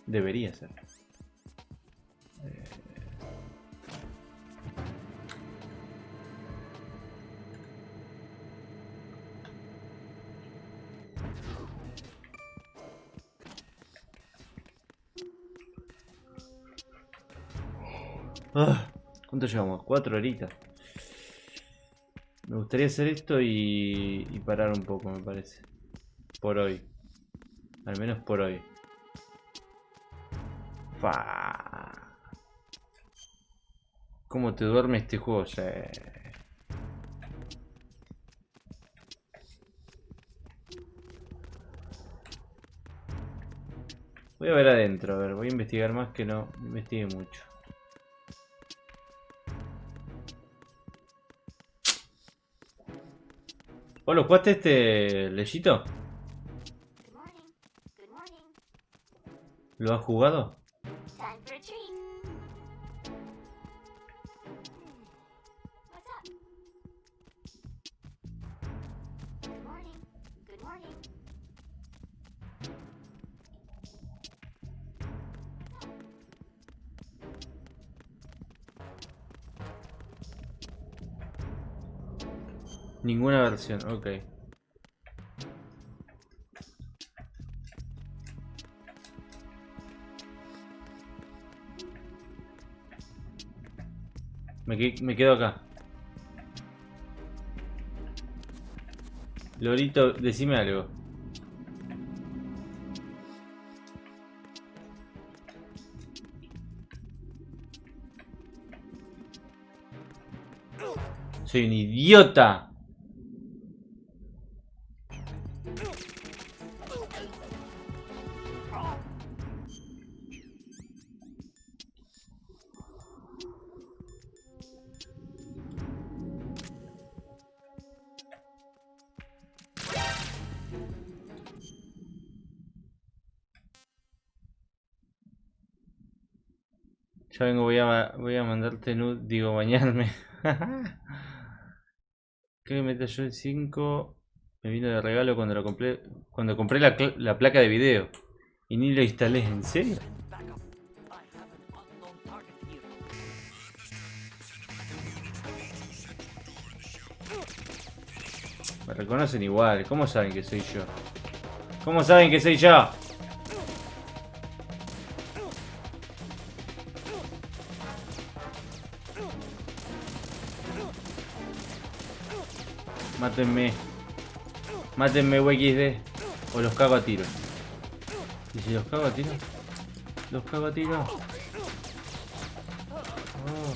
Debería ser. ¿Cuánto llevamos? 4 horitas. Me gustaría hacer esto y parar un poco, me parece. Por hoy. Al menos por hoy. Fa. ¿Cómo te duerme este juego? Voy a ver adentro, a ver, voy a investigar más que no investigue mucho. ¿Vos lo jugaste este leyito? ¿Lo has jugado? Ninguna versión, ok. Me quedo acá. Lorito, decime algo. Soy un idiota. Ya vengo, voy a mandarte nude, digo bañarme. ¿Qué me yo el 5? Me vino de regalo cuando compré la placa de video. Y ni lo instalé, ¿en serio? Me reconocen igual, ¿cómo saben que soy yo? ¿Cómo saben que soy yo? Mátenme. Mátenme, XD. O los cago a tiro. ¿Y si los cago a tiro? Los cago a tiro. Oh.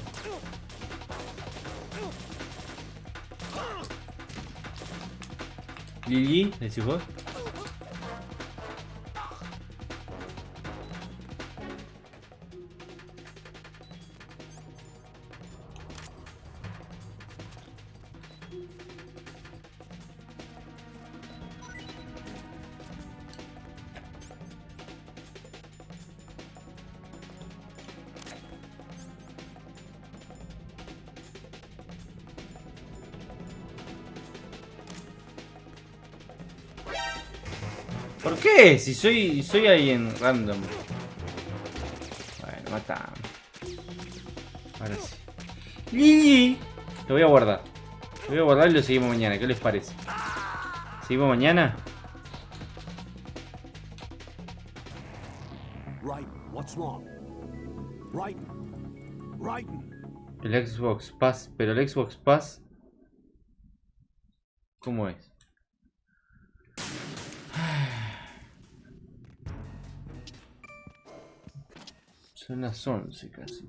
Lili, ¿decís vos? ¿Por qué? Si soy alguien random. Bueno, matame. Ahora sí. Lili. Lo voy a guardar. Lo voy a guardar y lo seguimos mañana. ¿Qué les parece? ¿Seguimos mañana? El Xbox Pass. Pero el Xbox Pass... ¿Cómo es? Son las 11 casi.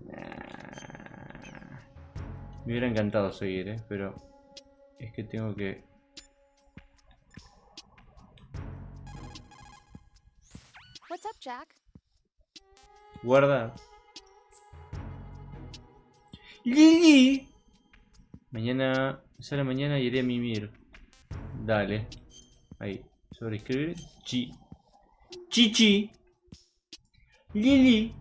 Me hubiera encantado seguir, pero es que tengo que... What's up, Jack? Guardar. Lili. Mañana, sale mañana y iré a mimir. Dale. Ahí. Sobreescribir. Chichi. Lili.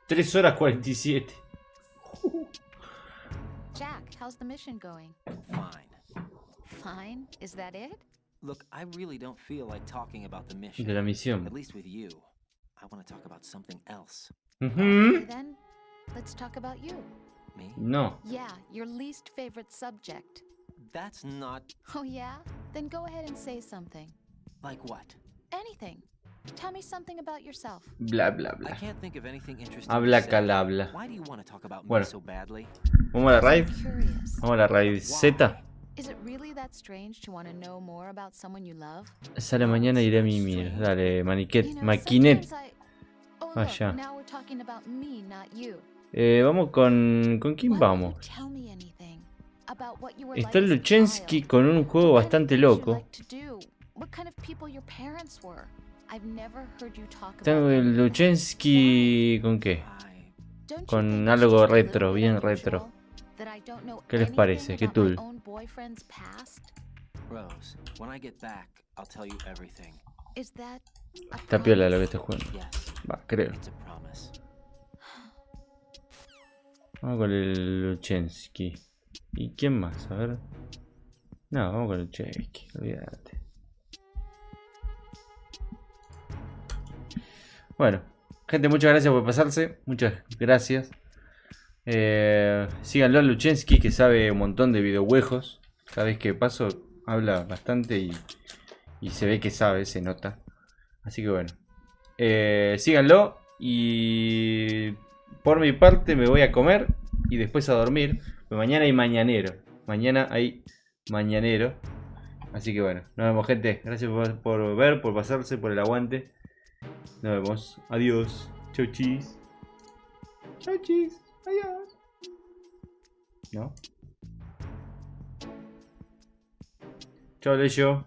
3 horas 47. Jack, how's the mission going? Fine. Fine? Is that it? Look, I really don't feel like talking about the mission. De la misión. At least with you. I want to talk about something else. Okay, then. Let's talk about you. Me? No. Yeah, your least favorite subject. That's not... Oh, yeah? Then go ahead and say something. Like what? Anything. Tell me something about yourself. Bla bla I bla. can't think of anything interesting Habla to say. calabla. Why do you want to talk about me Bueno. so badly? Vamos a la raid. I'm curious. Vamos a la raid Z. Is it really that strange to want to know more about someone you love? Sale mañana y iré a mimir. Dale, maniquet, You know, maquinet. sometimes Oh, look, Vaya. now we're talking about me, not you. Vamos con... ¿Con quién Why don't vamos? you tell me anything about what you were Está el like as a Luchensky child? con un juego What kind of bastante things you loco. liked to do? What kind of people your parents were? I've never heard you talk Está about el anything. Luchensky... ¿Con qué? I... Don't you con think it's algo just a little retro, bit bien unusual retro. that I don't know ¿Qué les anything parece? ¿Qué about my tool? own boyfriend's past? Rose, when I get back, I'll tell you everything. Is that a Está piola lo que promise? está jugando. Yes, Va, creo. it's a promise. Vamos con el Luchensky. ¿Y quién más? A ver. No, vamos con el Luchensky. Olvídate. Bueno, gente, muchas gracias por pasarse. Muchas gracias. Síganlo a Luchensky, que sabe un montón de videojuegos. Cada vez que paso habla bastante y se ve que sabe, se nota. Así que bueno. Síganlo. Y por mi parte me voy a comer y después a dormir. Pues mañana hay mañanero. Mañana hay mañanero. Así que bueno, nos vemos, gente. Gracias por ver, por pasarse, por el aguante. Nos vemos. Adiós. Chau chis. Chau chis. Adiós. ¿No? Chau, Leyo.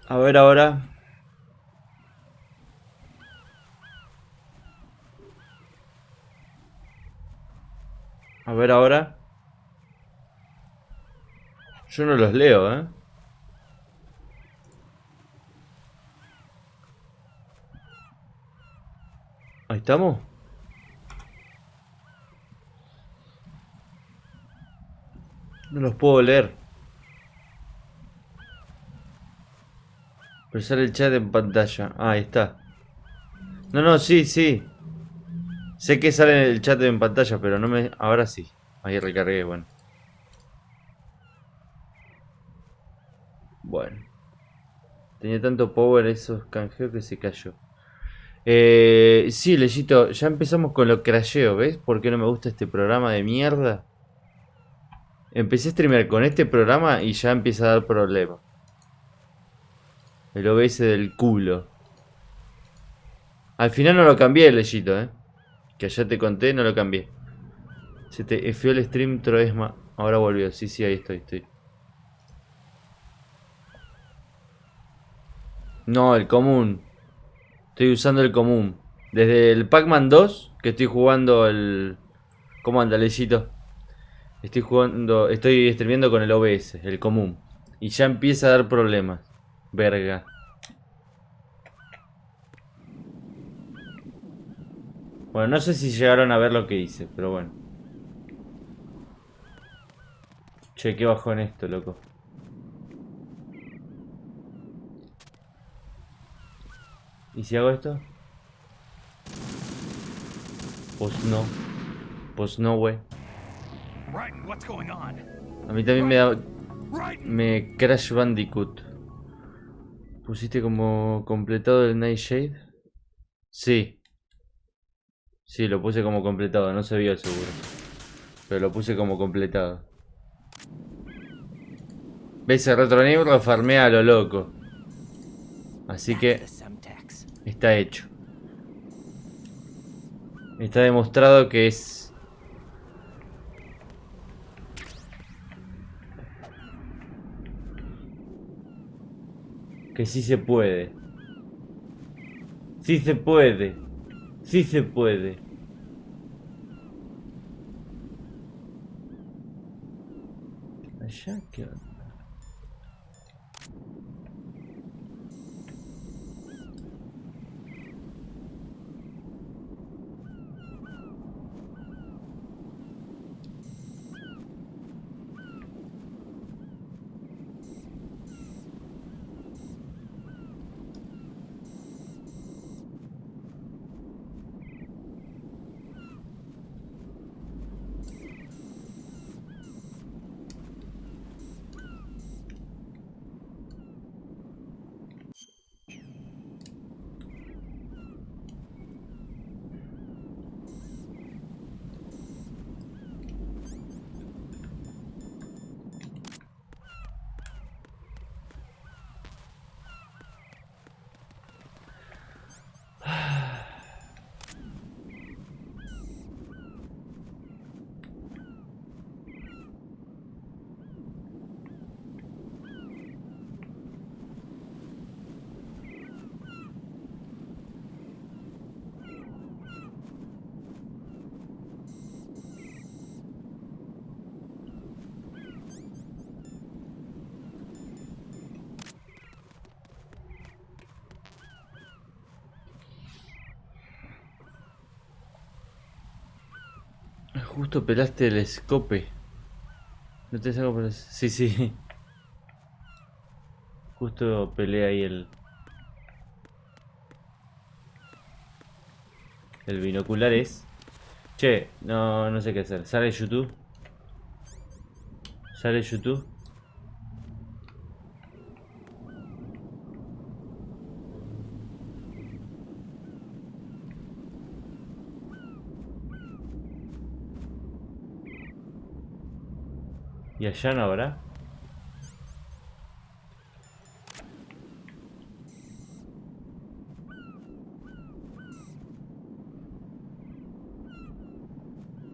A ver ahora. A ver ahora. Yo no los leo, ¿eh? Ahí estamos. No los puedo leer. Presar el chat en pantalla. Ah, ahí está. No, no, sí, sí. Sé que sale el chat en pantalla, pero no me... Ahora sí. Ahí recargué, bueno. Bueno. Tenía tanto power esos canjeos que se cayó. Sí, Leyito, ya empezamos con lo crasheo, ¿ves? ¿Por qué no me gusta este programa de mierda? Empecé a streamear con este programa y ya empieza a dar problemas. El OBS del culo. Al final no lo cambié, Leyito, que ya te conté, no lo cambié. Se te efió el stream Troesma. Ahora volvió, sí, ahí estoy. No, el común. Estoy usando el común. Desde el Pac-Man 2, que estoy jugando el... ¿Cómo anda, Leyito? Estoy streamiendo con el OBS, el común. Y ya empieza a dar problemas. Verga. Bueno, no sé si llegaron a ver lo que hice, pero bueno. Che, qué bajón esto, loco. ¿Y si hago esto? Pues no, güey. A mí también me da... Me Crash Bandicoot. ¿Pusiste como completado el Nightshade? Sí. Sí, lo puse como completado, no se vio seguro. Pero lo puse como completado. ¿Ves? El Retroname lo farmea a lo loco. Así que está hecho. Está demostrado que es... Que sí se puede. Sí se puede. Sí se puede. allá? ¿Qué onda? Justo pelaste el escope. No te saco por eso. Sí, sí. Justo peleé ahí el binocular es. Che, no sé qué hacer. Sale YouTube. Sale YouTube. Y allá no habrá.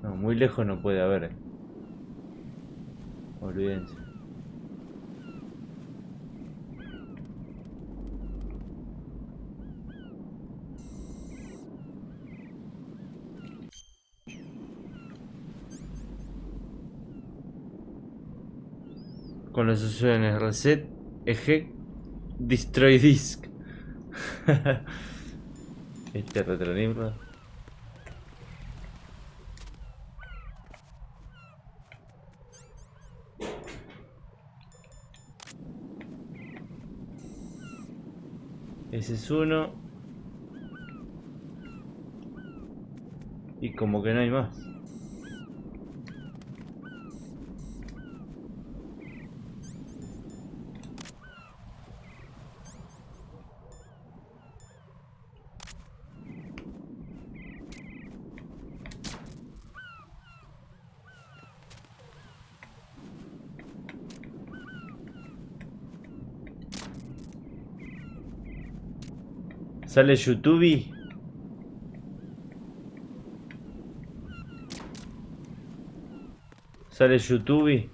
No, muy lejos no puede haber. Olvídense. Con las opciones reset, eject, destroy disk. Este retrolibro. Ese es uno. Y como que no hay más. Sale YouTube. Sale YouTube.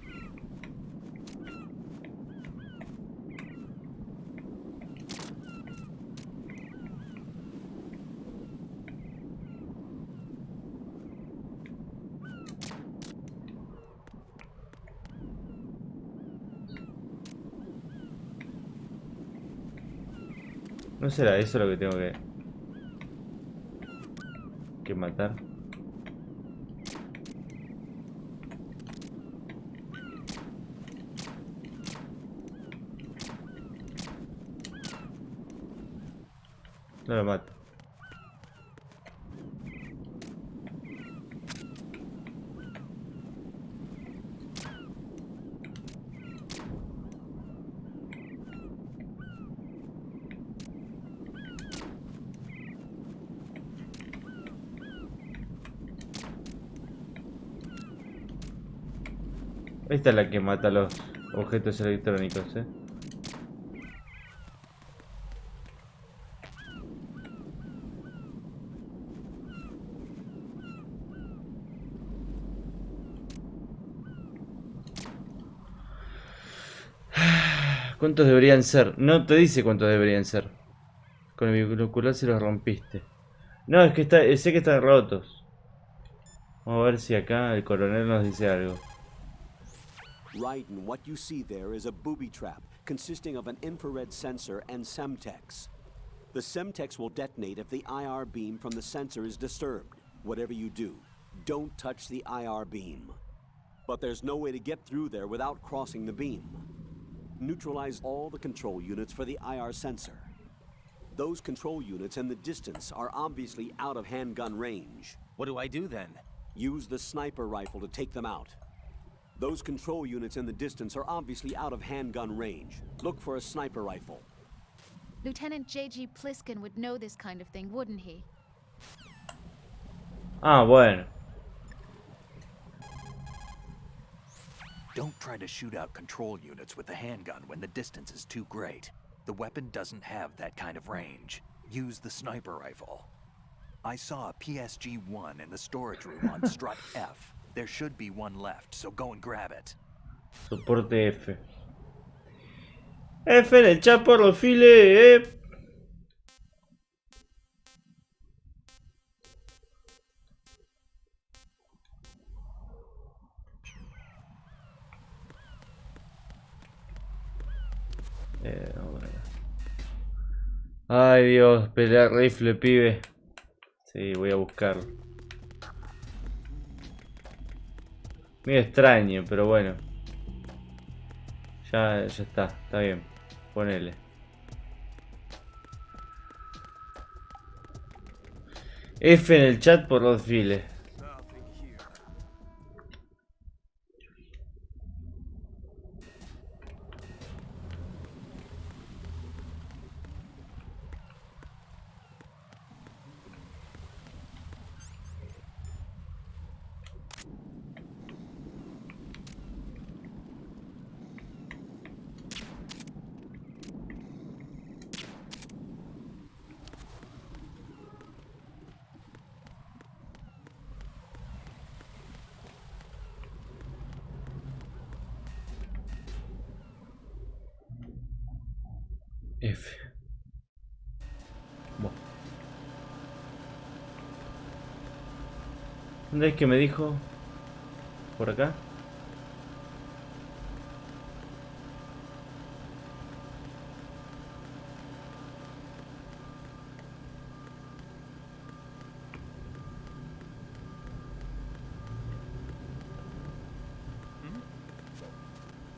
¿No será eso lo que tengo que matar? No lo mato. Esta es la que mata los objetos electrónicos, ¿eh? ¿Cuántos deberían ser? No te dice cuántos deberían ser. Con el binocular se los rompiste. No, es que sé que están rotos. Vamos a ver si acá el coronel nos dice algo. Right, and what you see there is a booby trap consisting of an infrared sensor and Semtex. The Semtex will detonate if the IR beam from the sensor is disturbed. Whatever you do, don't touch the IR beam. But there's no way to get through there without crossing the beam. Neutralize all the control units for the IR sensor. Those control units in the distance are obviously out of handgun range. What do I do then? Use the sniper rifle to take them out. Those control units in the distance are obviously out of handgun range. Look for a sniper rifle. Lieutenant J.G. Pliskin would know this kind of thing, wouldn't he? Ah, bueno. Don't try to shoot out control units with the handgun when the distance is too great. The weapon doesn't have that kind of range. Use the sniper rifle. I saw a PSG-1 in the storage room on strut F. There should be one left, so go and grab it. Soporte F. F en el chat por los files. Bueno. Ay Dios, pelear rifle, pibe. Sí, voy a buscarlo. Medio extraño, pero bueno. Ya está bien. Ponele. F en el chat por los files. F. Bueno. ¿Dónde es que me dijo? ¿Por acá?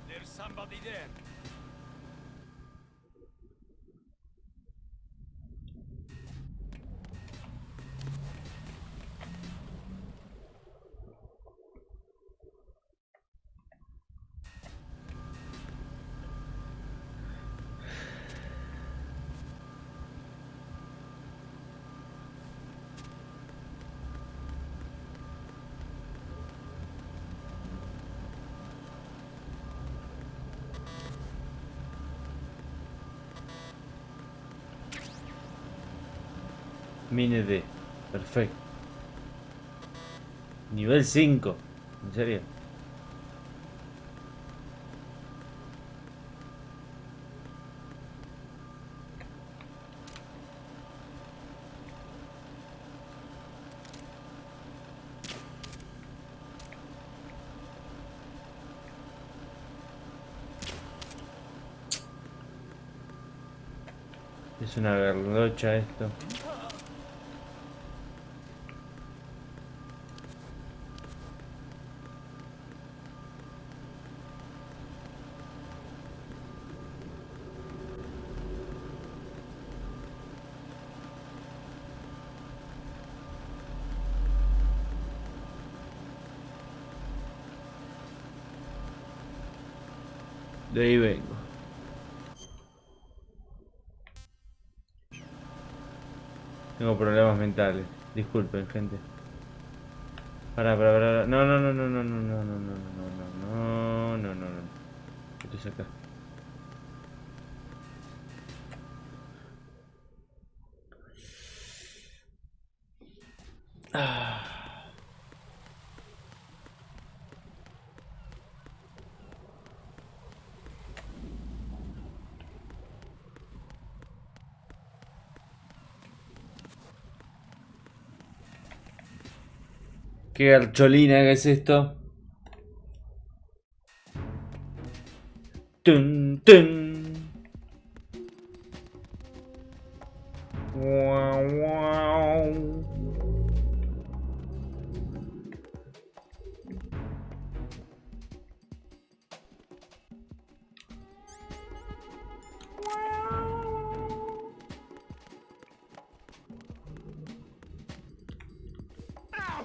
There's somebody there. Mine D. Perfecto. Nivel 5. ¿En serio? Es una garlocha esto. De ahí vengo. Tengo problemas mentales. Disculpen, gente. Para. No, no, no, no, no, no, no, no, no, no, no, no, no, no. Esto es acá. ¿Qué garcholina que es esto? Tun, tun. Guau, guau.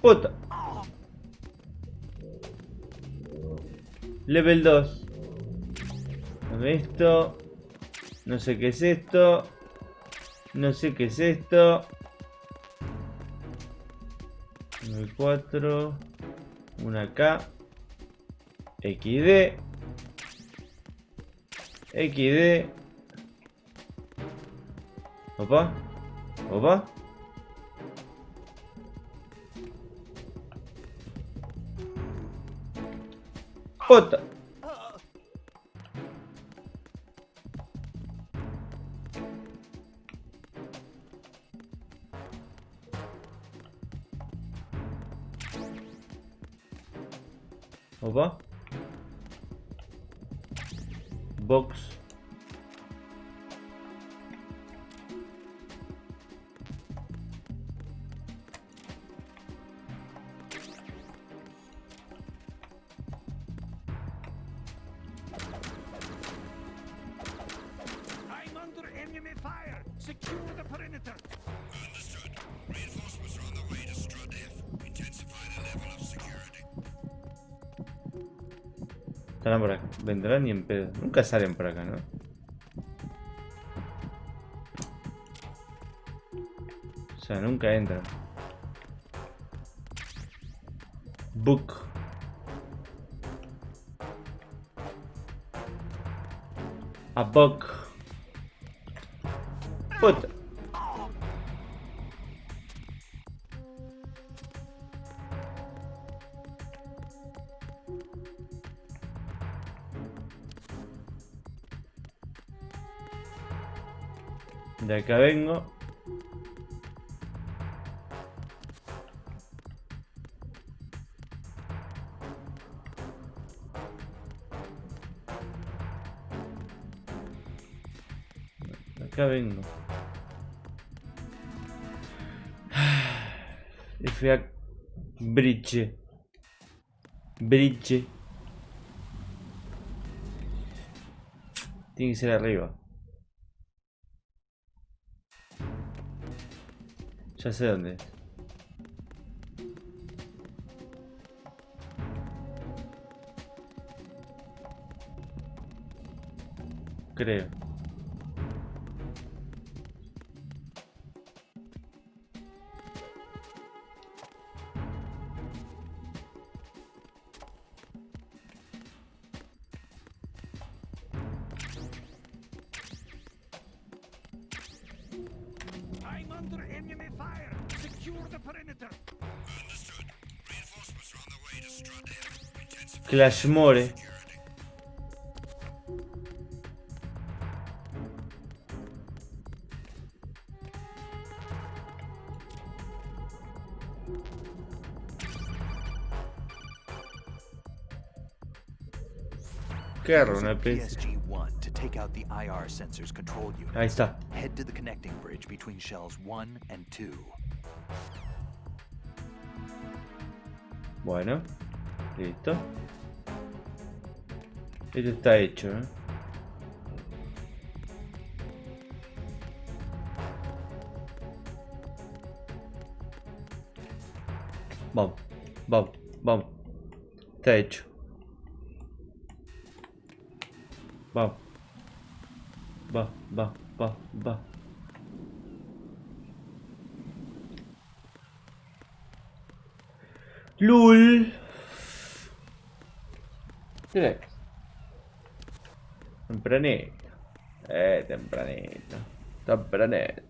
Puta. Level 2. Dame esto. No sé qué es esto. No sé qué es esto. Nivel 4. Una acá. XD. XD. Opa. Opa. Puta. Opa. Box. I'm under enemy fire. Secure the perimeter. Understood. Reinforcements are on the way to Strut F. Intensify the level of security. Estarán por acá. Vendrán ni en pedo. Nunca salen por acá, ¿no? O sea, nunca entran. Book. A book. Puta. De acá vengo. De acá vengo. Y fui a Bridge. Bridge. Tiene que ser arriba. Ya sé dónde es. Creo. I'm under enemy fire. Secure the perimeter. Understood. Reinforcements are on the way to Strut F. Intensify Clashmore. security. Claro, Use una a especie. PSG-1 to take out the IR sensors control units. Ahí está. Head to the connecting bridge between shells 1 and 2. Bueno. Listo. Esto está hecho, ¿eh? Vamos, vamos, vamos. Está hecho. Vamos. Va, va, va, va. ¡Lul! Direct. Tempranito. Tempranito. Tempranito.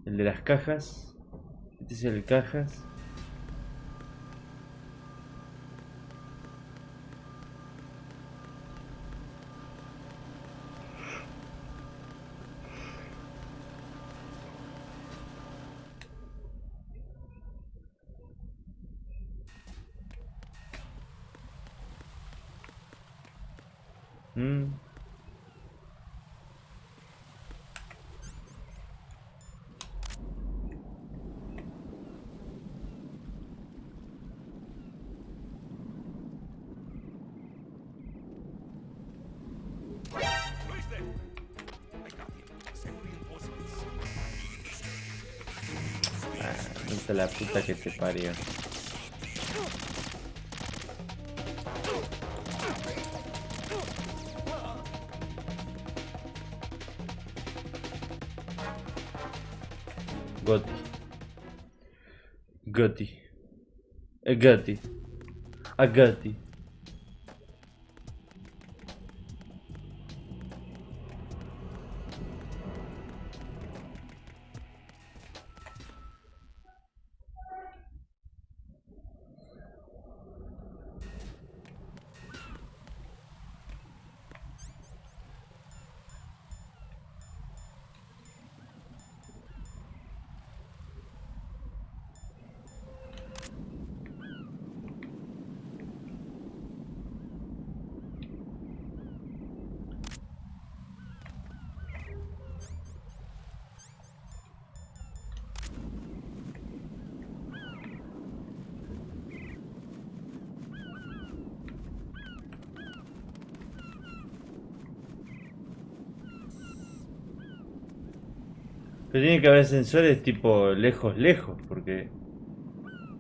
El de las cajas. Este es el cajas. Who's there? I copy. Send reinforcements. Esta la puta que te parió. Goti. Goti. A Goti. A Goti. Pero tiene que haber sensores tipo lejos, lejos, porque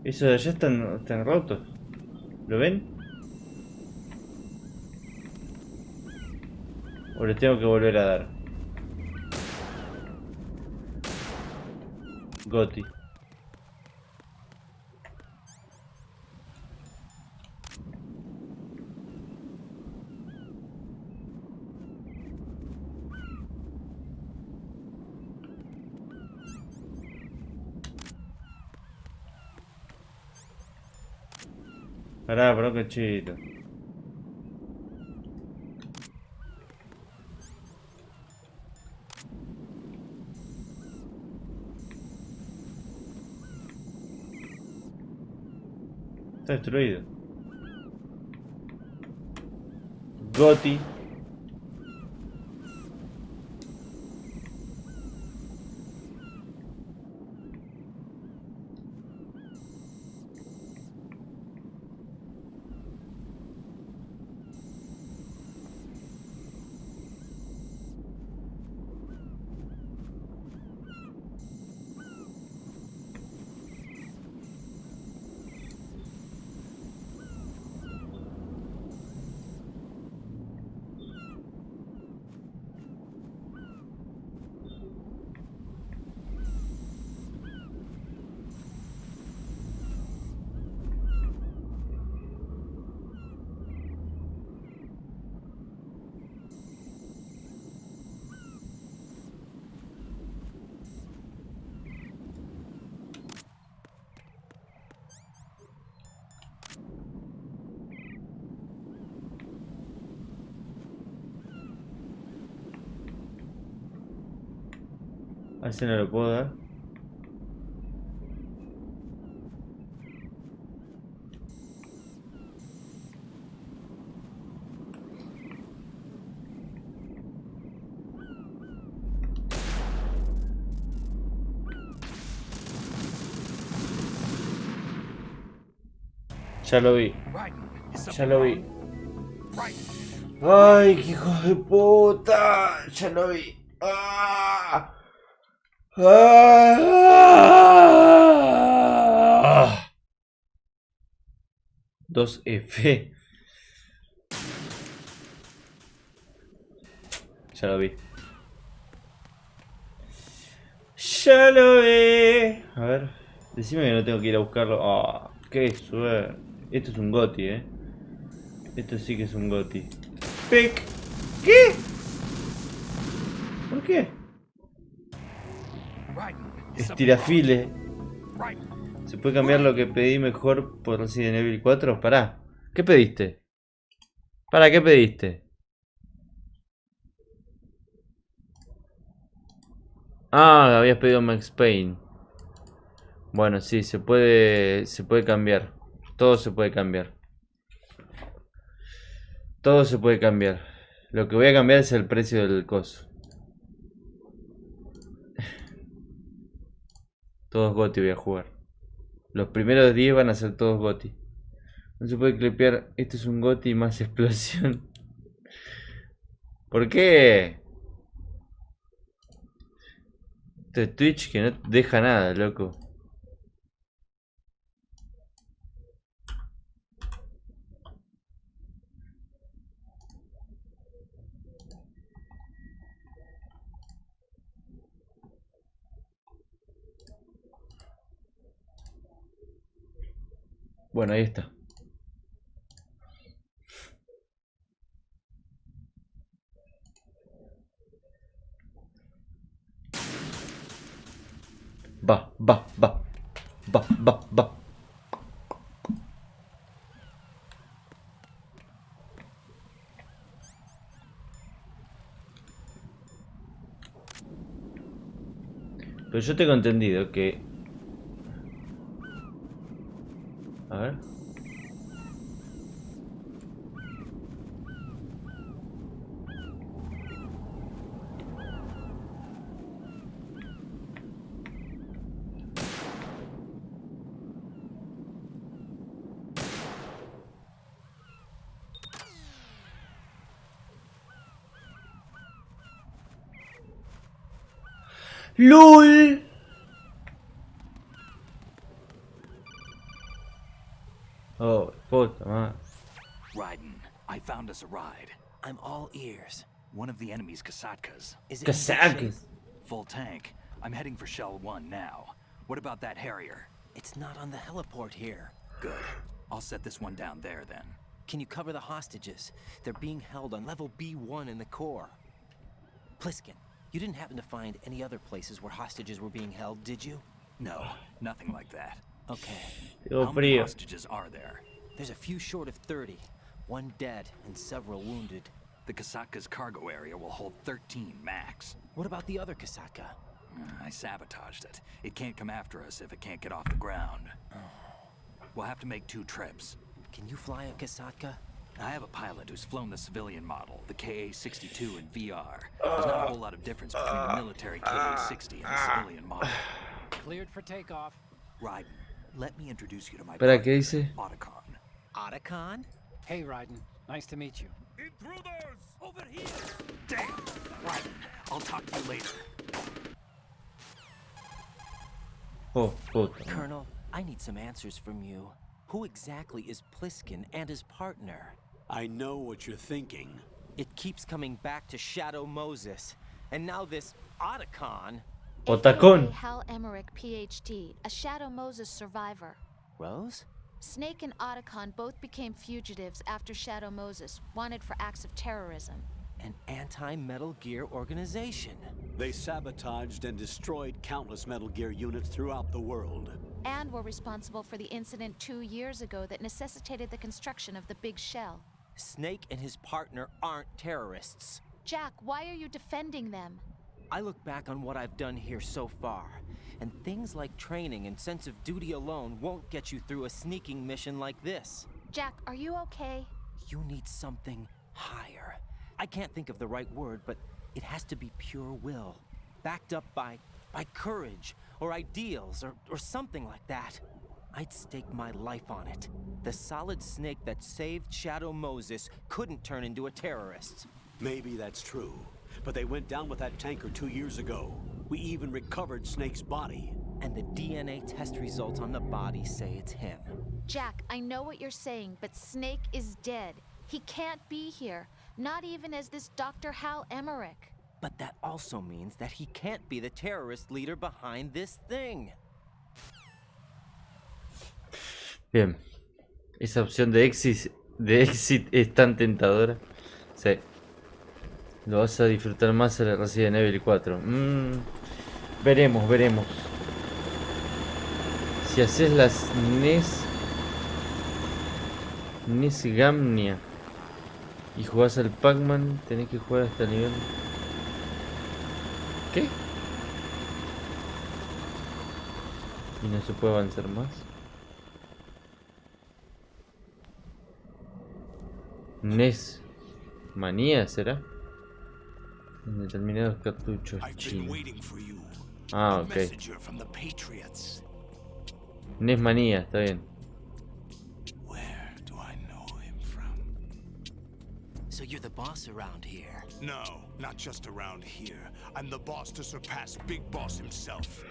esos de allá están rotos. ¿Lo ven? ¿O les tengo que volver a dar? Goti. Pará, cachito. Está destruido. Goti. A ese no lo puedo dar. Ya lo vi. Ya lo vi. ¡Ay, qué hijo de puta! Ya lo vi. ¡Ah! ¡Ah! 2F. Ya lo vi. Ya lo vi. A ver, decime que no tengo que ir a buscarlo. Ah, qué suerte. Esto es un goti, Esto sí que es un goti. Pic. ¿Qué? ¿Por qué? Estirafile. ¿Se puede cambiar lo que pedí mejor por Resident Evil 4? Pará. ¿Qué pediste? Pará, ¿qué pediste? Ah, habías pedido Max Payne. Bueno, sí, se puede cambiar. Todo se puede cambiar. Todo se puede cambiar. Lo que voy a cambiar es el precio del coso. Todos GOTY voy a jugar. Los primeros 10 van a ser todos GOTY. No se puede clipear. Esto es un GOTY más explosión. ¿Por qué? Esto es Twitch que no te deja nada, loco. Bueno, ahí está. Va, va, va. Va, va, va. Pero yo tengo entendido que... A ver. LOL. Oh, puta madre. Raiden, I found us a ride. I'm all ears. One of the enemy's Kasatkas. Is it in good shape? Casacas. Full tank. I'm heading for Shell 1 now. What about that Harrier? It's not on the heliport here. Good. I'll set this one down there then. Can you cover the hostages? They're being held on level B1 in the core. Pliskin, you didn't happen to find any other places where hostages were being held, did you? No, nothing like that. Okay. Tengo How many frío. hostages are there? There's a few short of 30. One dead and several wounded. The Kasatka's cargo area will hold 13 max. What about the other Kasaka? I sabotaged it. It can't come after us if it can't get off the ground. We'll have to make 2 trips. Can you fly a Kasaka? I have a pilot who's flown the civilian model, the KA-62 in VR. There's not a whole lot of difference between the military KA-60 and the civilian model. Cleared for takeoff. Raiden, let me introduce you to my Espera, partner, ¿qué dice? Otacon. Otacon? Hey, Raiden. Nice to meet you. Intruders! Over here! Damn! Raiden, I'll talk to you later. Oh, puta. Colonel, I need some answers from you. Who exactly is Pliskin and his partner? I know what you're thinking. It keeps coming back to Shadow Moses. And now this Otacon. Otacon. AKA Hal Emmerich, PhD, a Shadow Moses survivor. Rose? Snake and Otacon both became fugitives after Shadow Moses, wanted for acts of terrorism. An anti-Metal Gear organization. They sabotaged and destroyed countless Metal Gear units throughout the world. And were responsible for the incident 2 years ago that necessitated the construction of the Big Shell. Snake and his partner aren't terrorists. Jack, why are you defending them? I look back on what I've done here so far, and things like training and sense of duty alone won't get you through a sneaking mission like this. Jack, are you okay? You need something higher. I can't think of the right word, but it has to be pure will, backed up by courage, or ideals, or something like that. I'd stake my life on it. The solid Snake that saved Shadow Moses couldn't turn into a terrorist. Maybe that's true, but they went down with that tanker 2 years ago. We even recovered Snake's body. And the DNA test results on the body say it's him. Jack, I know what you're saying, but Snake is dead. He can't be here, not even as this Dr. Hal Emmerich. But that also means that he can't be the terrorist leader behind this thing. Bien. Esa opción de exit es tan tentadora. Sí. Lo vas a disfrutar más en el Resident Evil 4. Veremos, veremos. Si haces las Nesgamnia y jugás al Pac-Man, tenés que jugar hasta el nivel... ¿Qué? ¿Y no se puede avanzar más? ¿Manía será? En determinados cartuchos I've been chinos. waiting for you. Ah, A ok. messenger from the Patriots. No es manía, está bien. Where do I know him from? So you're the boss around here. No, not just around here. I'm the boss to surpass Big Boss himself.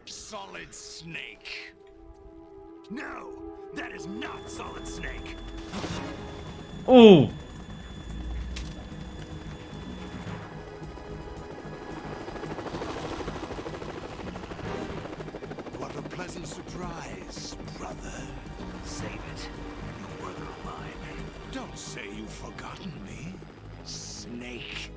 Solid Snake. No, that is not Solid Snake. What a pleasant surprise, brother. Save it. You brother of mine. Don't say you've forgotten me, Snake.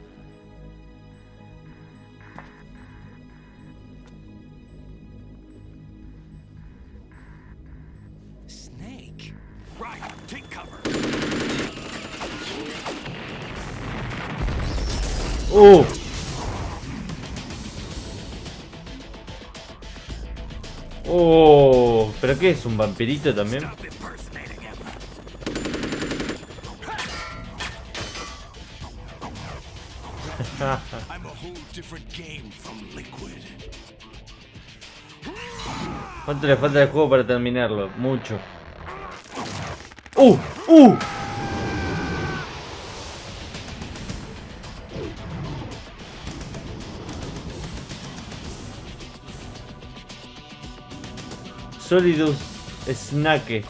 Snake? Right, take cover. ¿Pero qué es? ¿Un vampirito también? Stop impersonating him. I'm a whole different game from Liquid. ¿Cuánto le falta de juego para terminarlo? Mucho. Solidus Snake.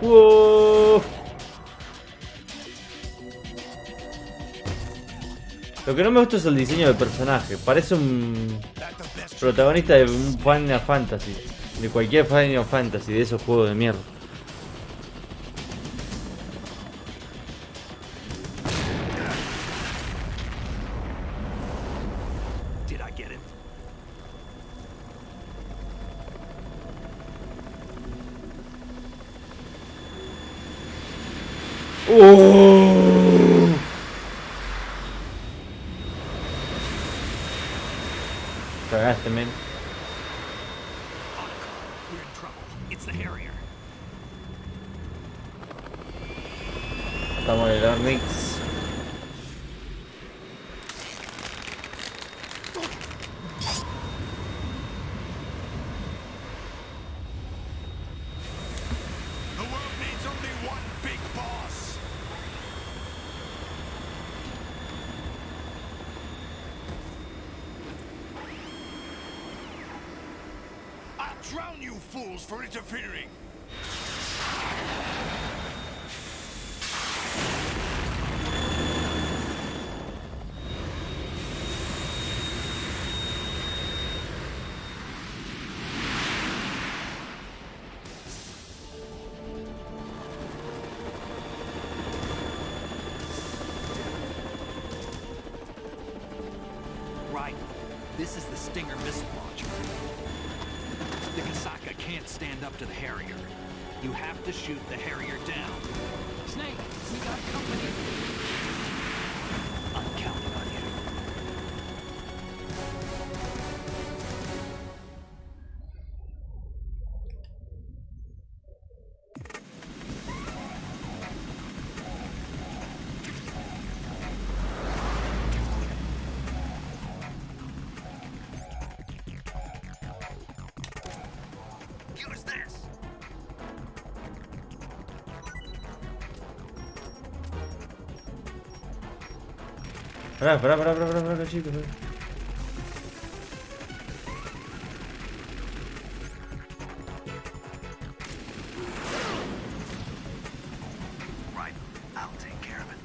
¡Wow! Lo que no me gusta es el diseño del personaje. Parece un protagonista de un Final Fantasy. De cualquier Final Fantasy, de esos juegos de mierda. Did I get it? Cagaste, men. We're in trouble. It's the Harrier. Estamos en el Ornix. The world needs only one big boss. I'll drown you fools for interfering. Right. This is the Stinger missile launcher. The Kasaka can't stand up to the Harrier. You have to shoot the Harrier down. Snake, we got company. I'm counting on you. Use this. Pará, chicos. Right. I'll take care of it.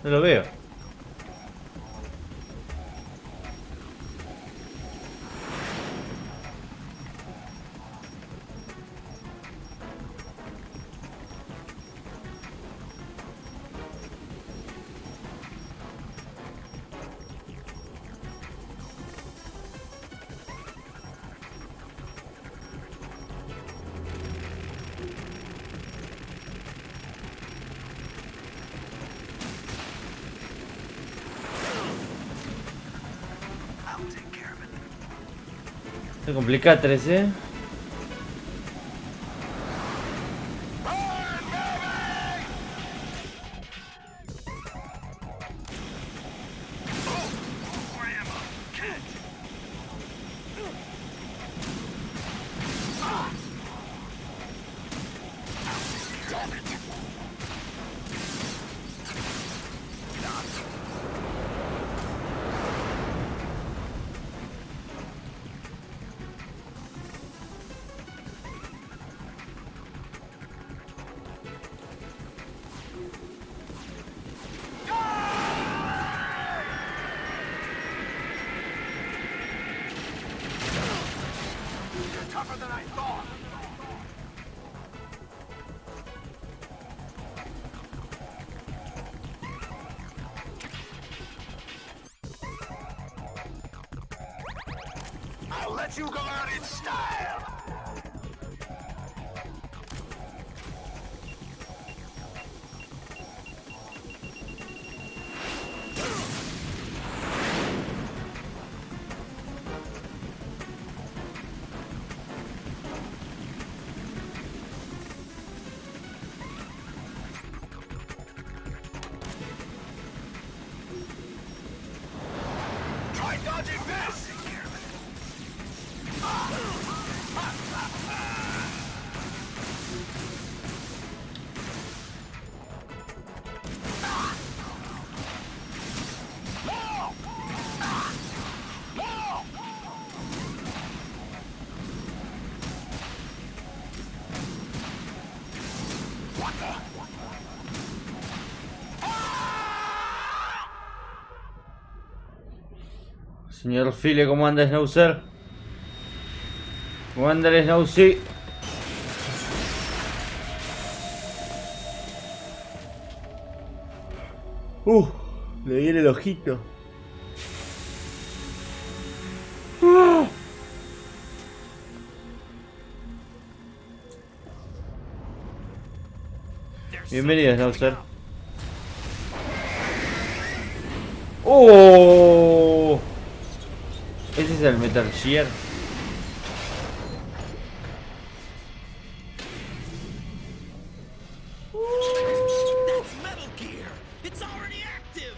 No lo veo. Está complicado 3, ¿eh? Tougher than I thought. I'll let you go out in style. Try dodging this. Señor File, ¿cómo anda Snowser? ¿Cómo anda el Snowsy? Le viene el ojito. Bienvenido, Snowser. ¡Oh! ¿Ese es el Metal Gear? That's Metal Gear. It's already active.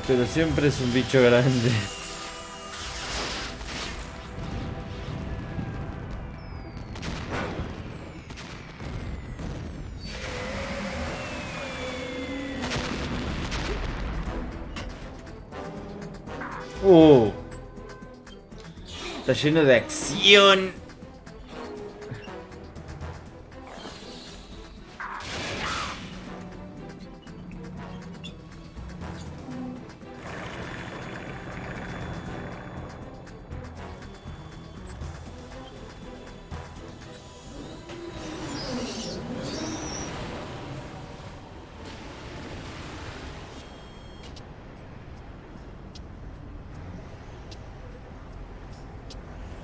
Pero siempre es un bicho grande. Está lleno de acción.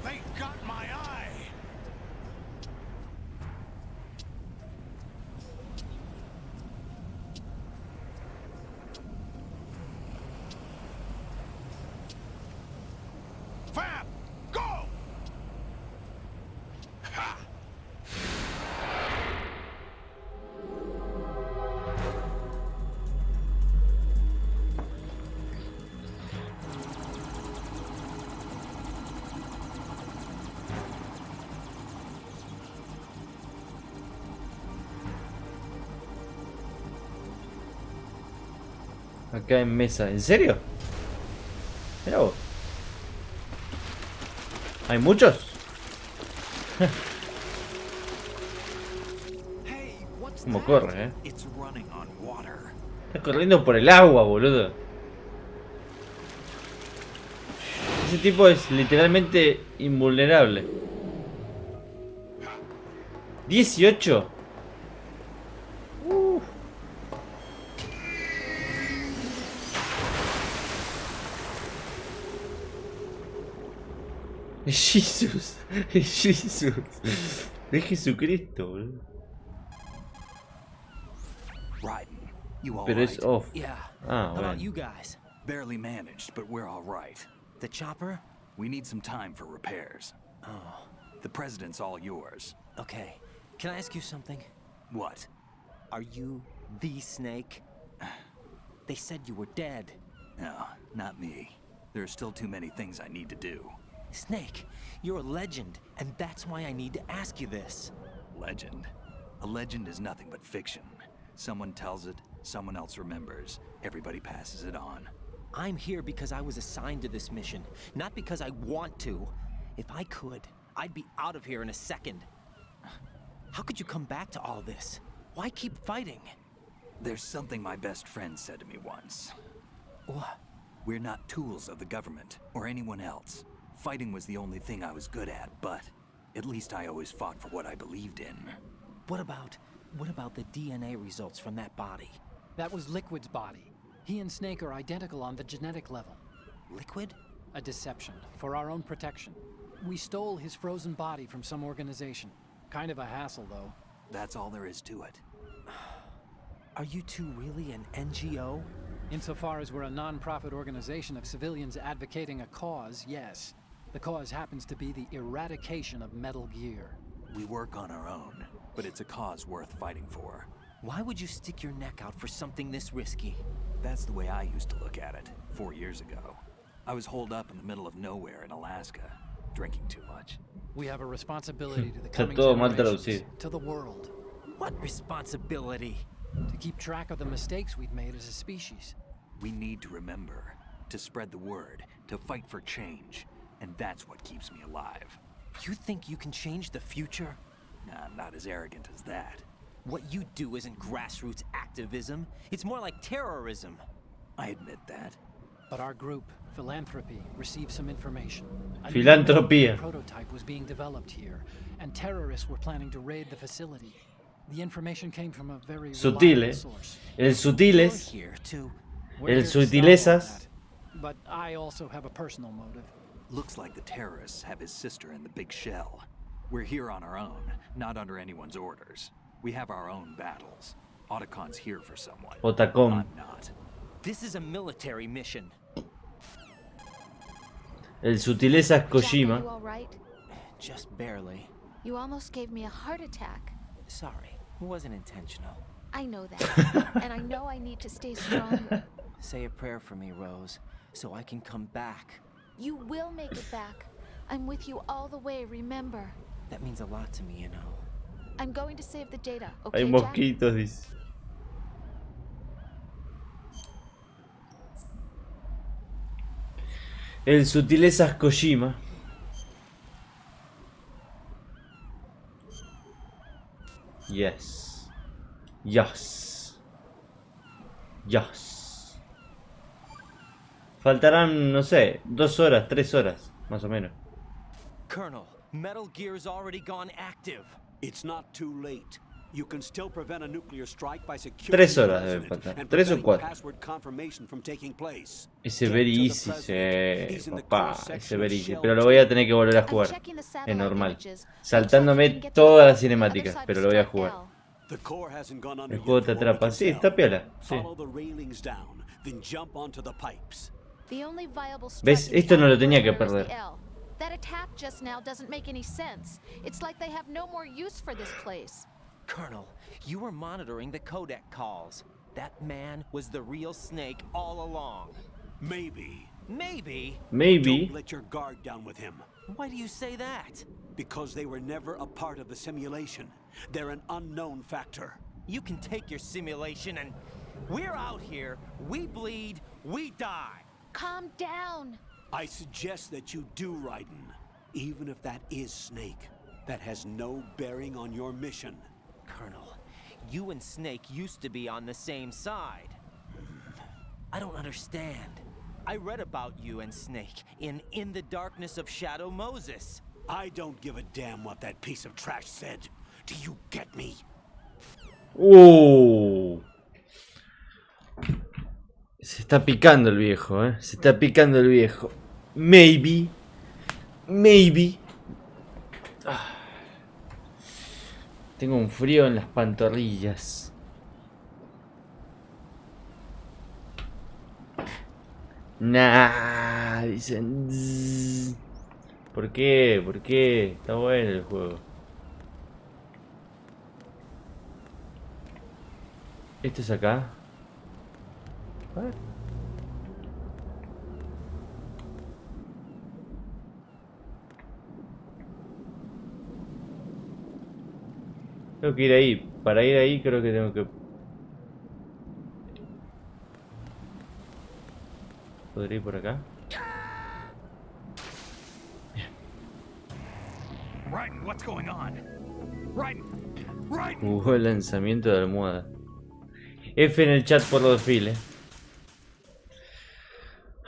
They got my eye. Fab, go! Ha! Acá en mesa. ¿En serio? Mirá vos. ¿Hay muchos? Hey, what's Como that? corre, It's running on water. Está corriendo por el agua, boludo. Ese tipo es literalmente invulnerable. 18. Jesús. Jesús. Es Jesucristo, boludo. Riding. You all Pero es right? off. Yeah. Ah, How about bueno. you guys? Barely managed, but we're all right. The chopper? We need some time for repairs. Oh, The president's all yours. okay. Can I ask you something? What? Are you the Snake? They said you were dead. No, not me. There are still too many things I need to do. Snake, you're a legend, and that's why I need to ask you this. Legend? A legend is nothing but fiction. Someone tells it, someone else remembers. Everybody passes it on. I'm here because I was assigned to this mission, not because I want to. If I could, I'd be out of here in a second. How could you come back to all this? Why keep fighting? There's something my best friend said to me once. What? We're not tools of the government or anyone else. Fighting was the only thing I was good at, but at least I always fought for what I believed in. What about the DNA results from that body? That was Liquid's body. He and Snake are identical on the genetic level. Liquid? A deception, for our own protection. We stole his frozen body from some organization. Kind of a hassle, though. That's all there is to it. Are you two really an NGO? Insofar as we're a non-profit organization of civilians advocating a cause, yes. The cause happens to be the eradication of Metal Gear. We work on our own, but it's a cause worth fighting for. Why would you stick your neck out for something this risky? That's the way I used to look at it 4 years ago. I was holed up in the middle of nowhere in Alaska, drinking too much. We have a responsibility to the Está coming todo mal generations, traducido. to the world, What responsibility? to keep track of the mistakes we've made as a species. We need to remember, to spread the word, to fight for change, and that's what keeps me alive. You think you can change the future? Nah, I'm not as arrogant as that. What you do isn't grassroots activism. It's more like terrorism. I admit that. But our group, Philanthropy, received some information. A new Filantropía. prototype was being developed here, and terrorists were planning to raid the facility. The information came from a very Sutil, reliable eh. source. El You're sutiles. here to... We're El here to stop all sutilezas. that. But I also have a personal motive. Looks like the terrorists have his sister in the big shell. We're here on our own, not under anyone's orders. We have our own battles. Otacon's here for someone. Otacon. I'm not. This is a military mission. El sutilezas Jack, are you Kojima. all right? Just barely. You almost gave me a heart attack. Sorry, it wasn't intentional. I know that. And I know I need to stay strong. Say a prayer for me, Rose, so I can come back. You will make it back. I'm with you all the way, remember. That means a lot to me, you know. I'm going to save the data, okay, Hay Jack? mosquitos, dice. El sutilezas Kojima. Yes. Yes. Yes. Faltarán, no sé, 2 horas, 3 horas, más o menos. Colonel, Metal Gear's already gone active. It's not too late. You can still prevent a nuclear strike by securing 3 the horas deben resident faltar. and 3 o preventing 4. password confirmation from taking place. Ese Get very to the easy, president. He's in the papá. core section Ese of very easy. Shell Pero lo voy a tener que volver a I'm jugar. checking the Es satellite normal. images. Saltándome Check if we can get todas las to the other cinemáticas. side Pero of lo voy a Strike jugar. L. The core hasn't gone under El juego yet te from what we atrapa. can Sí, tell. está piola. Sí. Follow the railings down, then jump onto the pipes. The only viable ¿Ves? strike in Esto no lo the tenía que perimeter is perder. the L. That attack just now doesn't make any sense. It's like they have no more use for this place. Colonel, you were monitoring the codec calls. That man was the real Snake all along. Maybe. Maybe? Maybe. Don't let your guard down with him. Why do you say that? Because they were never a part of the simulation. They're an unknown factor. You can take your simulation and... We're out here, we bleed, we die. Calm down. I suggest that you do, Raiden. Even if that is Snake. That has no bearing on your mission. Colonel, you and Snake used to be on the same side. I don't understand. I read about you and Snake in the Darkness of Shadow Moses. I don't give a damn what that piece of trash said. Do you get me? Se está picando el viejo, Se está picando el viejo. Maybe. Maybe. Tengo un frío en las pantorrillas. Nah, dicen. Zzz. ¿Por qué? ¿Por qué? Está bueno el juego. Esto es acá. A ver. Tengo que ir ahí. Para ir ahí creo que tengo que... ¿Podría ir por acá? Raiden, what's going on? Raiden! Raiden! Jugó el lanzamiento de almohada. F en el chat por los desfiles.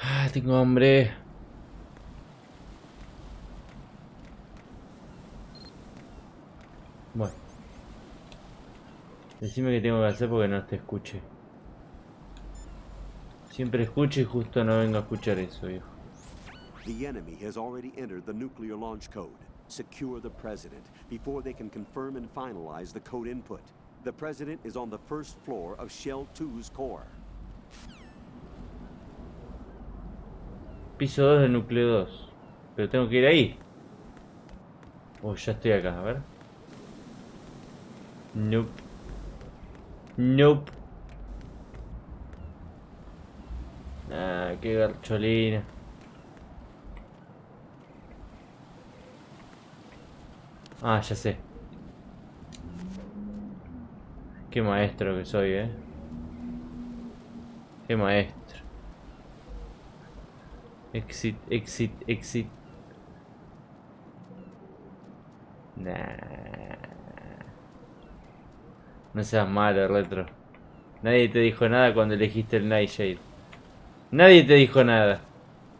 Ah, tengo hambre. Bueno. Decime qué tengo que hacer porque no te escuche. Siempre escucho y justo no vengo a escuchar eso, viejo. The enemy has already entered the nuclear launch code. Secure the president before they can confirm and finalize the code input. The president is on the first floor of Shell 2's core. Piso 2 de núcleo 2. Pero tengo que ir ahí. Oh, ya estoy acá, a ver. Nope. Nope. Ah, qué garcholina. Ah, ya sé. Qué maestro que soy, Qué maestro. Exit, exit, exit. Nah. No seas malo, Retro. Nadie te dijo nada cuando elegiste el Nightshade. Nadie te dijo nada.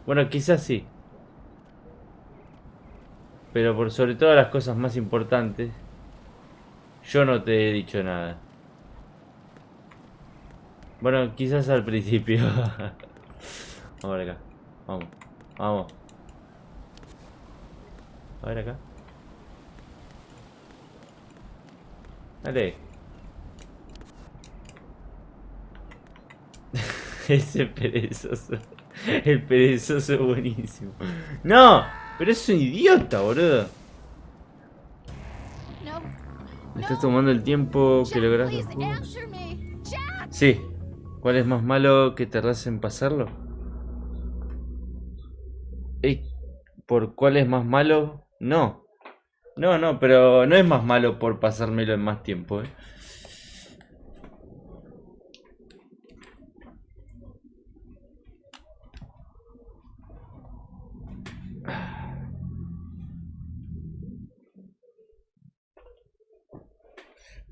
Bueno, quizás sí. Pero por sobre todas las cosas más importantes, yo no te he dicho nada. Bueno, quizás al principio. Vamos a ver acá. Vamos. Vamos. A ver acá. Dale. Ese perezoso. El perezoso es buenísimo. ¡No! Pero es un idiota, boludo. No. Me estás tomando el tiempo que Jack, logras please los juegos. answer me. Jack! Sí. ¿Cuál es más malo que tardas en pasarlo? ¿Por cuál es más malo? No. No, pero no es más malo por pasármelo en más tiempo,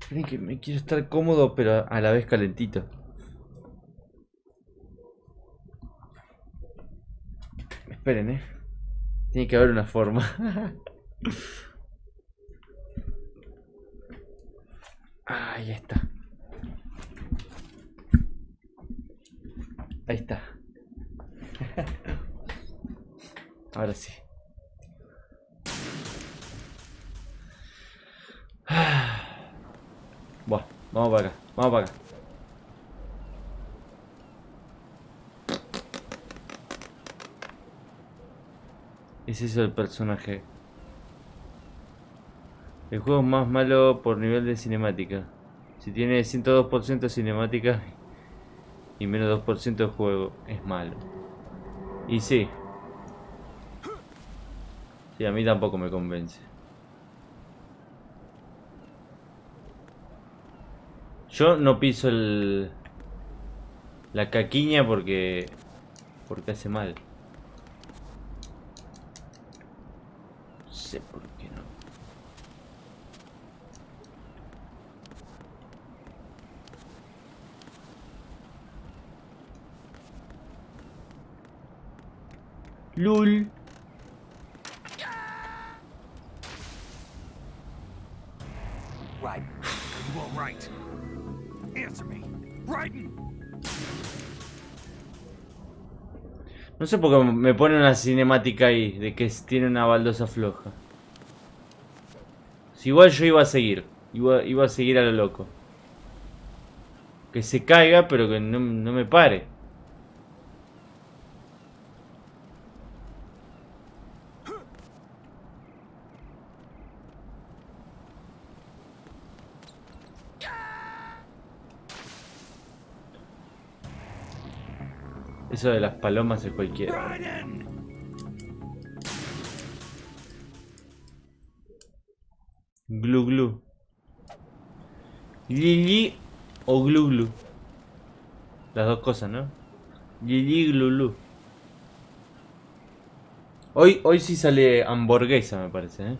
Miren que me quiero estar cómodo, pero a la vez calentito. Esperen, Tiene que haber una forma. Ahí está. Ahí está. Ahora sí. Buah, vamos para acá, vamos para acá. Es eso el personaje. El juego es más malo por nivel de cinemática. Si tiene 102% cinemática y menos 2% de juego, es malo. Y sí. Sí, a mí tampoco me convence. Yo no piso la caquiña porque hace mal. No sé por qué no. LUL. Raiden, are you all right? Answer me. Raiden! No sé por qué me pone una cinemática ahí de que tiene una baldosa floja. Si igual yo iba a seguir. Iba a seguir a lo loco. Que se caiga, pero que no me pare. Eso de las palomas es cualquiera. Raiden! Glu glu. Lili o glu glu. Las dos cosas, ¿no? Lili glu glu. Hoy sí sale hamburguesa, me parece, ¿eh?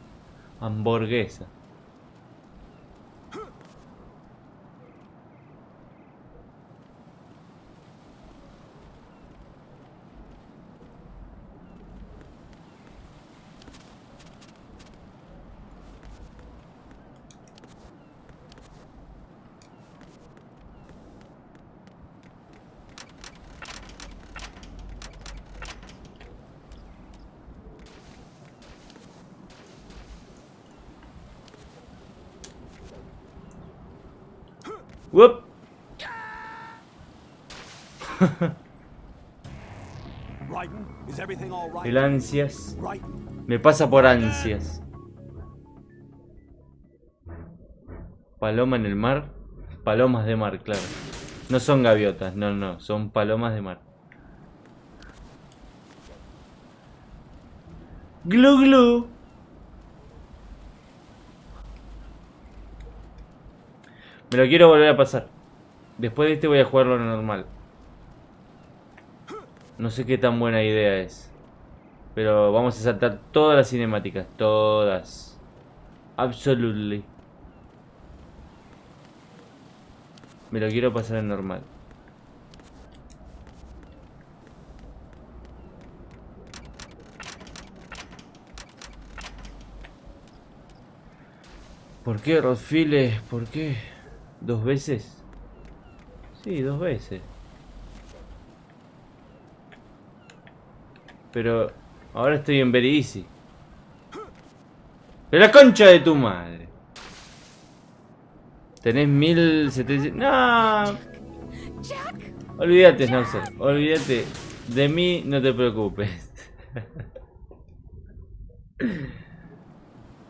Hamburguesa. ¡Wup! Raiden, is everything all right? El ansias. Raiden, Me pasa por ansias. Paloma en el mar. Palomas de mar, claro. No son gaviotas, no, no. Son palomas de mar. Glu glu. Me lo quiero volver a pasar. Después de este voy a jugarlo normal. No sé qué tan buena idea es. Pero vamos a saltar todas las cinemáticas. Todas. Absolutely. Me lo quiero pasar en normal. ¿Por qué, Rodfiles? ¿Por qué? ¿2 veces? Sí, 2 veces. Pero ahora estoy en Very Easy. ¡Pero la concha de tu madre! Tenés 1700... ¡No! Olvídate, Schnauzer. Olvídate. De mí no te preocupes.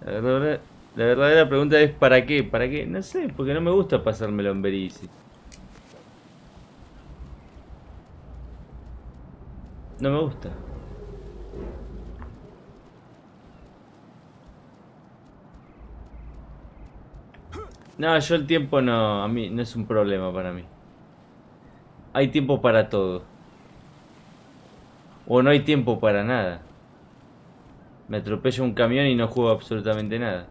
La verdadera pregunta es ¿para qué? ¿Para qué? No sé, porque no me gusta pasármelo en Very Easy. No me gusta. No, yo el tiempo no, a mí no es un problema para mí. Hay tiempo para todo. O no hay tiempo para nada. Me atropella un camión y no juego absolutamente nada.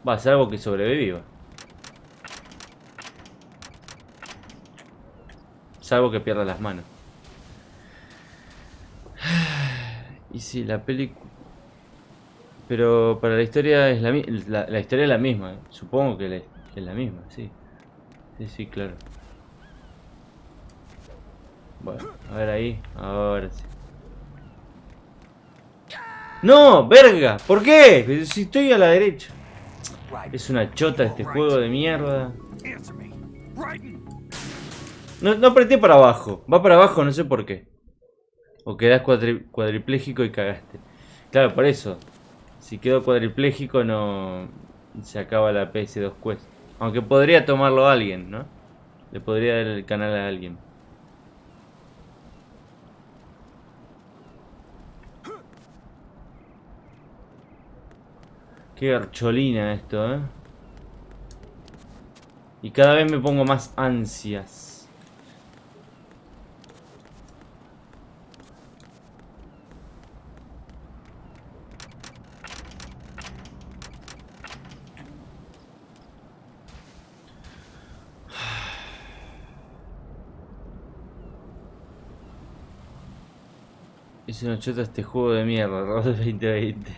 Va, salvo que sobreviva. Salvo que pierda las manos. Y sí, la película... Pero para la historia es la historia es la misma. Supongo que es la misma, sí. Sí, sí, claro. Bueno, a ver ahí. Ahora sí. ¡No! ¡Verga! ¿Por qué? Si estoy a la derecha. Es una chota este juego de mierda. Answer me. Raiden! No apreté para abajo. Va para abajo, no sé por qué. O quedás cuadripléjico y cagaste. Claro, por eso. Si quedo cuadripléjico no... Se acaba la PS2quest. Aunque podría tomarlo a alguien, ¿no? Le podría dar el canal a alguien. Qué garcholina esto, ¿eh? Y cada vez me pongo más ansias. Es una chota este juego de mierda, Road 2020.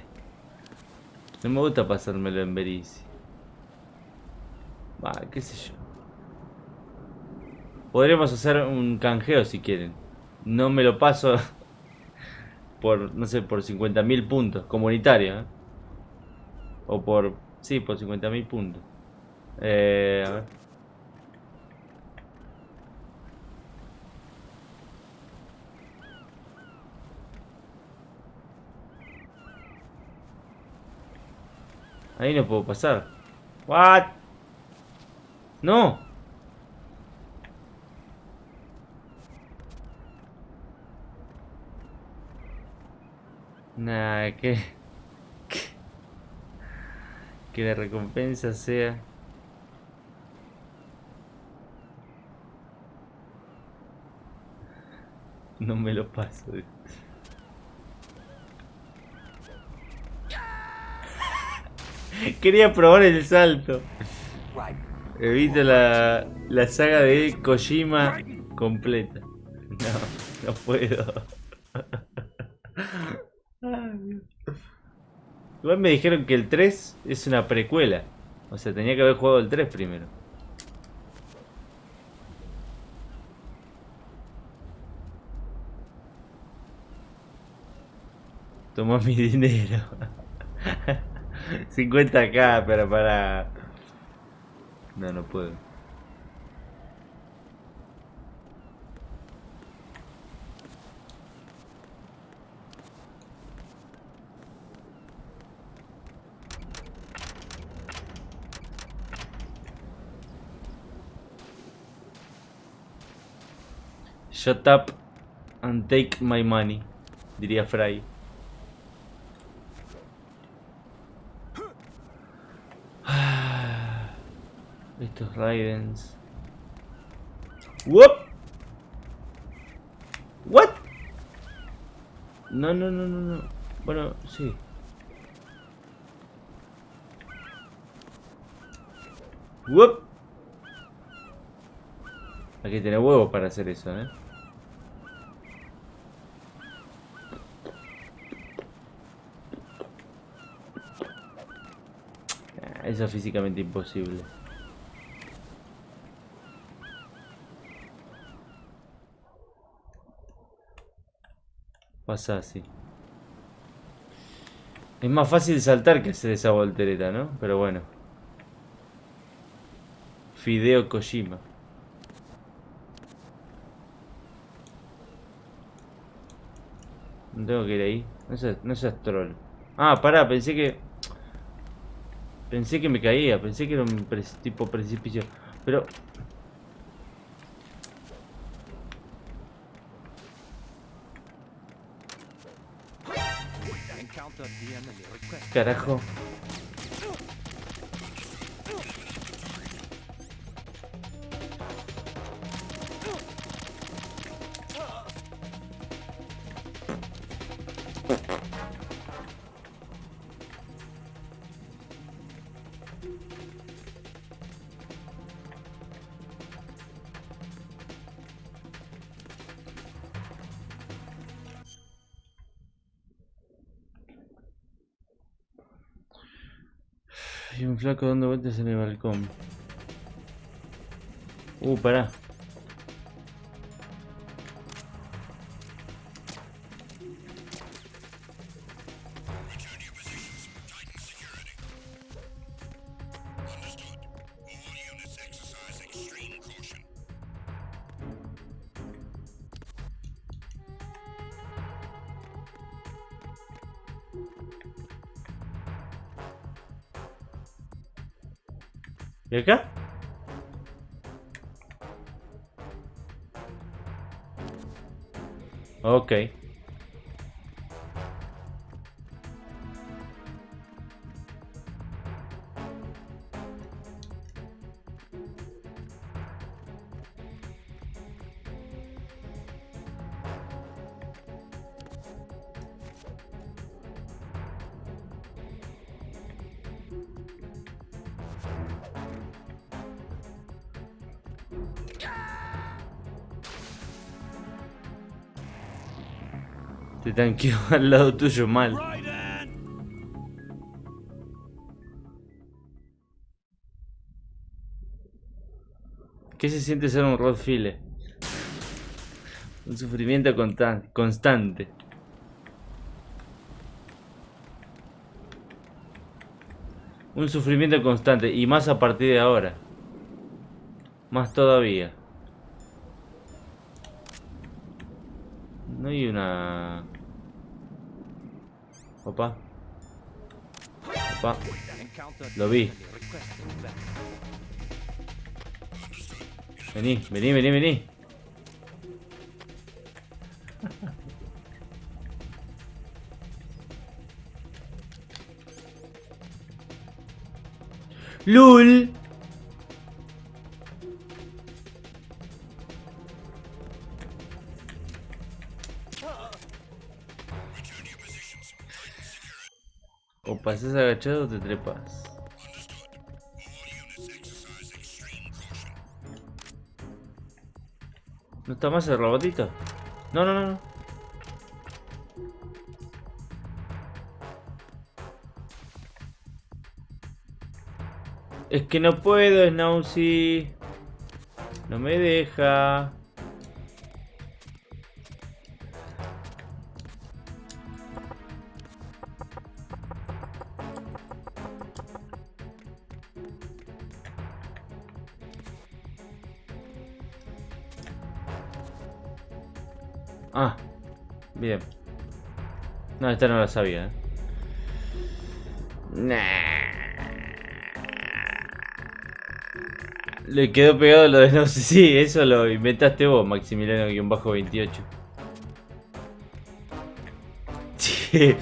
No me gusta pasármelo en Very Easy. Va, qué sé yo. Podríamos hacer un canjeo si quieren. No me lo paso por, no sé, por 50.000 puntos. Comunitario, ¿eh? O por... Sí, por 50.000 puntos. A ver. Ahí no puedo pasar. What? No. Nah, que la recompensa sea... No me lo paso. Quería probar el salto. Evita la saga de Kojima completa. No puedo. Igual me dijeron que el 3 es una precuela. O sea, tenía que haber jugado el 3 primero. Toma mi dinero. 50k, pero para... No puedo. Shut up and take my money, diría Fry. Estos Raidens. Whoop. What? No. Bueno, sí. Whoop. Hay que tener huevos para hacer eso, ¿eh? Eso es físicamente imposible. Pasa así. Es más fácil saltar que hacer esa voltereta, ¿no? Pero bueno. Fideo Kojima. No tengo que ir ahí. No seas troll. Ah, pará, pensé que me caía. Pensé que era un tipo precipicio. Pero... Carajo. Hay un flaco dando vueltas en el balcón. Pará. Return to your positions. Tighten security. Understood. All units exercise extreme caution. ¿Y acá? Ok. Te tanqueo al lado tuyo mal. ¿Qué se siente ser un Rottweiler? Un sufrimiento constante. Un sufrimiento constante. Y más a partir de ahora. Más todavía. No hay una... Opa. Lo vi. Vení. ¡Lul! O pasas agachado o te trepas. ¿No está más el robotito? No, no, no, no. Es que no puedo, Snowsy. No me deja. Ah, bien. No, esta no la sabía, Le quedó pegado lo de no sé si eso lo inventaste vos, Maximiliano-28. Sí.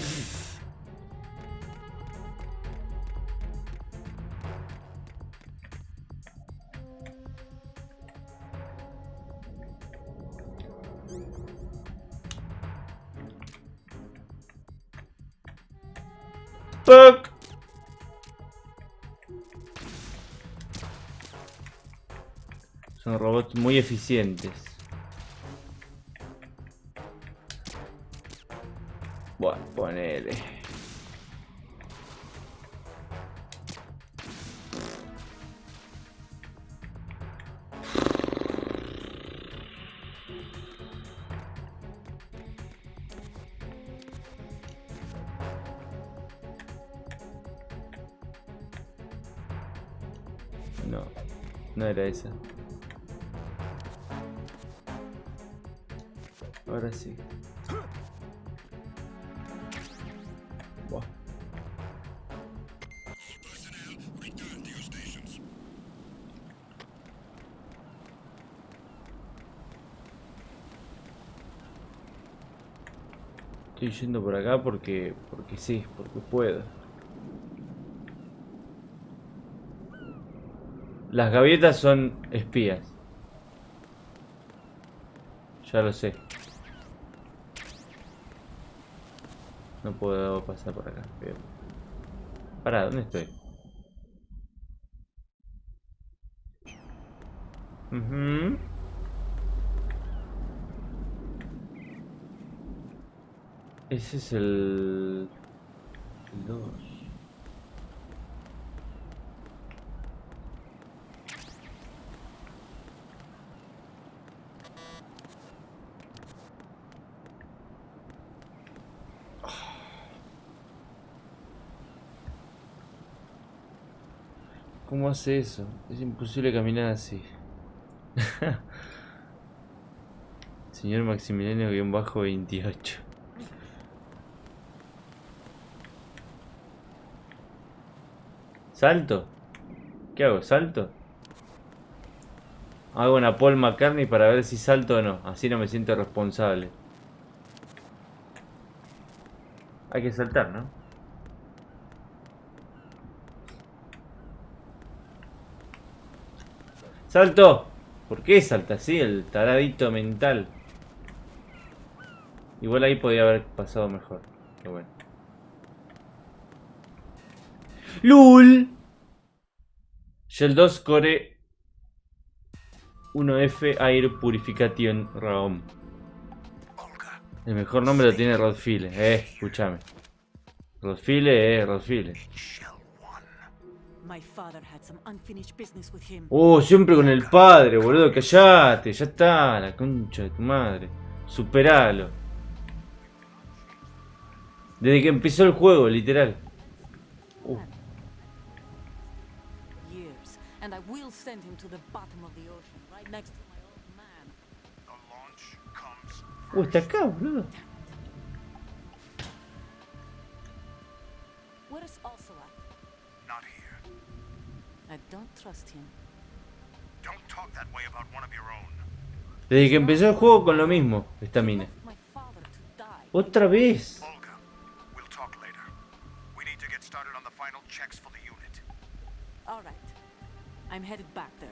Fuck. Son robots muy eficientes. Bueno, ponele. No, no era esa. Ahora sí. Buah. Estoy yendo por acá porque sí, porque puedo. Las gaviotas son espías. Ya lo sé. No puedo pasar por acá. Bien. Pará, ¿dónde estoy? Ese es el 2. ¿Cómo hace eso? Es imposible caminar así. Señor Maximiliano-28. ¿Salto? ¿Qué hago? ¿Salto? Hago una Paul McCartney para ver si salto o no. Así no me siento responsable. Hay que saltar, ¿no? ¡Salto! ¿Por qué salta así el taradito mental? Igual ahí podía haber pasado mejor. Pero bueno. ¡Lul! Shell 2 Core 1F Air Purification Raum. El mejor nombre lo tiene Rodfile. Escúchame. Rodfile. Siempre con el padre, boludo. Callate. Ya está. La concha de tu madre. Superalo. Desde que empezó el juego, literal. Está acá, boludo. Desde que empezó el juego con lo mismo, esta mina. Otra vez. All right. I'm headed back there.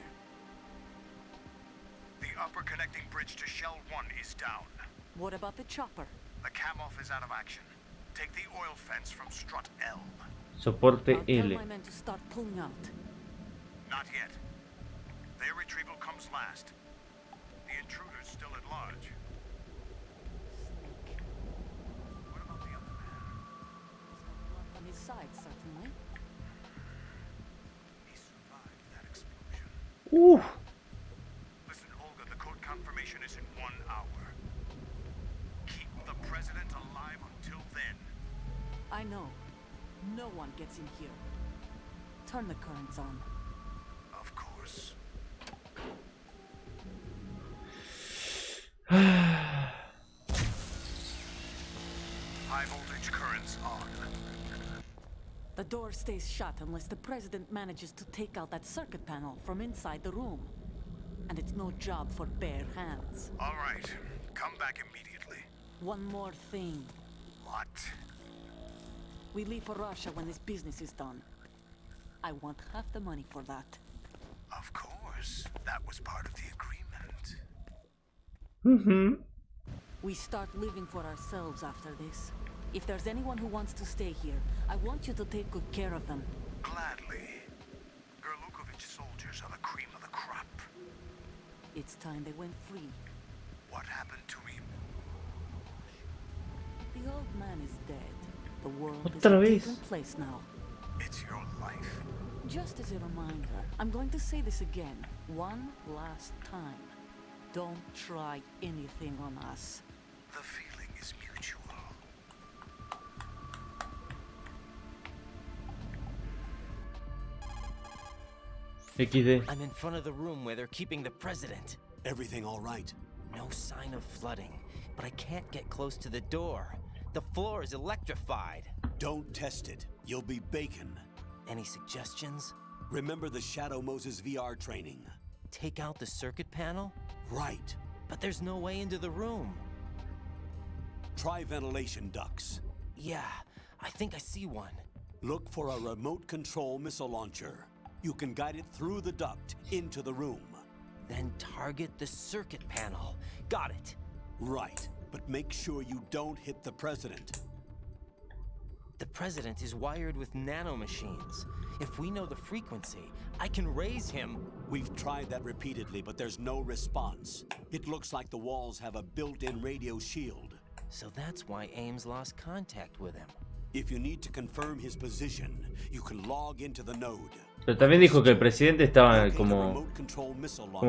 The upper connecting bridge to Shell 1 is down. What about the chopper? The cam-off is out of action. Take the oil fence from strut L. Soporte I'll tell L. my men to start pulling out. Not yet. Their retrieval comes last. The intruder's still at large. What about the other man? He's got blood on his side, certainly. He survived that explosion. Ooh. Listen, Olga, the code confirmation is in 1 hour. Keep the president alive until then. I know. No one gets in here. Turn the currents on. Of course. High voltage currents on. The door stays shut unless the president manages to take out that circuit panel from inside the room. And it's no job for bare hands. All right. Come back immediately. One more thing. What? We leave for Russia when this business is done. I want half the money for that. Of course. That was part of the agreement. Mhm. We start living for ourselves after this. If there's anyone who wants to stay here, I want you to take good care of them. Gladly. Gerlukovich soldiers are the cream of the crop. It's time they went free. What happened to him? The old man is dead. The world is Otra a vez. different place now. It's your life. Just as a reminder, I'm going to say this again, one last time. Don't try anything on us. The feeling is mutual. XD. I'm in front of the room where they're keeping the president. Everything all right? No sign of flooding, but I can't get close to the door. The floor is electrified. Don't test it. You'll be bacon. Any suggestions? Remember the Shadow Moses VR training? Take out the circuit panel? Right. But there's no way into the room. Try ventilation ducts. Yeah, I think I see one. Look for a remote control missile launcher. You can guide it through the duct into the room. Then target the circuit panel. Got it. Right, but make sure you don't hit the president. The president is wired with nanomachines. If we know the frequency, I can raise him. We've tried that repeatedly, but there's no response. It looks like the walls have a built-in radio shield. So that's why Ames lost contact with him. If you need to confirm his position, you can log into the node. Pero también dijo que el presidente estaba como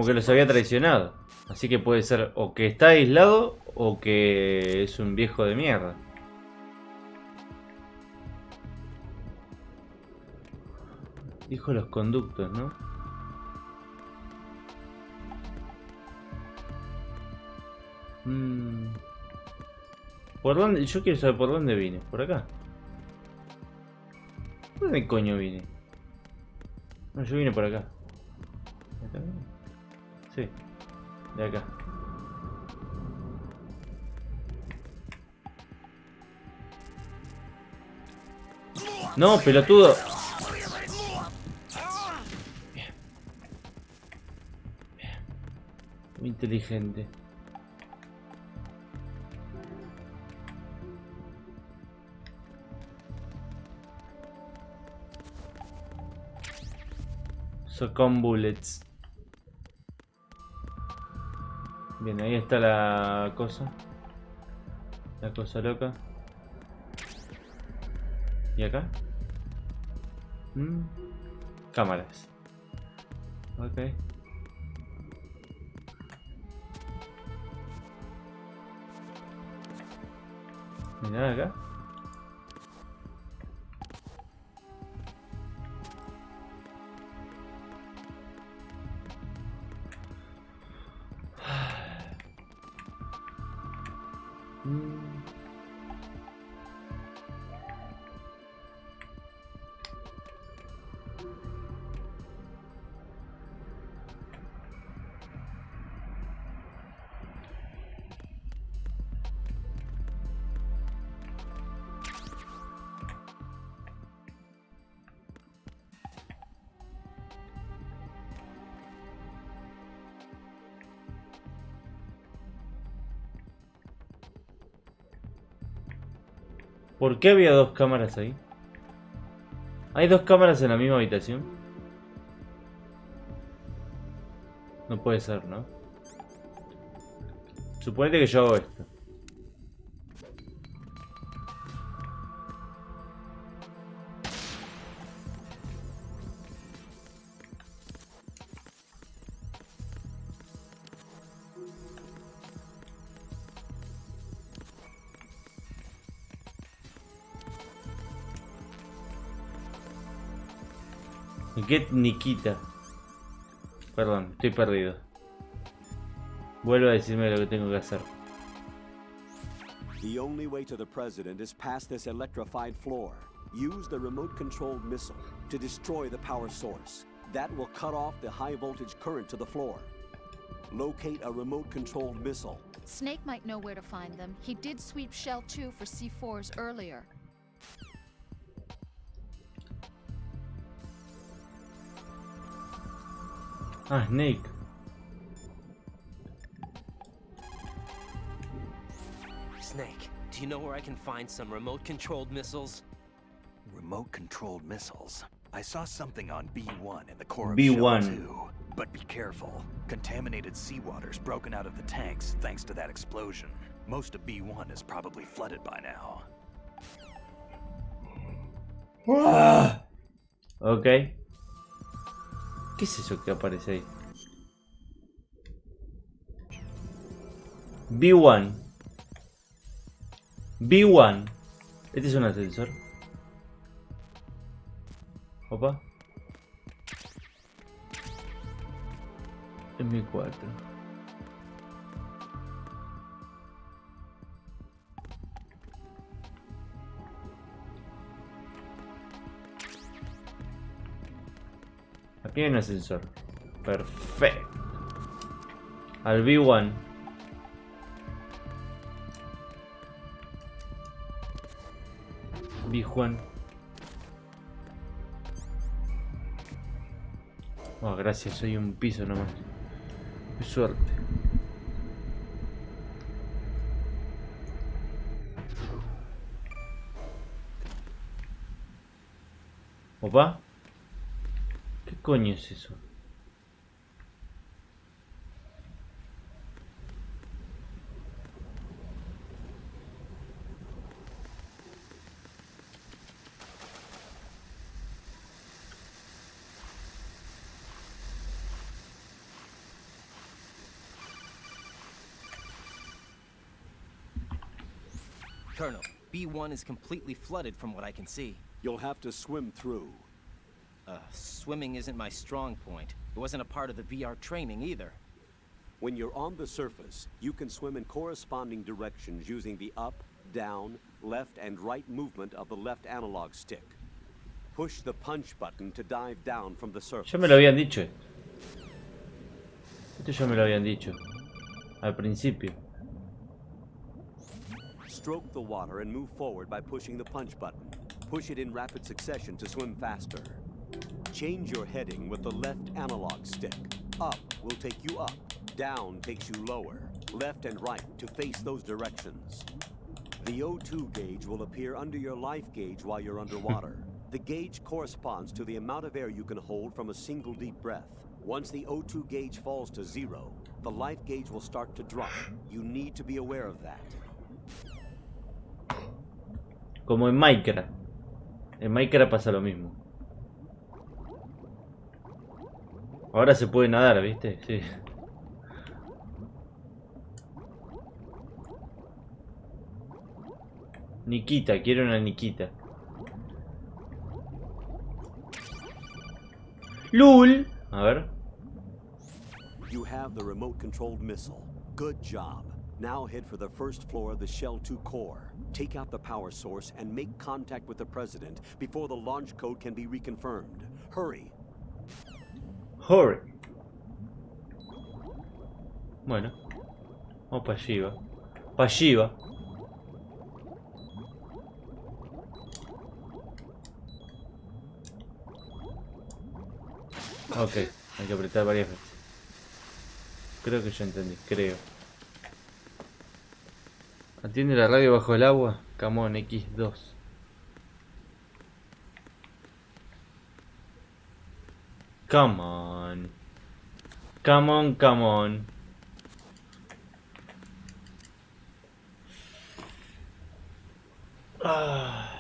que los había traicionado. Así que puede ser o que está aislado o que es un viejo de mierda. Dijo los conductos, ¿no? ¿Por dónde? Yo quiero saber por dónde vine. ¿Por acá? ¿Por dónde coño vine? No, yo vine por acá. ¿Acá? Sí, de acá. No, pelotudo. Bien. Bien. Muy inteligente. Con bullets. Bien, ahí está la cosa. La cosa loca. ¿Y acá? Cámaras. Ok. Mirá acá. ¿Por qué había dos cámaras ahí? ¿Hay dos cámaras en la misma habitación? No puede ser, ¿no? Suponete que yo hago esto. Get Nikita. Perdón, estoy perdido. Vuelvo a decirme lo que tengo que hacer. The only way to the president is past this electrified floor. Use the remote-controlled missile to destroy the power source. That will cut off the high-voltage current to the floor. Locate a remote-controlled missile. Snake might know where to find them. He did sweep Shell 2 for C4s earlier. Ah, Snake. Snake, do you know where I can find some remote-controlled missiles? Remote-controlled missiles. I saw something on B1 in the core of B1. Shell 2. But be careful. Contaminated seawater's broken out of the tanks thanks to that explosion. Most of B1 is probably flooded by now. Ok. ¿Qué es eso que aparece ahí? B1. B1. Este es un ascensor. Opa. M4. Aquí hay un ascensor. Perfecto. Al B1. B1. Oh, gracias, soy un piso nomás. Qué suerte. Opa. ¿Qué coño es eso? Colonel, B1 is completely flooded from what I can see. You'll have to swim through. Swimming isn't my strong point. It wasn't a part of the VR training either. When you're on the surface, you can swim in corresponding directions using the up, down, left, and right movement of the left analog stick. Push the punch button to dive down from the surface. Ya me lo habían dicho esto. Esto ya me lo habían dicho. Al principio. Stroke the water and move forward by pushing the punch button. Push it in rapid succession to swim faster. Change your heading with the left analog stick. Up will take you up. Down takes you lower. Left and right to face those directions. The O2 gauge will appear under your life gauge while you're underwater. The gauge corresponds to the amount of air you can hold from a single deep breath. Once the O2 gauge falls to 0, the life gauge will start to drop. You need to be aware of that. Como en Minecraft. En Minecraft pasa lo mismo. Ahora se puede nadar, ¿viste? Sí. Nikita, quiero una Nikita. ¡Lul! A ver. You have the remote-controlled missile. Good job. Now head for the first floor of the Shell 2 core. Take out the power source and make contact with the president before the launch code can be reconfirmed. Hurry. Hurry. Bueno. Vamos para allá. Para allá. Ok, hay que apretar varias veces. Creo que ya entendí, creo. ¿Atiende la radio bajo el agua? Come on, X2. Come on. Come on, come on. Ah.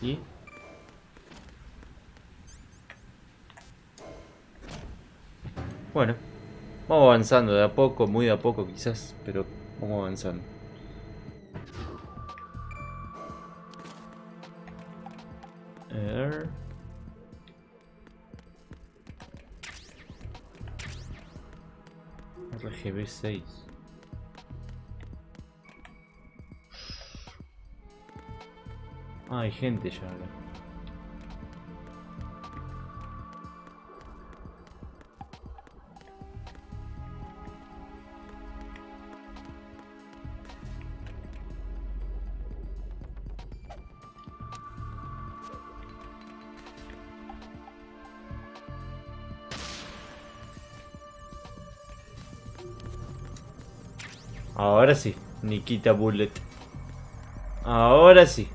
¿Y? Bueno, vamos avanzando de a poco, muy de a poco quizás, pero vamos avanzando. RGB 6. Ah, hay gente ya acá. Ahora sí, Nikita Bullet. Ahora sí.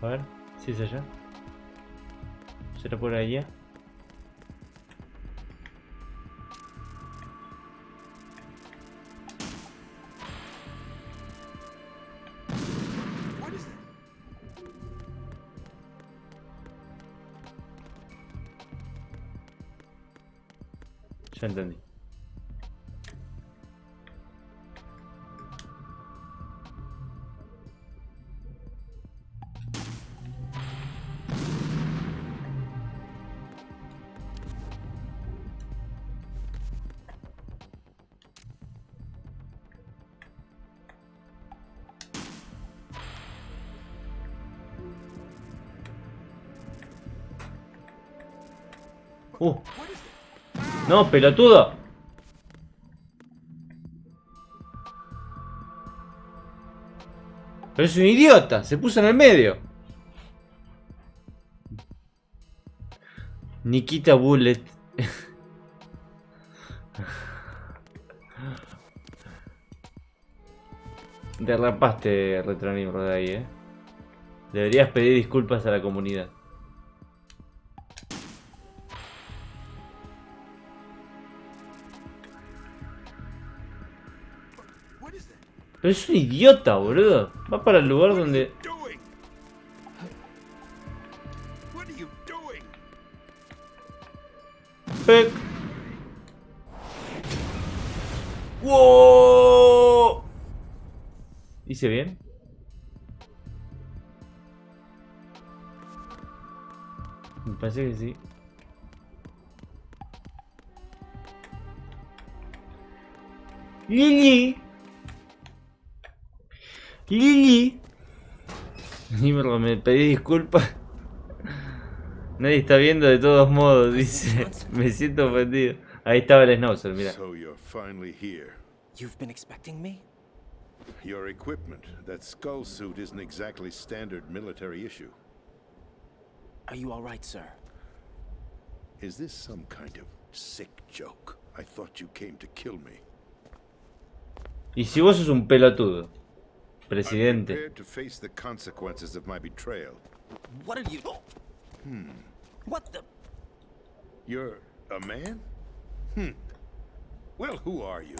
A ver, si es allá. ¿Será por allá? What is that? Ya entendí. What is that? No, pelotudo. Pero es un idiota, se puso en el medio. Nikita Bullet. Derrapaste, Retronimro, de ahí, Deberías pedir disculpas a la comunidad. What is that? Pero es un idiota, boludo. Va para el lugar donde... Doing? What are you doing? ¡Pec! ¡Wow! ¿Hice bien? Me parece que sí. Lili. Lili. Nimro, me pedí disculpas. Nadie está viendo de todos modos, dice. Me siento ofendido. Ahí estaba el Schnauzer, mira. So you're finally here. You've been expecting me? Your equipment, that skull suit isn't exactly standard military issue. Are you all right, sir? Is this some kind of sick joke? I thought you came to kill me. Y si vos sos un pelotudo, I'm presidente. prepared to face the consequences of my betrayal. What are you... What the... You're a man? Well, who are you?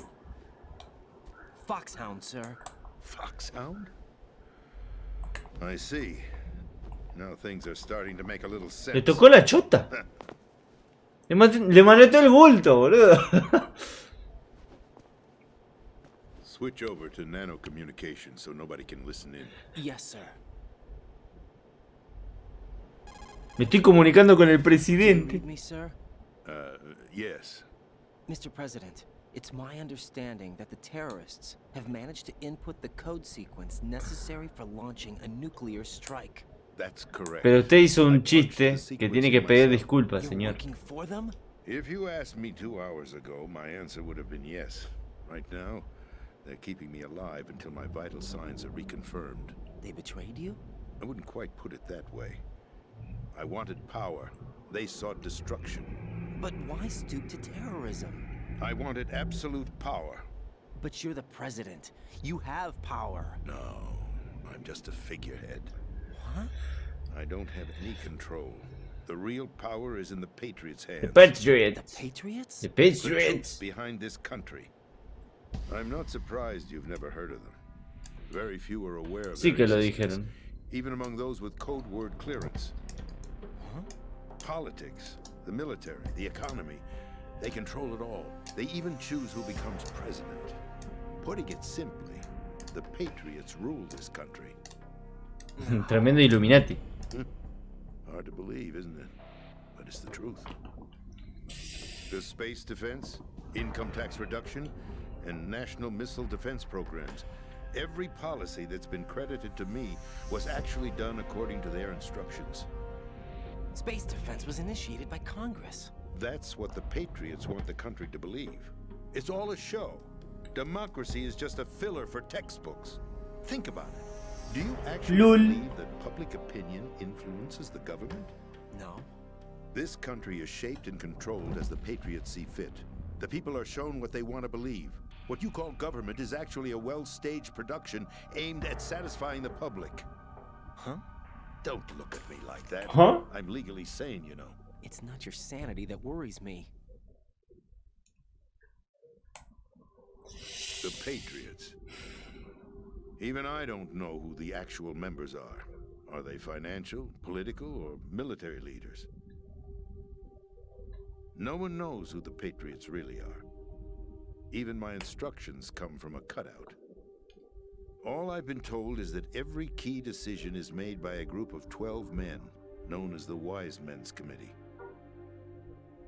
foxhound, sir. Foxhound? I see. Now things are starting to make a little Le sense. tocó la chota. Le manetó el bulto, boludo. Switch over to nano communication so nobody can listen in. Yes, sir. Me estoy comunicando con el Do you presidente. read me, sir? Yes. Mr. President, it's my understanding that the terrorists have managed to input the code sequence necessary for launching a nuclear strike. That's correct. Pero usted hizo I un punched the chiste que sequence tiene in que pedir myself. disculpas, You're señor. working for them? If you asked me 2 hours ago, my answer would have been yes. Right now, they're keeping me alive until my vital signs are reconfirmed. They betrayed you? I wouldn't quite put it that way. I wanted power. They sought destruction. But why stoop to terrorism? I wanted absolute power. But you're the president. You have power. No, I'm just a figurehead. Huh? I don't have any control. The real power is in the Patriots' hands. The Patriots. The Patriots? The The troops Patriots. behind this country. I'm not surprised you've never heard of them. Very few are aware of Sí que their lo existence, dijeron. even among those with code word clearance. Huh? Politics, the military, the economy, they control it all. They even choose who becomes president. Putting it simply, the Patriots rule this country. Tremendo Illuminati. Hard to believe, isn't it? But it's the truth. The space defense, income tax reduction, and national missile defense programs. Every policy that's been credited to me was actually done according to their instructions. Space defense was initiated by Congress. That's what the Patriots want the country to believe. It's all a show. Democracy is just a filler for textbooks. Think about it. Do you actually Lol. believe that public opinion influences the government? No. This country is shaped and controlled as the Patriots see fit. The people are shown what they want to believe. What you call government is actually a well-staged production aimed at satisfying the public. Huh? Don't look at me like that. Huh? I'm legally sane, you know. It's not your sanity that worries me. The Patriots. Even I don't know who the actual members are. Are they financial, political, or military leaders? No one knows who the Patriots really are. Even my instructions come from a cutout. All I've been told is that every key decision is made by a group of 12 men, known as the Wise Men's Committee.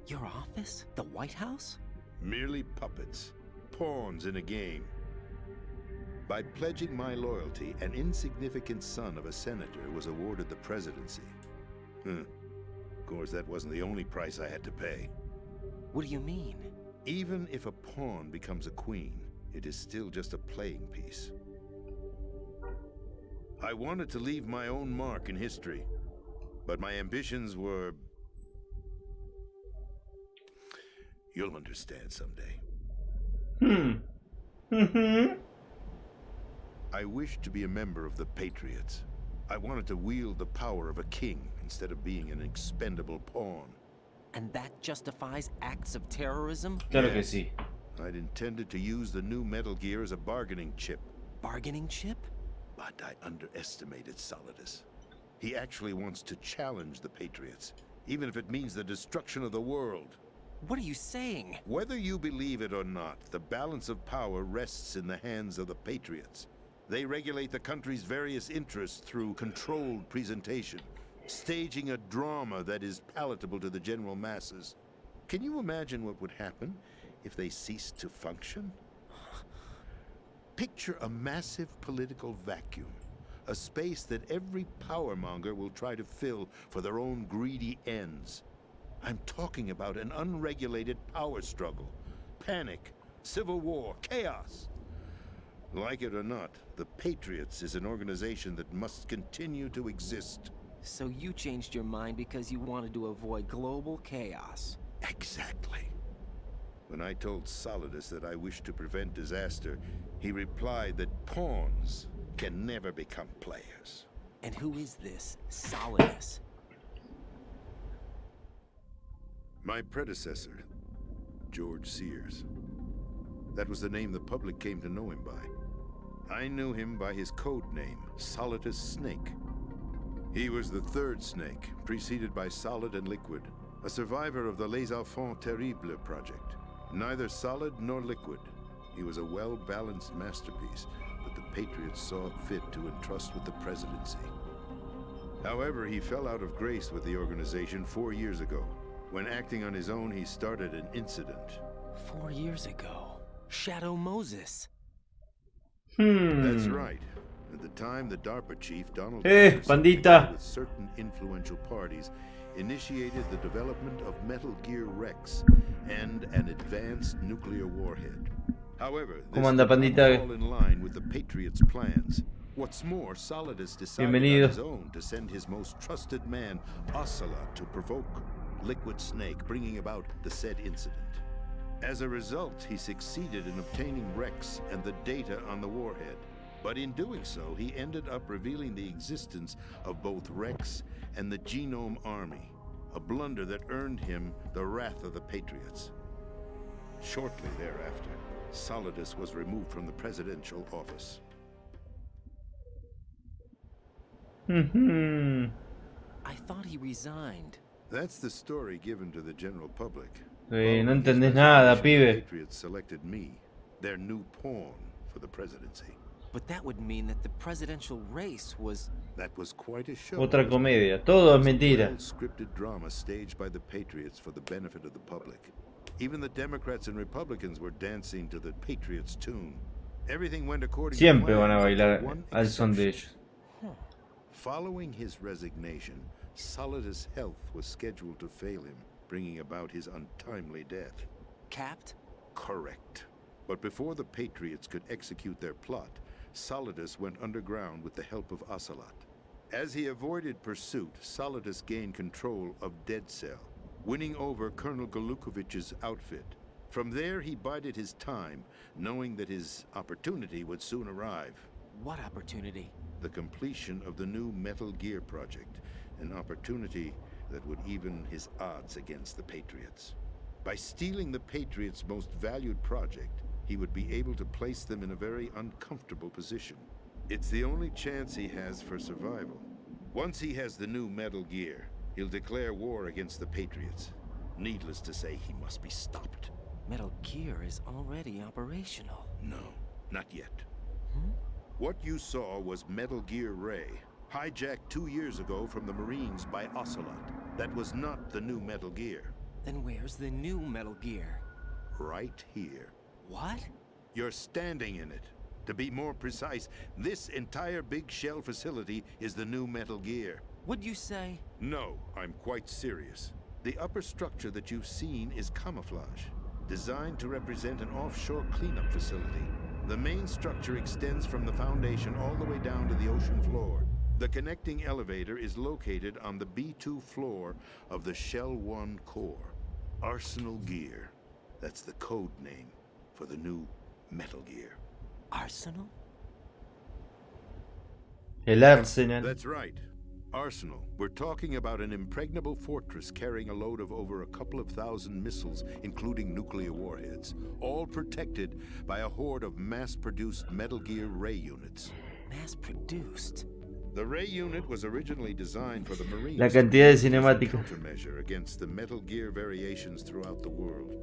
Your office? The White House? Merely puppets, pawns in a game. By pledging my loyalty, an insignificant son of a senator was awarded the presidency. Of course, that wasn't the only price I had to pay. What do you mean? Even if a pawn becomes a queen, it is still just a playing piece. I wanted to leave my own mark in history, but my ambitions were... You'll understand someday. I wished to be a member of the Patriots. I wanted to wield the power of a king instead of being an expendable pawn. And that justifies acts of terrorism? Claro que sí. I'd intended to use the new Metal Gear as a bargaining chip, Bargaining chip? but I underestimated Solidus. He actually wants to challenge the Patriots, even if it means the destruction of the world. What are you saying? Whether you believe it or not, the balance of power rests in the hands of the Patriots. They regulate the country's various interests through controlled presentation, staging a drama that is palatable to the general masses. Can you imagine what would happen if they ceased to function? Picture a massive political vacuum, a space that every powermonger will try to fill for their own greedy ends. I'm talking about an unregulated power struggle, panic, civil war, chaos. Like it or not, the Patriots is an organization that must continue to exist. So you changed your mind because you wanted to avoid global chaos. Exactly. When I told Solidus that I wished to prevent disaster, he replied that pawns can never become players. And who is this Solidus? My predecessor, George Sears. That was the name the public came to know him by. I knew him by his code name, Solidus Snake. He was the third Snake, preceded by Solid and Liquid, a survivor of the Les Enfants Terribles project. Neither solid nor liquid, he was a well-balanced masterpiece that the Patriots saw fit to entrust with the presidency. However, he fell out of grace with the organization 4 years ago. When acting on his own, he started an incident. 4 years ago. Shadow Moses. That's right. At the time, the DARPA chief, Donald Pandita, with certain influential parties, initiated the development of Metal Gear Rex and an advanced nuclear warhead. However, this did not fall in line with the Patriots' plans. What's more, Solidus decided on his own to send his most trusted man, Ocelot, to provoke Liquid Snake, bringing about the said incident. As a result, he succeeded in obtaining Rex and the data on the warhead. But in doing so, he ended up revealing the existence of both Rex and the Genome Army, a blunder that earned him the wrath of the Patriots. Shortly thereafter, Solidus was removed from the presidential office. I thought he resigned. That's the story given to the general public. No entendés nada, pibe. The Patriots selected me, their new pawn for the presidency. But that would mean that the presidential race was... That was quite a show. Otra comedia. Todo es mentira. Well-scripted drama staged by the Patriots for the benefit of the public. Even the Democrats and Republicans were dancing to the Patriots' tune. Everything went according to plan. Siempre van a bailar al son de ellos. Following his resignation, Solidus' health was scheduled to fail him, bringing about his untimely death. Capped? Correct. But before the Patriots could execute their plot, Solidus went underground with the help of Ocelot. As he avoided pursuit, Solidus gained control of Dead Cell, winning over Colonel Golukovich's outfit. From there, he bided his time, knowing that his opportunity would soon arrive. What opportunity? The completion of the new Metal Gear project, an opportunity that would even his odds against the Patriots. By stealing the Patriots' most valued project, he would be able to place them in a very uncomfortable position. It's the only chance he has for survival. Once he has the new Metal Gear, he'll declare war against the Patriots. Needless to say, he must be stopped. Metal Gear is already operational. No, not yet. What you saw was Metal Gear Ray, hijacked 2 years ago from the Marines by Ocelot. That was not the new Metal Gear. Then where's the new Metal Gear? Right here. What? You're standing in it. To be more precise, this entire big shell facility is the new Metal Gear. What'd you say? No, I'm quite serious. The upper structure that you've seen is camouflage, designed to represent an offshore cleanup facility. The main structure extends from the foundation all the way down to the ocean floor. The connecting elevator is located on the B2 floor of the Shell 1 core. Arsenal Gear. That's the code name for the new Metal Gear. Arsenal? El Arsenal. That's right. Arsenal. We're talking about an impregnable fortress carrying a load of over a couple of thousand missiles, including nuclear warheads, all protected by a horde of mass-produced Metal Gear Ray units. Mass-produced? The Ray unit was originally designed for the Marines. La cantidad de cinemáticas. Countermeasure against the Metal Gear variations throughout the world.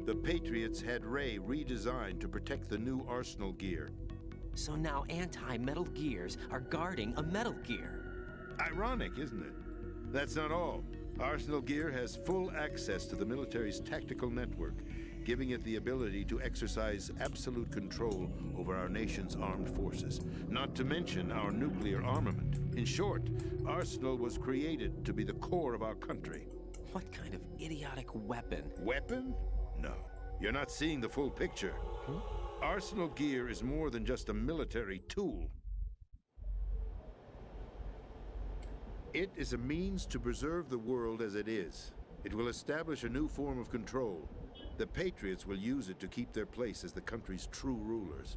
The Patriots had Ray redesigned to protect the new Arsenal Gear. So now anti-Metal Gears are guarding a Metal Gear. Ironic, isn't it? That's not all. Arsenal Gear has full access to the military's tactical network, giving it the ability to exercise absolute control over our nation's armed forces, not to mention our nuclear armament. In short, Arsenal was created to be the core of our country. What kind of idiotic weapon? Weapon? No. You're not seeing the full picture. Arsenal Gear is more than just a military tool. It is a means to preserve the world as it is. It will establish a new form of control. The Patriots will use it to keep their place as the country's true rulers.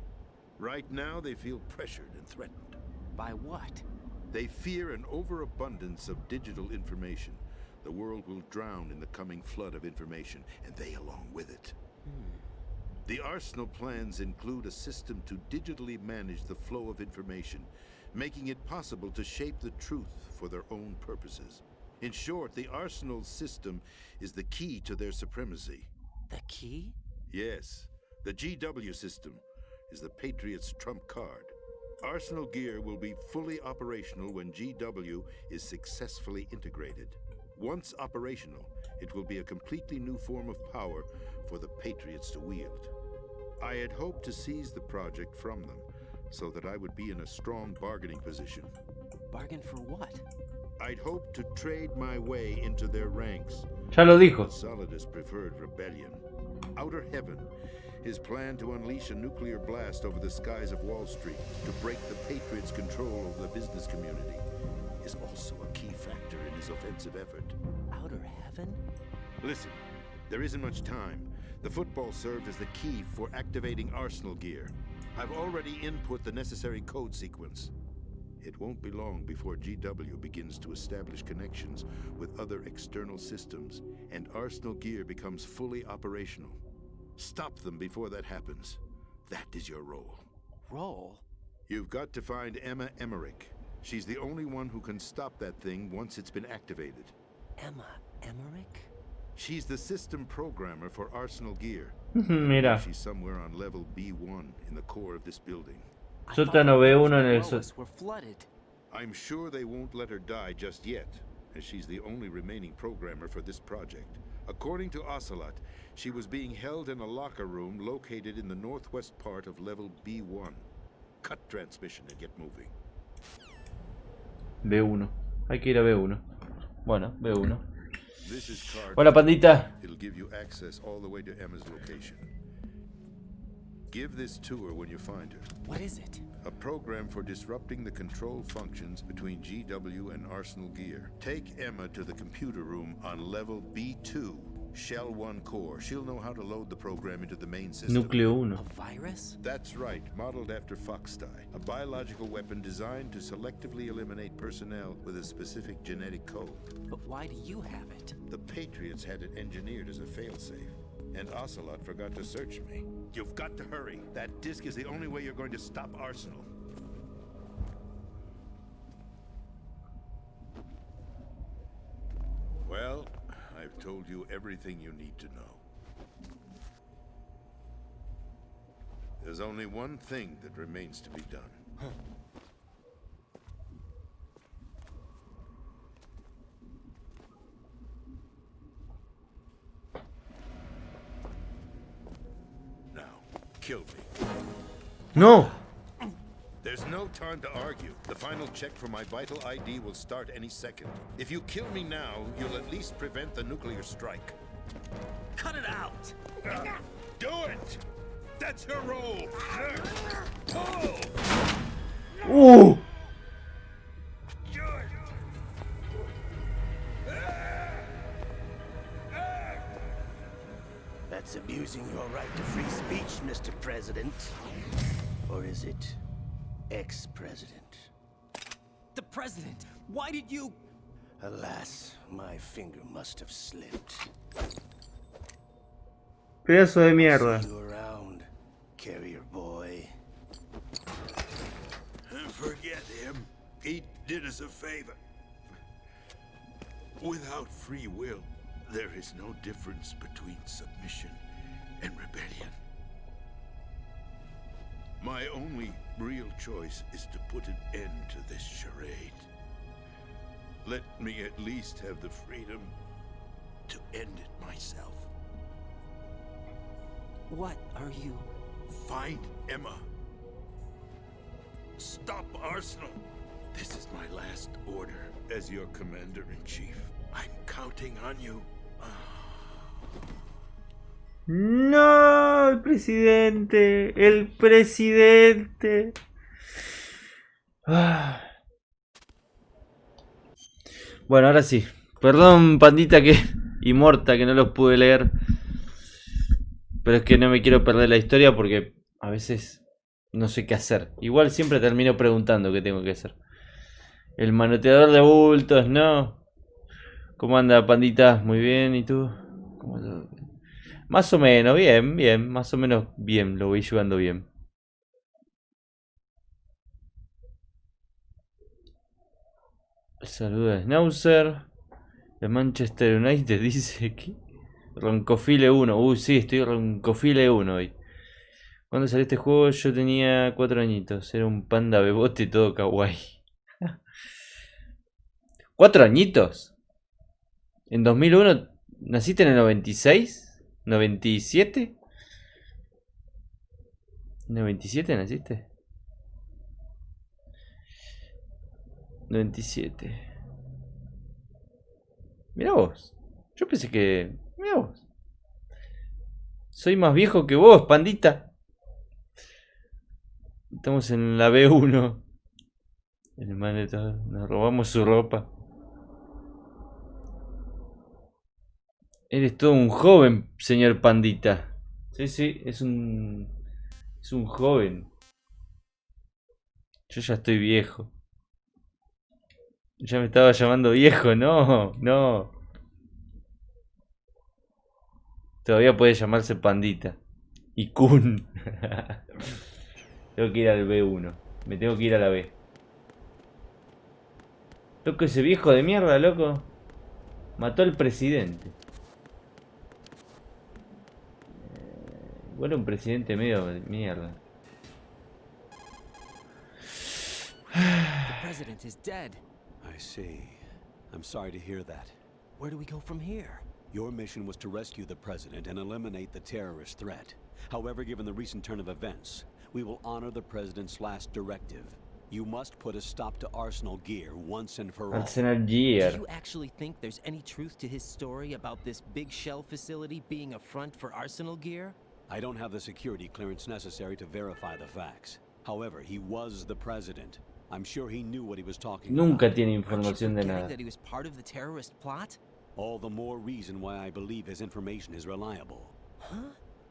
Right now, they feel pressured and threatened. By what? They fear an overabundance of digital information. The world will drown in the coming flood of information, and they along with it. The Arsenal plans include a system to digitally manage the flow of information, making it possible to shape the truth for their own purposes. In short, the Arsenal system is the key to their supremacy. The key? Yes, the GW system is the Patriots' trump card. Arsenal gear will be fully operational when GW is successfully integrated. Once operational, it will be a completely new form of power for the Patriots to wield. I had hoped to seize the project from them, so that I would be in a strong bargaining position. Bargain for what? I'd hoped to trade my way into their ranks. Ya lo dijo. Solidus preferred rebellion. Outer Heaven, his plan to unleash a nuclear blast over the skies of Wall Street to break the Patriots' control over the business community, is also a key factor in his offensive effort. Outer Heaven? Listen, there isn't much time. The football served as the key for activating Arsenal gear. I've already input the necessary code sequence. It won't be long before GW begins to establish connections with other external systems, and Arsenal gear becomes fully operational. Stop them before that happens. That is your role. Role? You've got to find Emma Emmerich. She's the only one who can stop that thing once it's been activated. Emma Emmerich? She's the system programmer for Arsenal gear. Mira. She's somewhere on level B1 in the core of this building. Sótano B1 en el We're flooded. I'm sure they won't let her die just yet, as she's the only remaining programmer for this project. According to Ocelot, she was being held in a locker room located in the northwest part of level B1. Cut transmission and get moving. B1. Hay que ir a B1. Bueno, B1. This is card. Hola, pandita. It'll give you access all the way to Emma's location. Give this to her when you find her. What is it? A program for disrupting the control functions between GW and Arsenal gear. Take Emma to the computer room on level B2, Shell 1 core. She'll know how to load the program into the main system. Núcleo 1. A virus? That's right, modeled after Foxdie, a biological weapon designed to selectively eliminate personnel with a specific genetic code. But why do you have it? The Patriots had it engineered as a failsafe, and Ocelot forgot to search me. You've got to hurry. That disk is the only way you're going to stop Arsenal. Well, I've told you everything you need to know. There's only one thing that remains to be done. Now, kill me. No. There's no time to argue. The final check for my vital ID will start any second. If you kill me now, you'll at least prevent the nuclear strike. Cut it out! Do it! That's your role! Pull! That's abusing your right to free speech, Mr. President. Or is it ex-president? The president! Why did you... Alas, my finger must have slipped. Pedazo de mierda. See you around, carrier boy. Forget him. He did us a favor. Without free will, there is no difference between submission and rebellion. My only real choice is to put an end to this charade. Let me at least have the freedom to end it myself. What are you... Find Emma. Stop Arsenal. This is my last order as your commander-in-chief. I'm counting on you. No, el presidente. El presidente. Ah. Bueno, ahora sí. Perdón, pandita que y Morta que no los pude leer. Pero es que no me quiero perder la historia porque a veces no sé qué hacer. Igual siempre termino preguntando qué tengo que hacer. El manoteador de bultos, no. ¿Cómo anda, pandita? Muy bien, ¿y tú? ¿Cómo anda? Más o menos, bien, bien. Más o menos bien, lo voy llevando bien. Saluda a Schnauzer. El Manchester United dice que... Roncofile 1. Uy, sí, estoy Roncofile 1 hoy. Cuando salió este juego yo tenía 4 añitos. Era un panda bebote todo kawaii. ¿4 añitos? ¿En 2001? ¿Naciste en el 96? ¿97? ¿97 naciste? 97. Mirá vos. Yo pensé que... Mirá vos. Soy más viejo que vos, pandita. Estamos en la B1. El maneta, nos robamos su ropa. Eres todo un joven, señor pandita. Sí, sí, es un joven. Yo ya estoy viejo. Ya me estaba llamando viejo, no, no. Todavía puede llamarse pandita. Y Kun. Tengo que ir al B1. Me tengo que ir a la B. Loco, ese viejo de mierda, loco. Mató al presidente. Bueno, un presidente medio de mierda. The president is dead. I see. I'm sorry to hear that. Where do we go from here? Your mission was to rescue the president and eliminate the terrorist threat. However, given the recent turn of events, we will honor the president's last directive. You must put a stop to Arsenal Gear once and for all. Arsenal Do Gear. you actually think there's any truth to his story about this big shell facility being a front for Arsenal Gear? I don't have the security clearance necessary to verify the facts. However, he was the president. I'm sure he knew what he was talking Nunca about. tiene Aren't you información de forgetting nada. that he was part of the terrorist plot? All the more reason why I believe his information is reliable. Huh?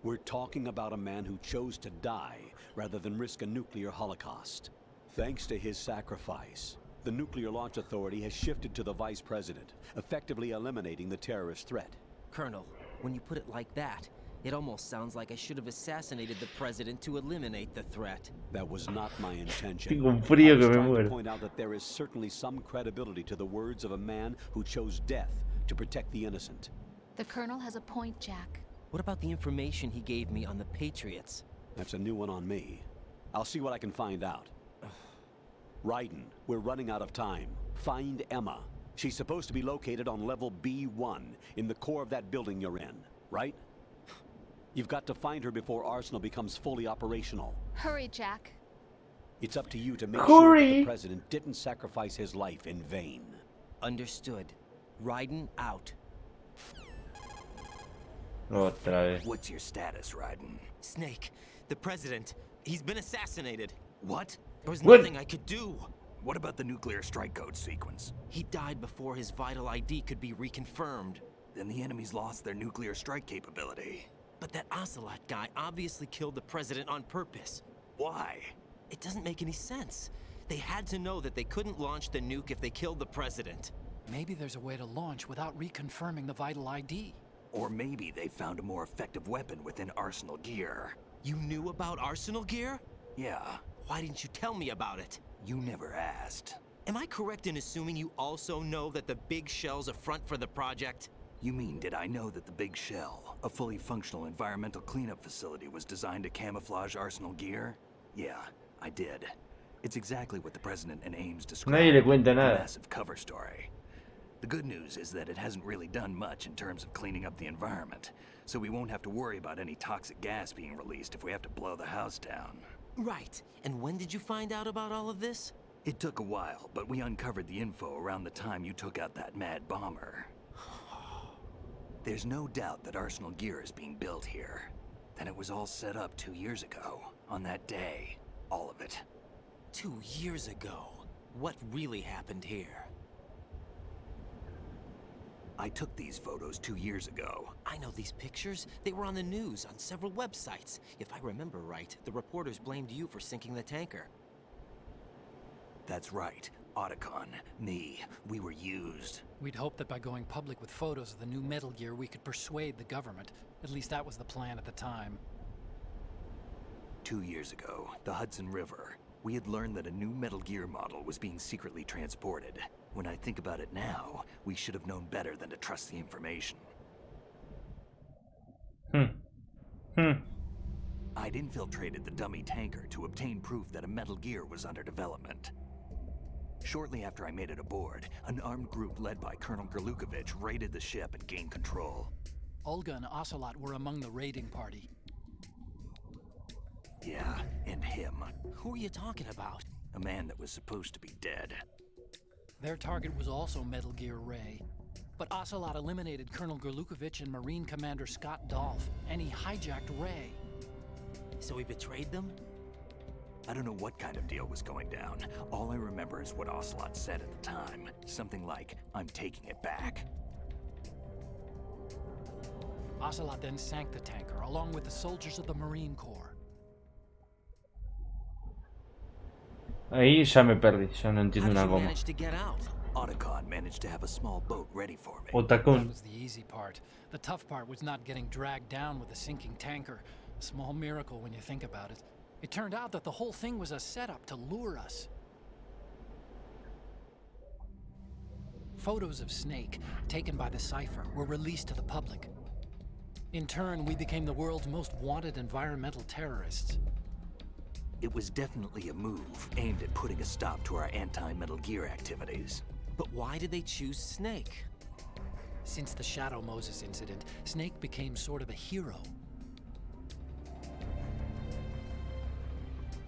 We're talking about a man who chose to die rather than risk a nuclear holocaust. Thanks to his sacrifice, the Nuclear Launch Authority has shifted to the vice president, effectively eliminating the terrorist threat. Colonel, when you put it like that, it almost sounds like I should have assassinated the president to eliminate the threat. That was not my intention. Tengo un I frío was que me trying to muero. point out that there is certainly some credibility to the words of a man who chose death to protect the innocent. The Colonel has a point, Jack. What about the information he gave me on the Patriots? That's a new one on me. I'll see what I can find out. Raiden, we're running out of time. Find Emma. She's supposed to be located on level B1, in the core of that building you're in, right? You've got to find her before Arsenal becomes fully operational. Hurry, Jack. It's up to you to make sure that Hurry! the president didn't sacrifice his life in vain. Understood. Raiden out. Otra vez. What's your status, Raiden? Snake, the president, he's been assassinated. What? There was What? nothing I could do. What about the nuclear strike code sequence? He died before his vital ID could be reconfirmed. Then the enemy's lost their nuclear strike capability. But that Ocelot guy obviously killed the president on purpose. Why? It doesn't make any sense. They had to know that they couldn't launch the nuke if they killed the president. Maybe there's a way to launch without reconfirming the vital ID. Or maybe they found a more effective weapon within Arsenal Gear. You knew about Arsenal Gear? Yeah, Why didn't you tell me about it? you never asked. Am I correct in assuming you also know that the big shell's a front for the project? You mean, did I know that the Big Shell, a fully functional environmental cleanup facility, was designed to camouflage Arsenal Gear? Yeah, I did. It's exactly what the President and Ames described. Nadie le cuenta A nada. massive cover story. The good news is that it hasn't really done much in terms of cleaning up the environment, so we won't have to worry about any toxic gas being released if we have to blow the house down. Right. And when did you find out about all of this? It took a while, but we uncovered the info around the time you took out that mad bomber. There's no doubt that Arsenal Gear is being built here. Then it was all set up 2 years ago, on that day. All of it. 2 years ago. What really happened here? I took these photos 2 years ago. I know these pictures. They were on the news, on several websites. If I remember right, the reporters blamed you for sinking the tanker. That's right. Otacon, me, we were used. We'd hoped that by going public with photos of the new Metal Gear, we could persuade the government. At least that was the plan at the time. 2 years ago, the Hudson River, we had learned that a new Metal Gear model was being secretly transported. When I think about it now, we should have known better than to trust the information. I'd infiltrated the dummy tanker to obtain proof that a Metal Gear was under development. Shortly after I made it aboard, an armed group led by Colonel Gerlukovich raided the ship and gained control. Olga and Ocelot were among the raiding party. Yeah, and him. Who are you talking about? A man that was supposed to be dead. Their target was also Metal Gear Ray. But Ocelot eliminated Colonel Gerlukovich and Marine Commander Scott Dolph, and he hijacked Ray. So he betrayed them? I don't know what kind of deal was going down. All I remember is what Ocelot said at the time. Something like, "I'm taking it back." Ocelot then sank the tanker, along with the soldiers of the Marine Corps. Ahí ya me perdí, ya no How entiendo did una you goma. manage to get out? Otacon managed to have a small boat ready for me. That Otacon. was the easy part. The tough part was not getting dragged down with a sinking tanker. A small miracle when you think about it. It turned out that the whole thing was a setup to lure us. Photos of Snake, taken by the Cypher, were released to the public. In turn, we became the world's most wanted environmental terrorists. It was definitely a move aimed at putting a stop to our anti-Metal Gear activities. But why did they choose Snake? Since the Shadow Moses incident, Snake became sort of a hero.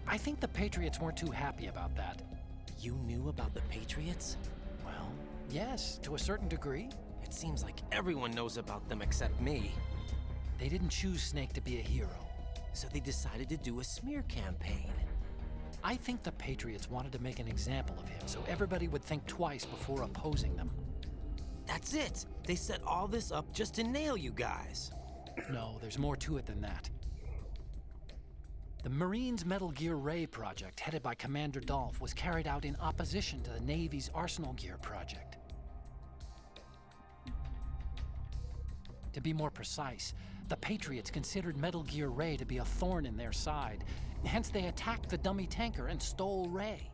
I think the Patriots weren't too happy about that. You knew about the Patriots? Well, yes, to a certain degree. It seems like everyone knows about them except me. They didn't choose Snake to be a hero. So they decided to do a smear campaign. I think the Patriots wanted to make an example of him so everybody would think twice before opposing them. That's it! They set all this up just to nail you guys. No, there's more to it than that. The Marines' Metal Gear Ray project, headed by Commander Dolph, was carried out in opposition to the Navy's Arsenal Gear project. To be more precise, the Patriots considered Metal Gear Ray to be a thorn in their side. Hence, they attacked the dummy tanker and stole Ray.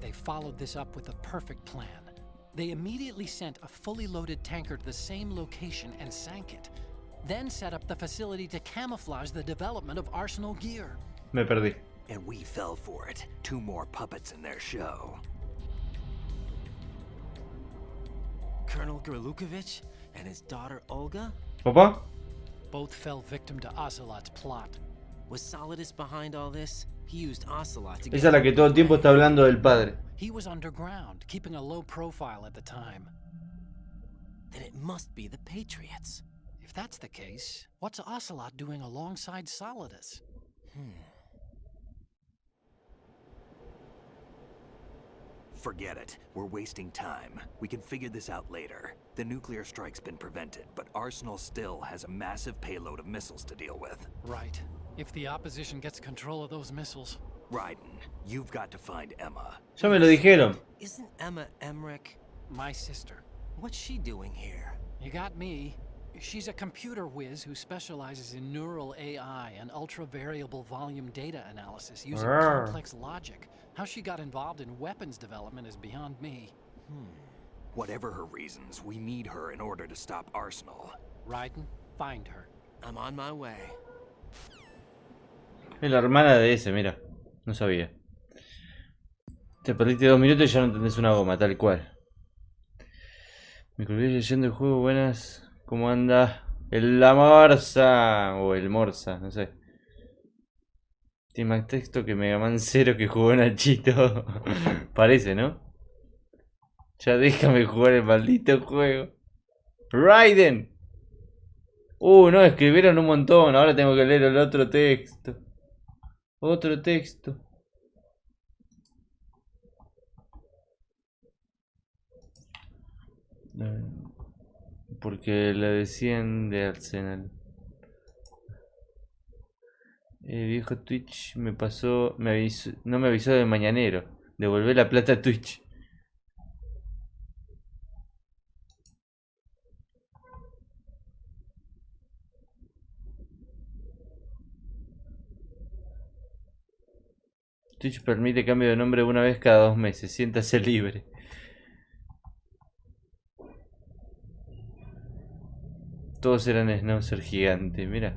They followed this up with a perfect plan. They immediately sent a fully loaded tanker to the same location and sank it. Then set up the facility to camouflage the development of Arsenal Gear. Me perdí. And we fell for it. 2 more puppets in their show. Colonel Gerlukovich and his daughter Olga? ¿Papá? Both fell victim to Ocelot's plot. Was Solidus behind all this? He used Ocelot to Esa es la que todo el tiempo está hablando del padre. He was underground, keeping a low profile at the time. Then it must be the Patriots. If that's the case, what's Ocelot doing alongside Solidus? Forget it. We're wasting time. We can figure this out later. The nuclear strike's been prevented, but Arsenal still has a massive payload of missiles to deal with. Right. If the opposition gets control of those missiles. Raiden, you've got to find Emma. Ya me lo dijeron. Isn't Emma Emmerich? My sister. What's she doing here? You got me. She's a computer whiz who specializes in neural AI and ultra-variable volume data analysis using complex logic. How she got involved in weapons development is beyond me. Whatever her reasons, we need her in order to stop Arsenal. Raiden, find her. I'm on my way. Es la hermana de ese, mira. No sabía. Te perdiste 2 minutos y ya no entendés una goma, tal cual. Me colgué leyendo el juego. Buenas. ¿Cómo anda? La Morsa. O el Morsa, no sé. Tiene más texto que Mega Man 0 que jugó Nachito. Parece, ¿no? Ya déjame jugar el maldito juego. Raiden. No, escribieron un montón. Ahora tengo que leer el otro texto. Otro texto. Porque la decían de Arsenal. El viejo Twitch me pasó, no me avisó de mañanero. Devolvé la plata a Twitch. Twitch permite cambio de nombre una vez cada 2 meses. Siéntase libre. Todos eran Schnauzer gigante, mira.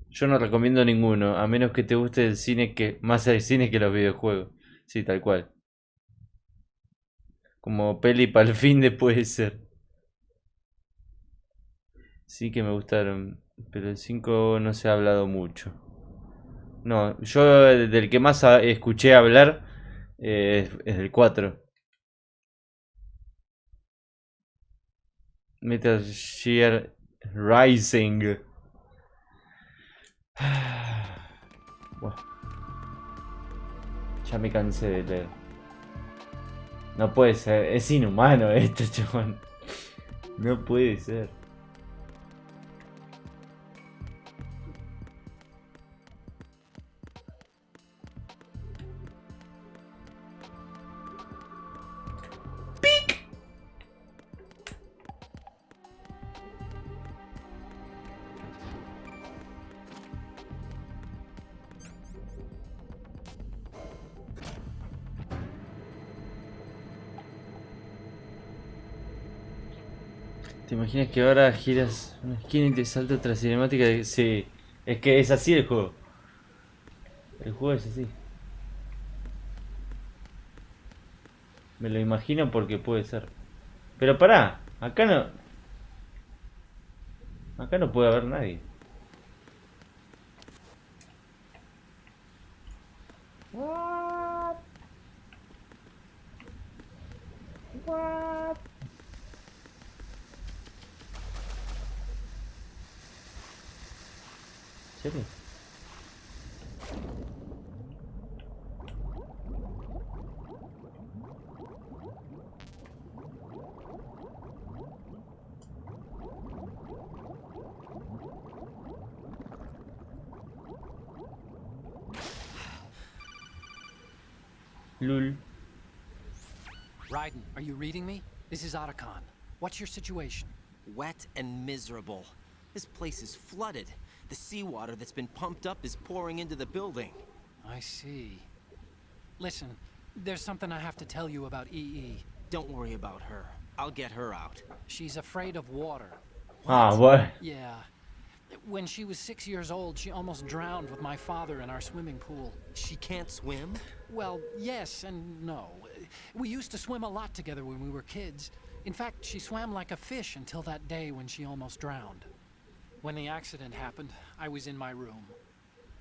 Yo no recomiendo ninguno, a menos que te guste el cine más el cine que los videojuegos. Sí, tal cual. Como peli para el fin de puede ser. Sí que me gustaron, pero el 5 no se ha hablado mucho. No, yo del que más escuché hablar es el 4. Metal Gear Rising. Buah. Ya me cansé de leer. No puede ser, es inhumano esto, chabón. No puede ser. ¿Te imaginas que ahora giras una esquina y te salta otra cinemática? Sí, es que es así el juego. El juego es así. Me lo imagino porque puede ser. Pero pará, acá no. Acá no puede haber nadie. What? What? ¿En serio? Lul. Raiden, are you reading me? This is Otacon. What's your situation? Wet and miserable. This place is flooded. The seawater that's been pumped up is pouring into the building. I see. Listen, there's something I have to tell you about EE. Don't worry about her. I'll get her out. She's afraid of water. Ah, what? Yeah. When she was 6 years old, she almost drowned with my father in our swimming pool. She can't swim? Well, yes and no. We used to swim a lot together when we were kids. In fact, she swam like a fish until that day when she almost drowned. When the accident happened, I was in my room.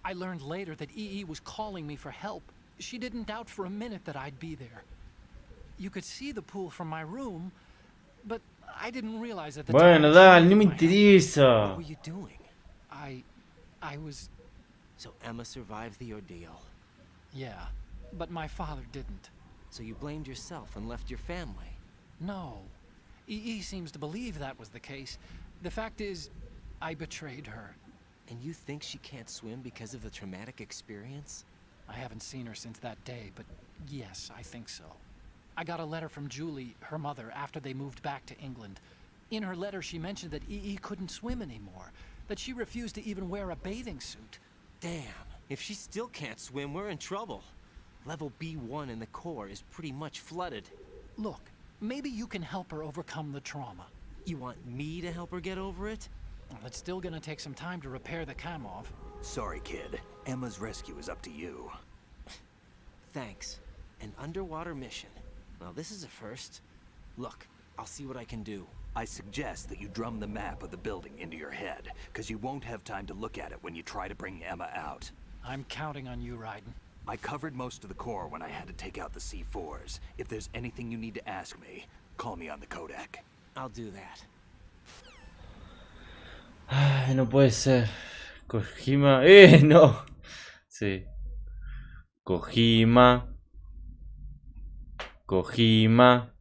I learned later that EE was calling me for help. She didn't doubt for a minute that I'd be there. You could see the pool from my room, but I didn't realize at the time. Bueno, dale, no me interesa. What were you doing? I was... So Emma survived the ordeal. Yeah, but my father didn't. So you blamed yourself and left your family? No. EE seems to believe that was the case. The fact is, I betrayed her. And you think she can't swim because of the traumatic experience? I haven't seen her since that day, but yes, I think so. I got a letter from Julie, her mother, after they moved back to England. In her letter, she mentioned that EE couldn't swim anymore, that she refused to even wear a bathing suit. Damn, if she still can't swim, we're in trouble. Level B1 in the core is pretty much flooded. Look, maybe you can help her overcome the trauma. You want me to help her get over it? Well, it's still gonna take some time to repair the cam off. Sorry, kid. Emma's rescue is up to you. Thanks. An underwater mission. Well, this is a first. Look, I'll see what I can do. I suggest that you drum the map of the building into your head, because you won't have time to look at it when you try to bring Emma out. I'm counting on you, Raiden. I covered most of the core when I had to take out the C4s. If there's anything you need to ask me, call me on the codec. I'll do that. Ay, no puede ser. Kojima. No. Sí. Kojima. Kojima.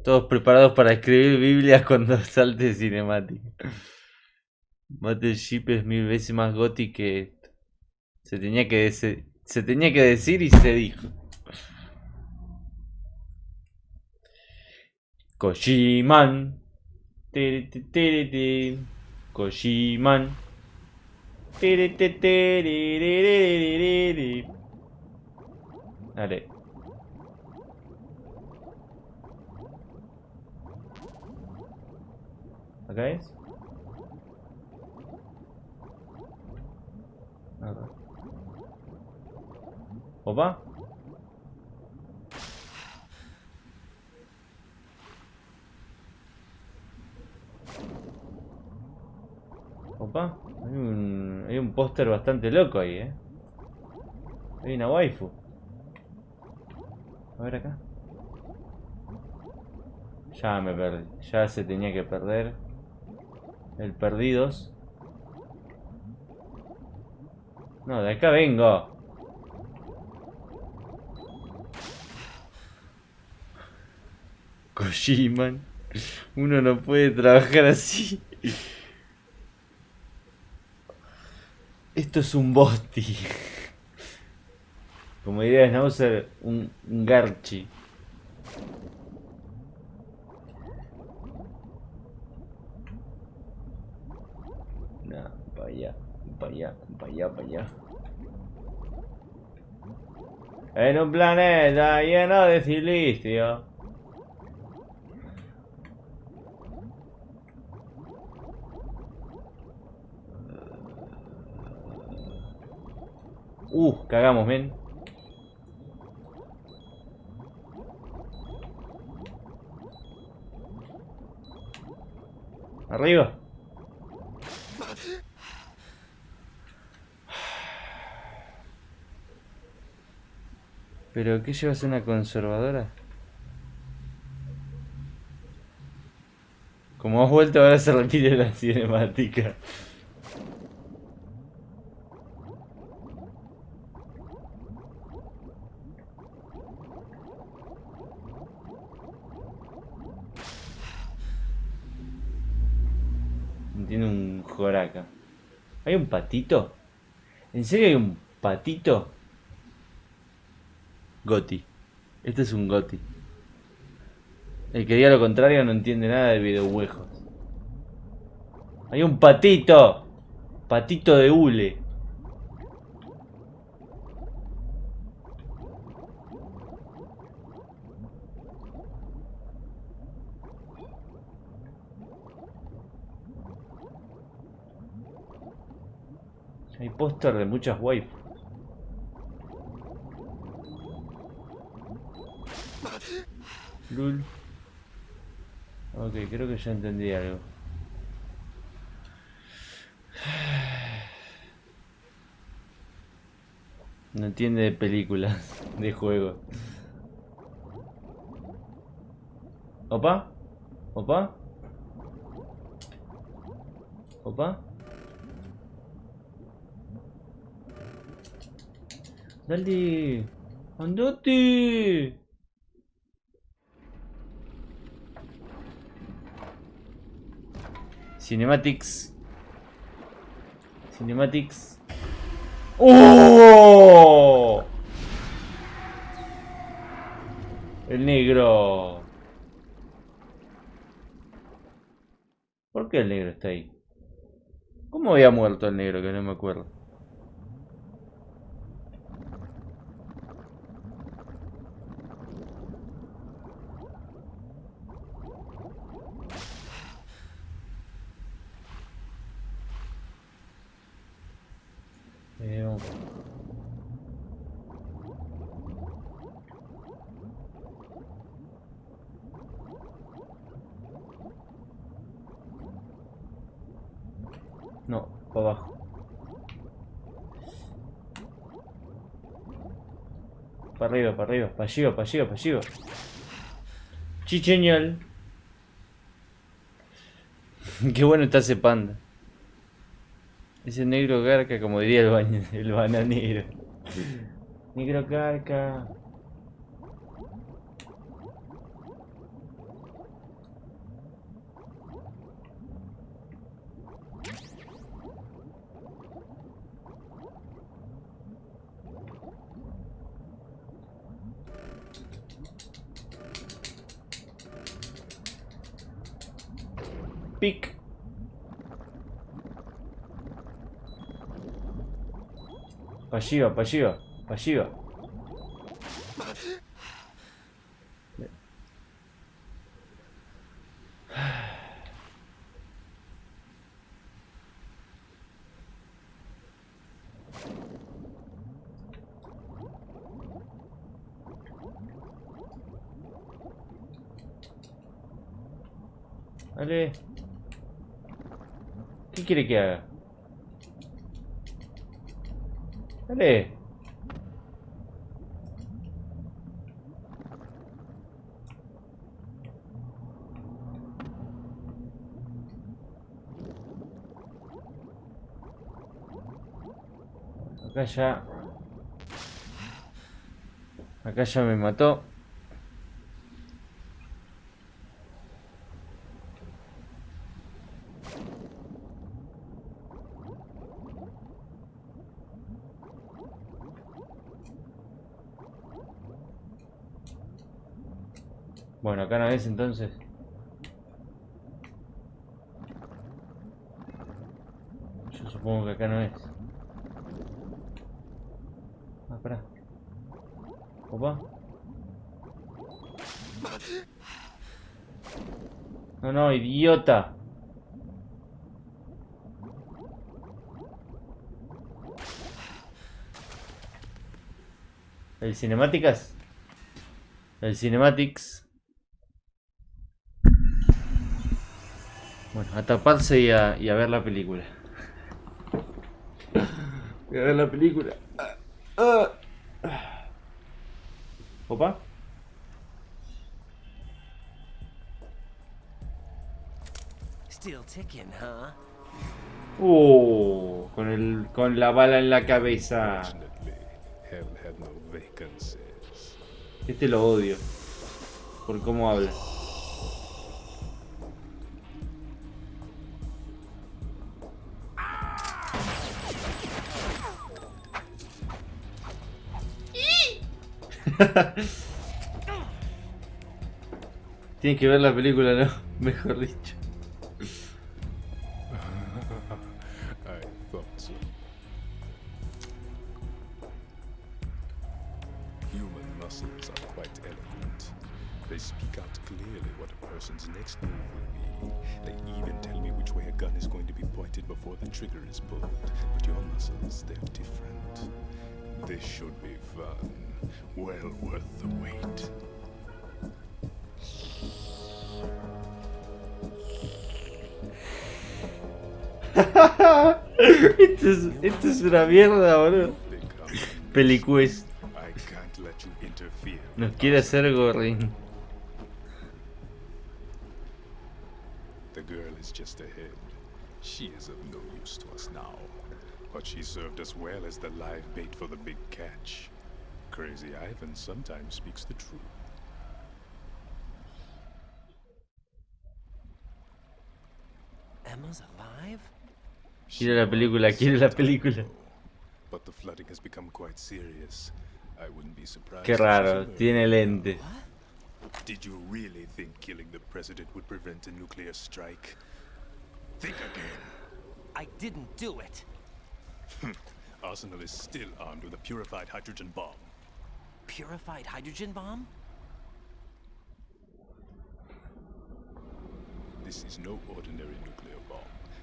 Todos preparados para escribir Biblias cuando salte cinemática. Battleship es 1000 veces más goti que esto. Se tenía que decir y se dijo. Kojima. Kojima. Dale. ¿Acá es? Acá. Opa. Opa. Hay un póster bastante loco ahí, Hay una waifu. A ver acá. Ya me perdí. Ya se tenía que perder. El perdidos. No, de acá vengo. Kojima. Uno no puede trabajar así. Esto es un bosti. Como diría Schnauzer, un garchi. No, para allá, para allá, para allá, para allá. En un planeta lleno de silicio. Cagamos, men. Arriba. ¿Pero qué llevas una conservadora? Como has vuelto ahora se repite la cinemática. Tiene un joraca. ¿Hay un patito? ¿En serio hay un patito? Goti. Este es un Goti. El que diga lo contrario no entiende nada de videojuegos. ¡Hay un patito! Patito de hule. Hay póster de muchas waifus. Lul. Ok, creo que ya entendí algo. No entiende de películas, de juegos. Opa. Opa. Opa. Dale. Andate. Cinematics. Cinematics. ¡Oh! El negro. ¿Por qué el negro está ahí? ¿Cómo había muerto el negro? Que no me acuerdo. Vamos. No, para abajo. Para arriba, para arriba, para arriba, para arriba, para arriba. Chicheñal. Qué bueno está ese panda. Ese negro garca, como diría el bananero. Negro garca. pick. Pasiva, pasiva, pasiva. Dale. ¿Qué quiere que haga? Dale. Acá ya. Acá ya me mató. Bueno, acá no es entonces. Yo supongo que acá no es. Ah, pará. Opa. No, no, idiota. ¿El cinemáticas? El cinematics. Bueno, a taparse y a ver la película. Voy a ver la película. Opa. Still ticking, huh? Con la bala en la cabeza. Este lo odio. Por cómo habla. Tienes que ver la película, ¿no? Mejor dicho. I thought so. Human muscles are quite eloquent. They speak out clearly what a person's next move will be. They even tell me which way a gun is going to be pointed before the trigger is pulled. But your muscles, they're different. This should be fun. Well worth the wait. Esto es una mierda, boludo. PS2quest. Nos quiere hacer gorrín. The girl is just ahead. She is of no use to us now. But she served us well as the live bait for the big catch. Crazy Ivan sometimes speaks the truth. Emma's alive? Quiere la película, quiere la película. But the flooding has become quite serious. I wouldn't be surprised. Qué raro, tiene lente. Did you really think killing the president would prevent a nuclear strike? Think again. I didn't do it. Arsenal is still armed with a purified hydrogen bomb. Purified hydrogen bomb? This is no ordinary nuclear bomb.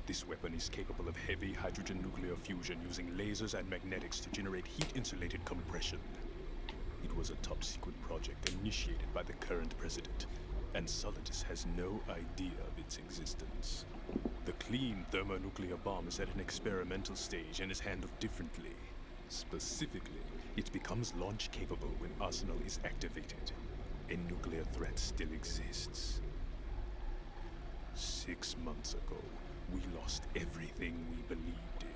This weapon is capable of heavy hydrogen nuclear fusion using lasers and magnetics to generate heat-insulated compression. It was a top-secret project initiated by the current president, and Solidus has no idea of its existence. The clean thermonuclear bomb is at an experimental stage and is handled differently. Specifically, it becomes launch-capable when Arsenal is activated. A nuclear threat still exists. 6 months ago, we lost everything we believed in.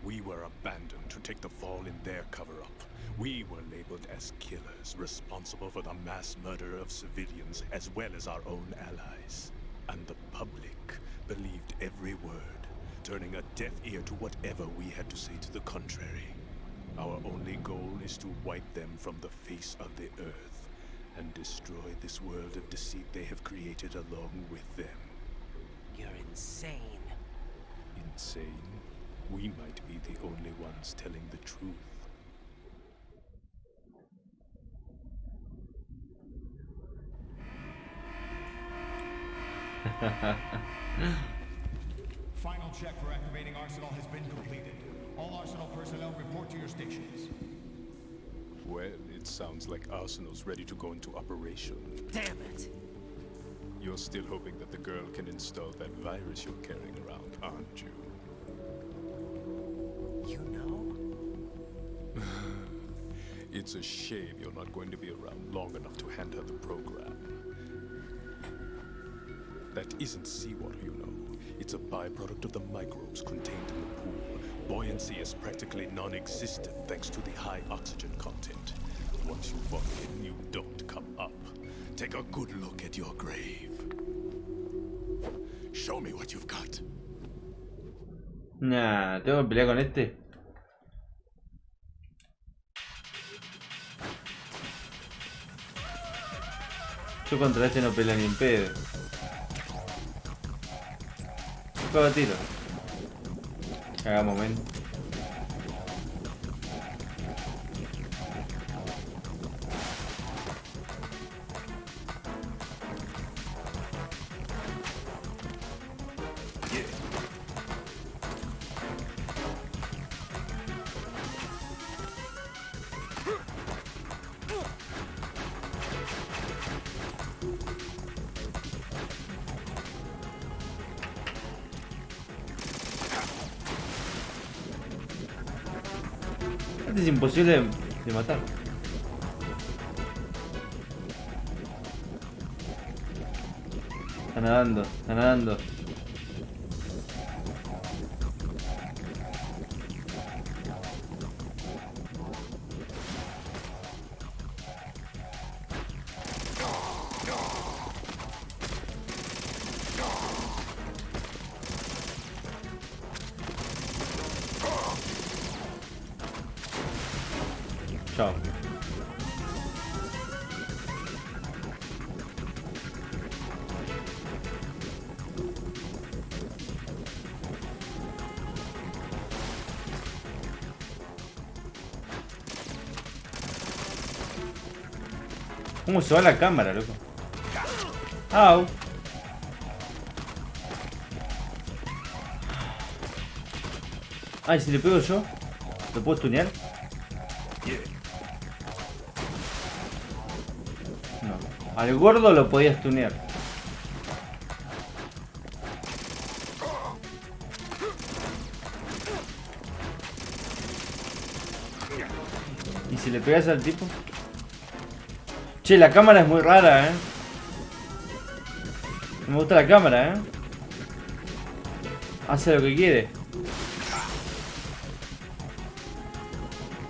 We were abandoned to take the fall in their cover-up. We were labeled as killers, responsible for the mass murder of civilians as well as our own allies. And the public believed every word, turning a deaf ear to whatever we had to say to the contrary. Our only goal is to wipe them from the face of the earth and destroy this world of deceit they have created along with them. You're insane. Insane? We might be the only ones telling the truth. Final check for activating Arsenal has been completed. All Arsenal personnel report to your stations. Well, it sounds like Arsenal's ready to go into operation. Damn it! You're still hoping that the girl can install that virus you're carrying around, aren't you? You know? It's a shame you're not going to be around long enough to hand her the program. That isn't seawater, you know. It's a byproduct of the microbes contained in the pool. Buoyancy is practically non-existent thanks to the high oxygen content. Once you fall in, you don't come up. Take a good look at your grave. Show me what you've got. Nah, tengo que pelear con este. Yo contra este no peleo ni en pedo. Juego tiro. Hagamos momento. Este es imposible de matar. Está nadando, está nadando. Chao. ¿Cómo se va la cámara, loco? Au. Ay, si le pego yo, ¿lo puedo stunear? No. Al gordo lo podía stunear. ¿Y si le pegas al tipo? Che, la cámara es muy rara, Me gusta la cámara, Hace lo que quiere.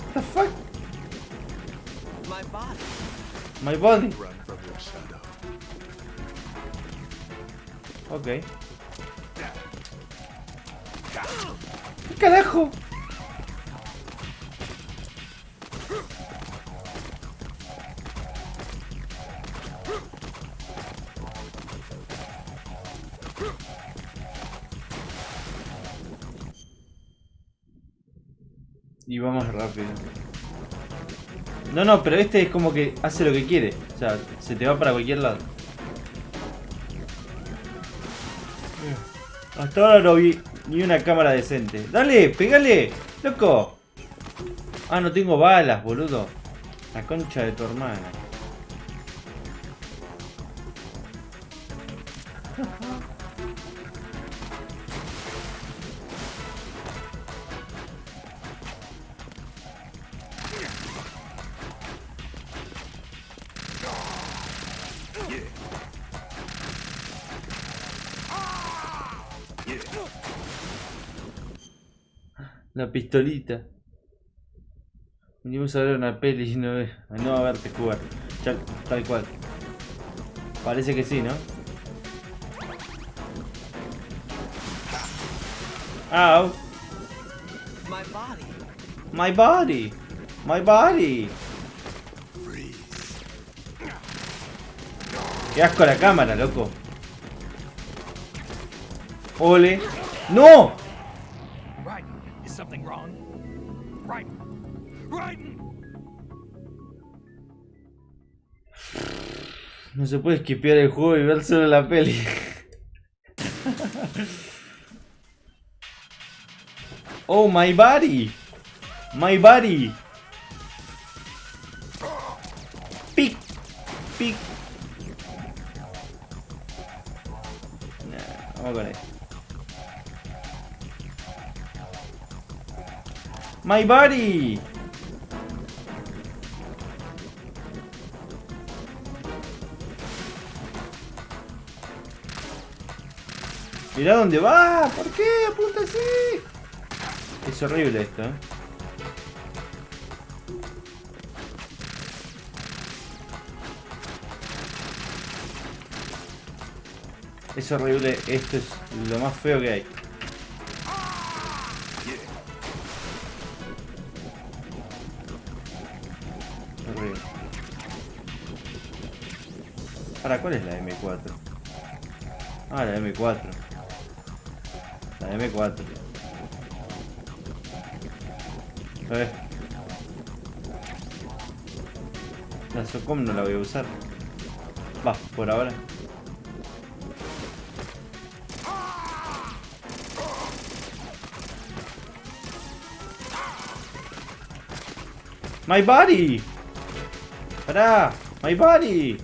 What the fuck? My body. My body. Run from your shadow. Ok. ¿Qué carajo? Y vamos rápido. No, pero este es como que hace lo que quiere. O sea, se te va para cualquier lado. Hasta ahora no vi ni una cámara decente. ¡Dale! ¡Pégale! ¡Loco! Ah, no tengo balas, boludo. La concha de tu hermana. La pistolita. Venimos a ver una peli y no a verte jugar. Ya, tal cual. Parece que sí, ¿no? Au. My body. My body. My body. Qué asco la cámara, loco. Ole. ¡No! Right. Is something wrong? Right. Right. No se puede esquipear el juego y ver solo la peli. Oh, my body. My body. Pic. Pic. Nah, vamos con esto. My body. Mirá dónde va. ¿Por qué? Apunta así. Es horrible esto, ¿eh? Es horrible. Esto es lo más feo que hay. Horrible. Ahora, ¿cuál es la M4? Ah, la M4. La M4. La SOCOM no la voy a usar. Va, por ahora. My body. Pará. My body.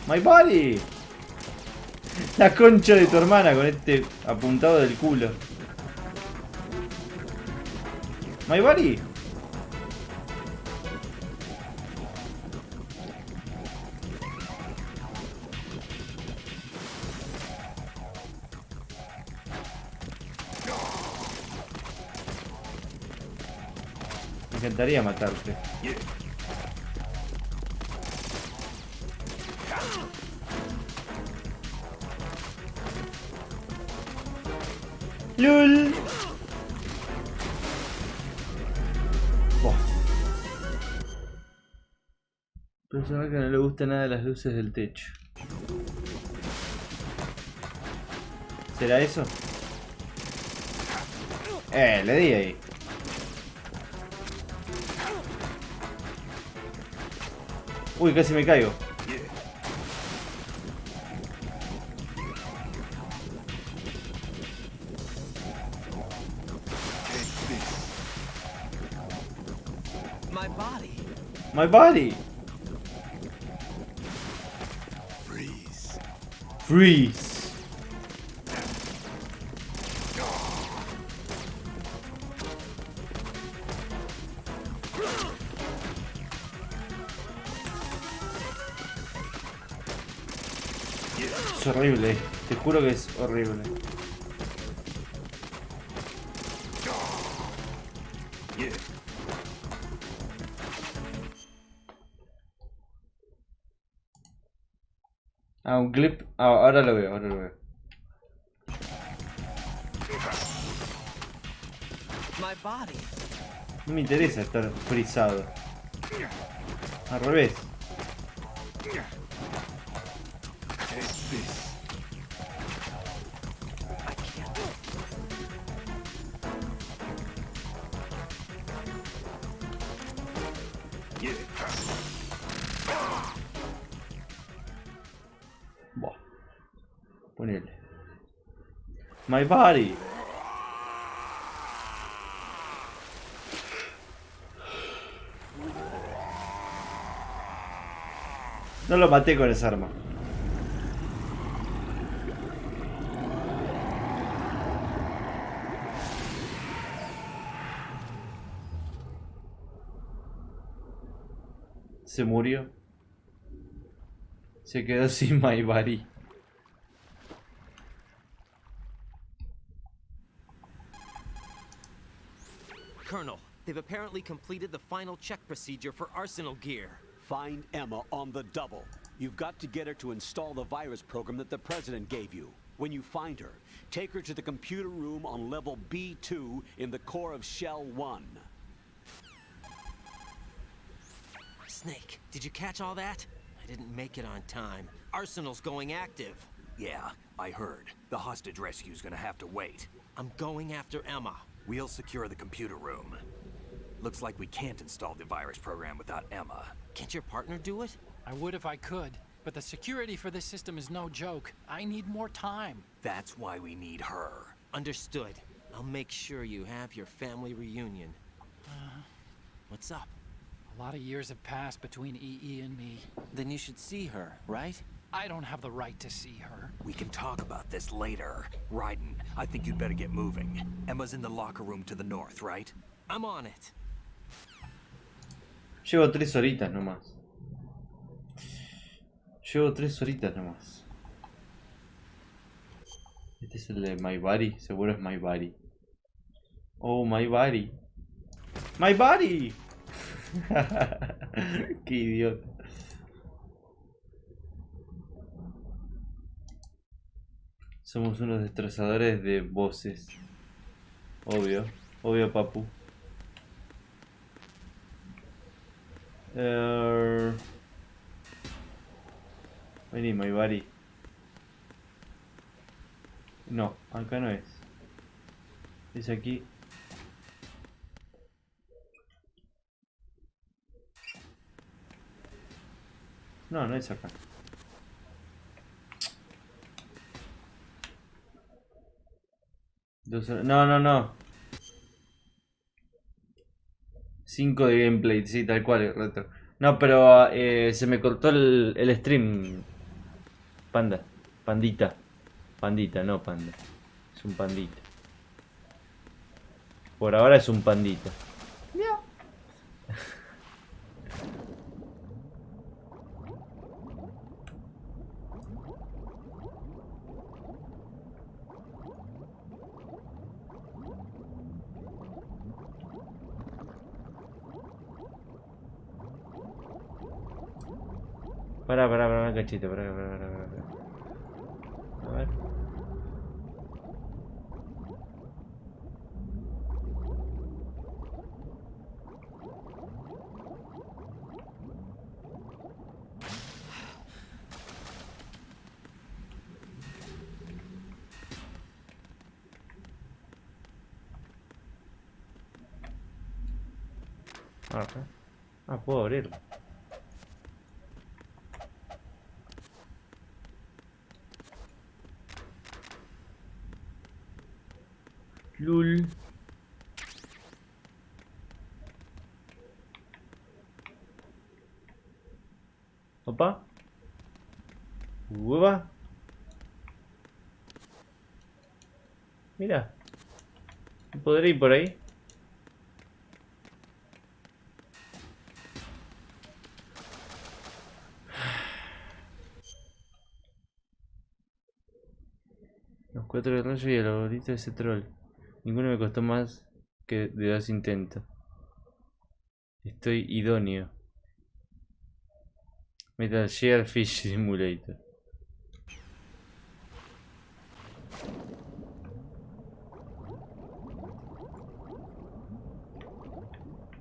My body. La concha de tu hermana con este apuntado del culo. My body. Me encantaría matarte. ¡Lul! Oh. Persona que no le gusta nada de las luces del techo. ¿Será eso? Le di ahí. Uy, casi me caigo. My body. My body. Freeze. Freeze. Es horrible, te juro que es horrible. Ah, un clip. Ah, ahora lo veo, ahora lo veo. My body. No me interesa estar frisado. Al revés. Buah. Ponele. My body. No lo maté con esa arma. Se murió. Se quedó sin my body. Colonel, they've apparently completed the final check procedure for arsenal gear. Find Emma on the double. You've got to get her to install the virus program that the President gave you. When you find her, take her to the computer room on level B2 in the core of Shell 1. Snake, did you catch all that? I didn't make it on time. Arsenal's going active. Yeah, I heard. The hostage rescue's gonna have to wait. I'm going after Emma. We'll secure the computer room. Looks like we can't install the virus program without Emma. Can't your partner do it? I would if I could, but the security for this system is no joke. I need more time. That's why we need her. Understood. I'll make sure you have your family reunion. What's up? A lot of years have passed between EE and me. Then you should see her, right? I don't have the right to see her. We can talk about this later. Raiden, I think you'd better get moving. Emma's in the locker room to the north, right? I'm on it. Llevo 3 horitas nomás. Este es el de My Body. Seguro es My Body. Oh, My Body. My Body. Qué idiota. Somos unos destrozadores de voces. Obvio. Obvio, papu. Vení, My Body. No, acá no es. Es aquí. No, no es acá. No. 5 de gameplay, sí, tal cual, retro. No, pero se me cortó el stream. Pandita, no panda. Es un pandita. Por ahora es un pandita. Para, un cachito, para. A ver. Acá. Ah, puedo abrirlo. Lul. Opa. Hueva. Mira. ¿Podré ir por ahí? Los 4 de rayo y el abuelito de ese troll. Ninguno me costó más que de 2 intentos. Estoy idóneo. Metal Gear Fish Simulator.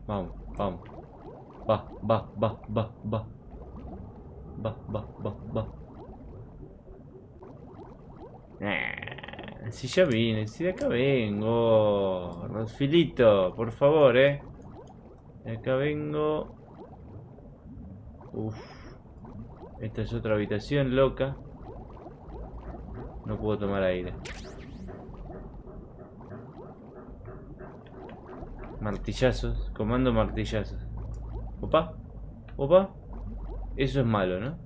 Vamos. Va. Si ya vine, si de acá vengo. Rosfilito, por favor, De acá vengo. Uff. Esta es otra habitación loca. No puedo tomar aire. Martillazos, comando martillazos. Opa. Eso es malo, ¿no?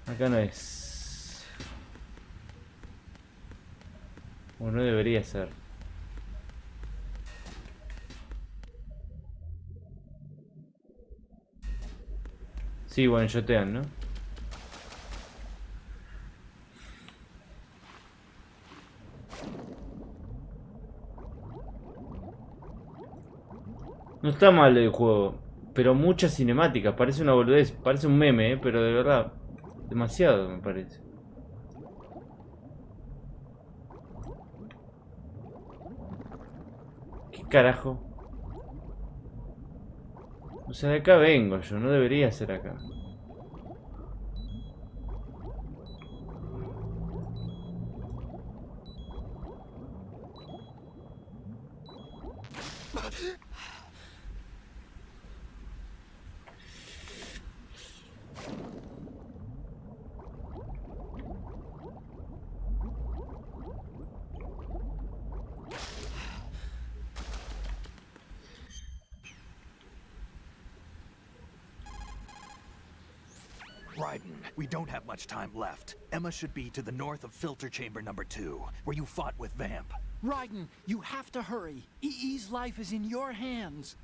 Acá no es. O no debería ser. Sí, one-shotean, ¿no? No está mal el juego, pero muchas cinemáticas, parece una boludez, parece un meme, pero de verdad, demasiado me parece. ¿Qué carajo? O sea, de acá vengo yo, no debería ser acá. Raiden, we don't have much time left. Emma should be to the north of filter chamber number 2, where you fought with Vamp. Raiden, you have to hurry. EE's life is in your hands.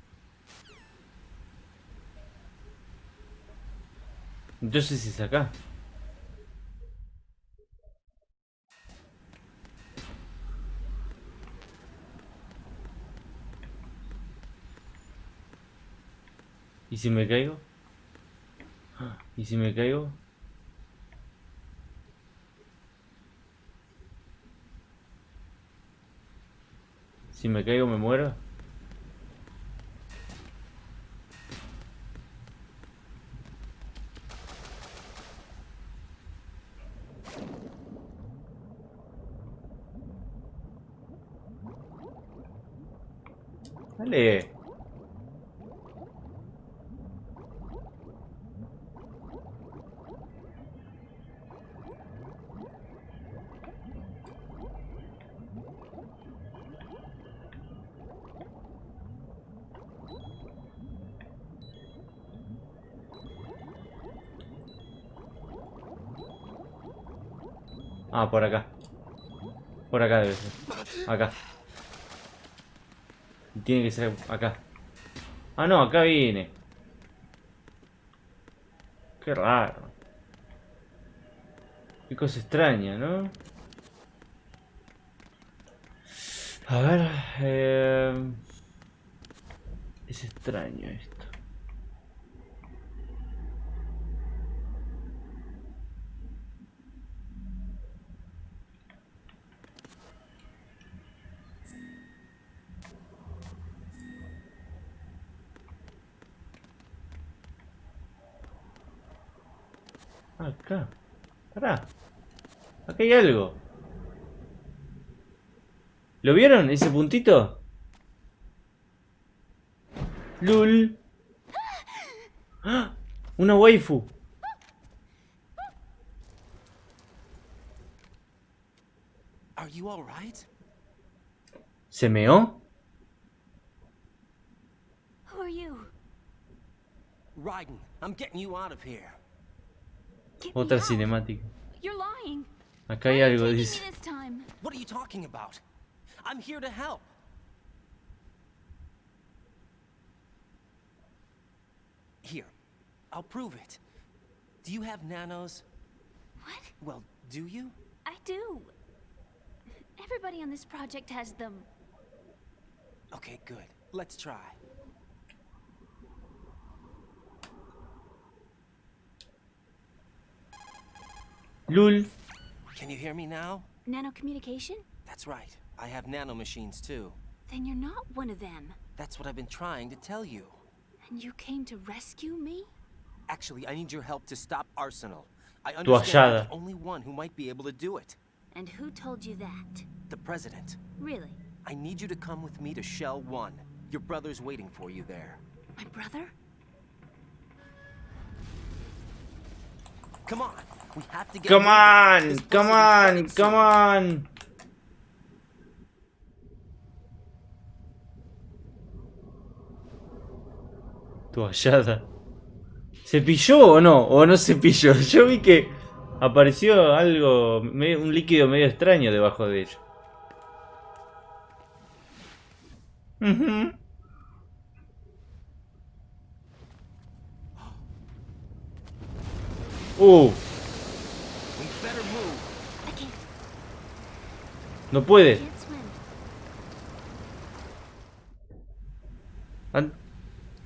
Entonces es acá. ¿Y si me caigo? ¿Y si me caigo? Si me caigo me muero. Dale. Ah, por acá. Por acá debe ser. Acá. Tiene que ser acá. Ah, no, acá vine. Qué raro. Qué cosa extraña, ¿no? A ver... Es extraño esto. Acá. Pará. Acá hay algo. ¿Lo vieron? ¿Ese puntito? ¡Lul! ¡Ah! ¡Una waifu! Are you all right? ¿Se meó? Who are you? Raiden, I'm getting you out of here. Get me Otra out. cinemática. You're lying. Acá hay Why are you algo, taking dice. me this time? What are you talking about? I'm here to help. Here, I'll prove it. Do you have nanos? What? Well, do you? I do. Everybody on this project has them. Okay, good. Let's try. ¡Lul! Can you hear me now? Nanocommunication? That's right. I have nano machines too. Then you're not one of them. That's what I've been trying to tell you. And you came to rescue me? Actually, I need your help to stop Arsenal. I Tu understand you're hallada. the only one who might be able to do it. And who told you that? The President. Really? I need you to come with me to Shell 1. Your brother's waiting for you there. My brother? Come on! We have to get Come moving. on! This bus Come will be on! coming Come soon. on! Tu hallada. ¿Se pilló o no? ¿O no se pilló? Yo vi que apareció algo, un líquido medio extraño debajo de ella. Ujú. We better move. I can't. No puede. Can't swim.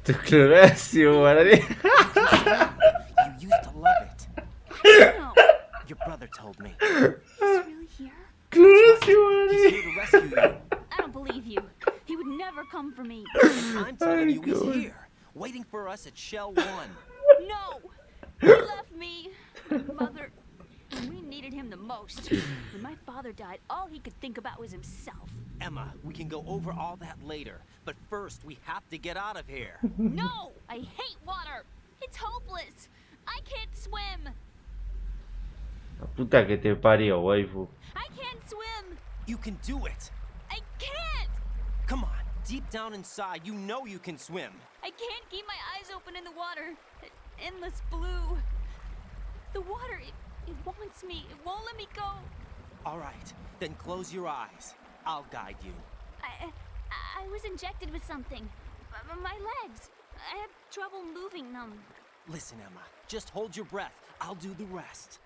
Tu cloracio, guaraní. You used to love it. No. Your brother told me. He's really here? Cloracio, He's guaraní. here to rescue you. I don't believe you. He would never come for me. I'm telling you, he's here, waiting for us at Shell 1. No! He left me. Mother. When we needed him the most. When my father died, all he could think about was himself. Emma, we can go over all that later, but first we have to get out of here. No! I hate water! It's hopeless! I can't swim! La puta que te parió, waifu. I can't swim! You can do it. I can't! Come on, deep down inside, you know you can swim. I can't keep my eyes open in the water. Endless blue. The water, it wants me. It won't let me go. All right, then close your eyes. I'll guide you. I was injected with something. My legs. I have trouble moving them. Listen, Emma, just hold your breath. I'll do the rest.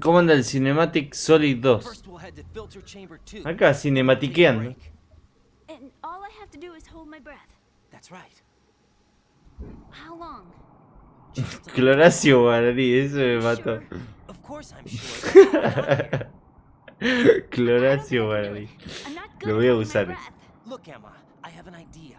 ¿Cómo anda el Cinematic Solid 2? First we'll head to filter chamber 2. Acá cinematiqueando. And all I have to do is hold my breath. That's right. How long? Cloracio, guaraní, eso me mató. Of course I'm sure. Cloracio, guaraní. I'm not good Lo voy a at holding my usar. breath. Look, Emma, I have an idea.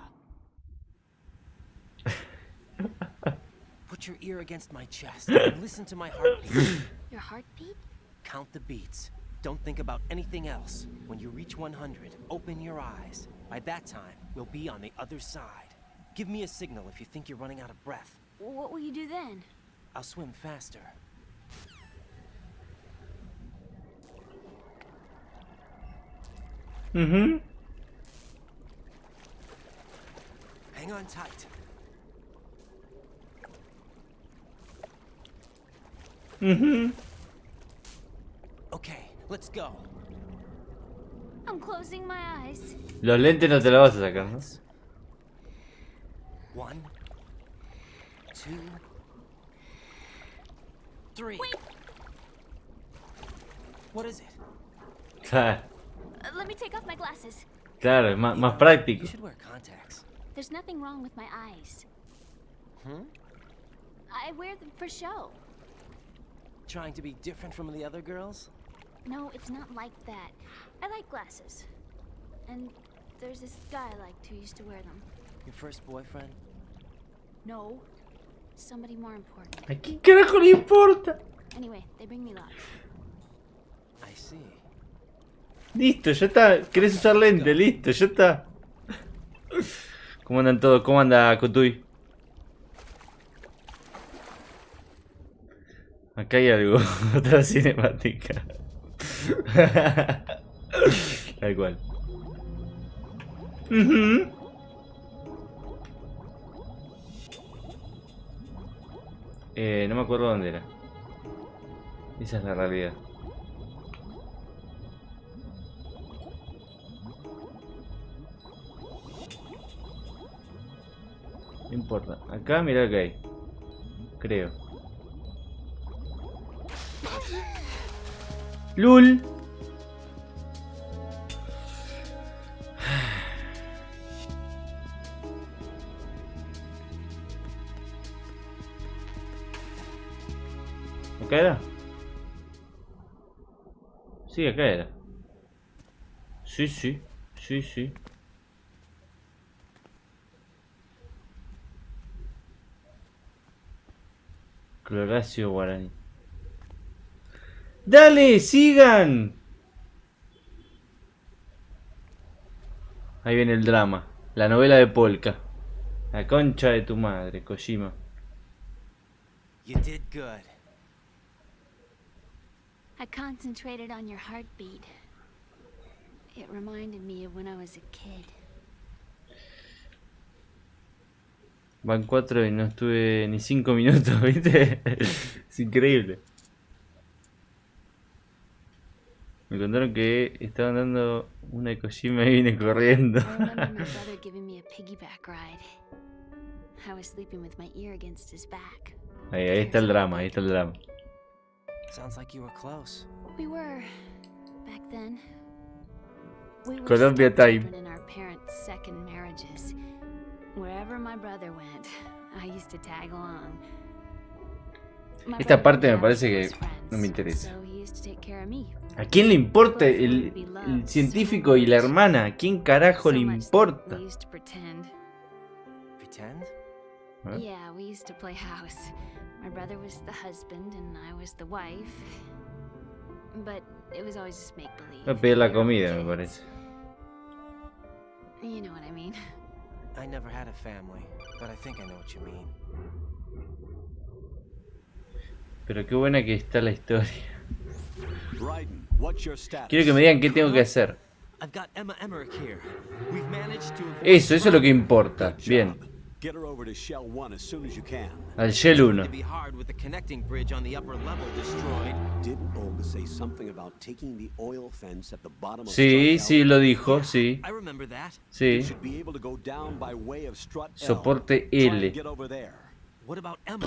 Put your ear against my chest and listen to my heartbeat. Your heartbeat? Count the beats. Don't think about anything else. When you reach 100, open your eyes. By that time, we'll be on the other side. Give me a signal if you think you're running out of breath. What will you do then? I'll swim faster. Hang on tight. Okay, let's go. I'm closing my eyes. Los lentes no te los vas a sacar, ¿no? 1, 2, 3. Wait. What is it? Claro, Let me take off my glasses. claro, es más You práctico. should wear contacts. There's nothing wrong with my eyes. I wear them for show. Trying to be different from the other girls? No, it's not like that. I like glasses. And there's this guy I liked who used to wear them. Your first boyfriend? No. Somebody more important. ¿A quién carajo le importa? Anyway, they bring me luck. I see. Listo, ya está. ¿Querés usar lente? Listo, ya está. ¿Cómo andan todos? ¿Cómo anda Cotuy? Acá hay algo. Otra cinemática. Tal cual. No me acuerdo dónde era. Esa es la realidad. No importa. Acá mirá que hay. Creo. ¡Lul! ¿Acá era? Sí, acá era. Sí, sí. Sí, sí. Cloracio guaraní. ¡Dale! ¡Sigan! Ahí viene el drama. La novela de Polka. La concha de tu madre, Kojima. You did good. I concentrated on your heartbeat. It reminded me of when I was a kid. Van 4 y no estuve ni 5 minutos, ¿viste? Es increíble. Me contaron que estaban dando una de Kojima y vine corriendo. I remember my brother giving me a piggyback ride. I was sleeping with my ear against his back. Ahí está el drama, ahí está el drama. Sounds like you were close. We were back then. We were Colombia still time. children in our parents' second marriages. Wherever my brother went, I used to tag along. Esta parte me parece que no me interesa. ¿A quién le importa el científico y la hermana? ¿A quién carajo le importa? Pretend? Yeah, we used to play house. My brother was the husband and I was the wife. But it was always just make believe. Voy a pedir la comida, me parece. You know what I mean. I never had a family, but I think I know what you mean. Pero qué buena que está la historia. Raiden, what's your status? Quiero que me digan qué tengo que hacer. I've got Emma Emmerich here. We've managed to avoid Eso es lo que importa. Bien. Get her over to Shell 1 as soon as you can. Al Shell 1. to be hard with the connecting bridge on the upper level destroyed. Didn't Olga say something about taking the oil fence at the bottom of Sí, Strut sí, L? lo dijo, sí. I remember that. Sí. You should be able to go down by way of Strut L. Soporte Try L. and get over there. What about Emma?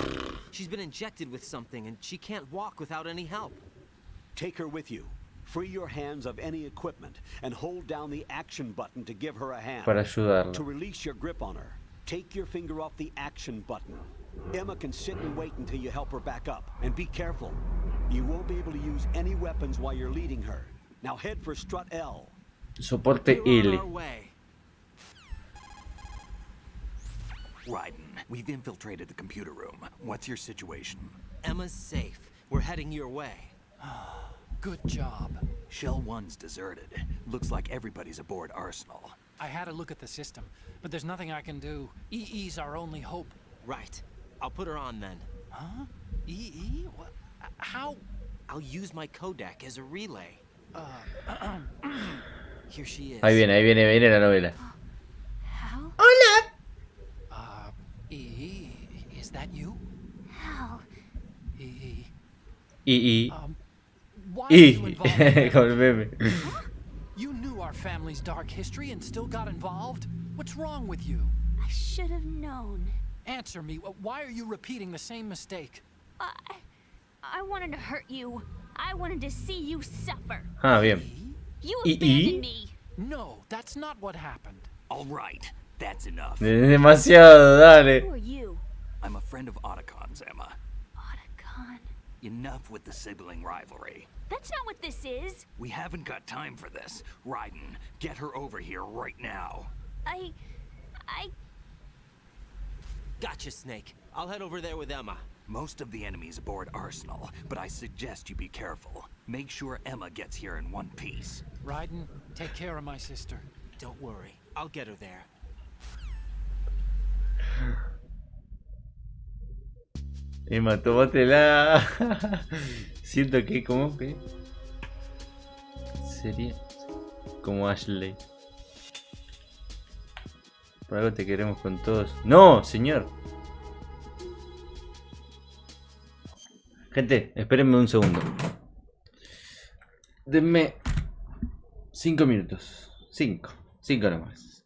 She's been injected with something and she can't walk without any help. Take her with you. Free your hands of any equipment and hold down the action button to give her a hand. Para ayudarla. To release your grip on her, take your finger off the action button. Emma can sit and wait until you help her back up. And be careful. You won't be able to use any weapons while you're leading her. Now head for Strut L. Soporte We're on L. our way. Raiden, we've infiltrated the computer room. What's your situation? Emma's safe. We're heading your way. Good job. Shell 1's deserted. Looks like everybody's aboard Arsenal. I had a look at the system, but there's nothing I can do. EE's our only hope. Right. I'll put her on then. Huh? EE? What? How? I'll use my Kodak as a relay. Here she is. Ahí viene la novela. Hal? EE, is that you? Hal. EE. Y. Why are you involved in Con el meme. You knew our family's dark history and still got involved? What's wrong with you? I should have known. Answer me. Why are you repeating the same mistake? I wanted to hurt you. I wanted to see you suffer. Ah, bien. You Y- abandoned me. No, that's not what happened. All right, that's enough. Demasiado, dale. Who are you? I'm a friend of Otacon's, Emma. Otacon. Enough with the sibling rivalry. That's not what this is. We haven't got time for this. Raiden, get her over here right now. I... Gotcha, Snake. I'll head over there with Emma. Most of the enemy's aboard Arsenal, but I suggest you be careful. Make sure Emma gets here in one piece. Raiden, take care of my sister. Don't worry. I'll get her there. Emma, tómatela. Siento que como que sería como Ashley. Por algo te queremos con todos. ¡No, señor! Gente, espérenme un segundo. Denme 5 minutos. 5 nomás.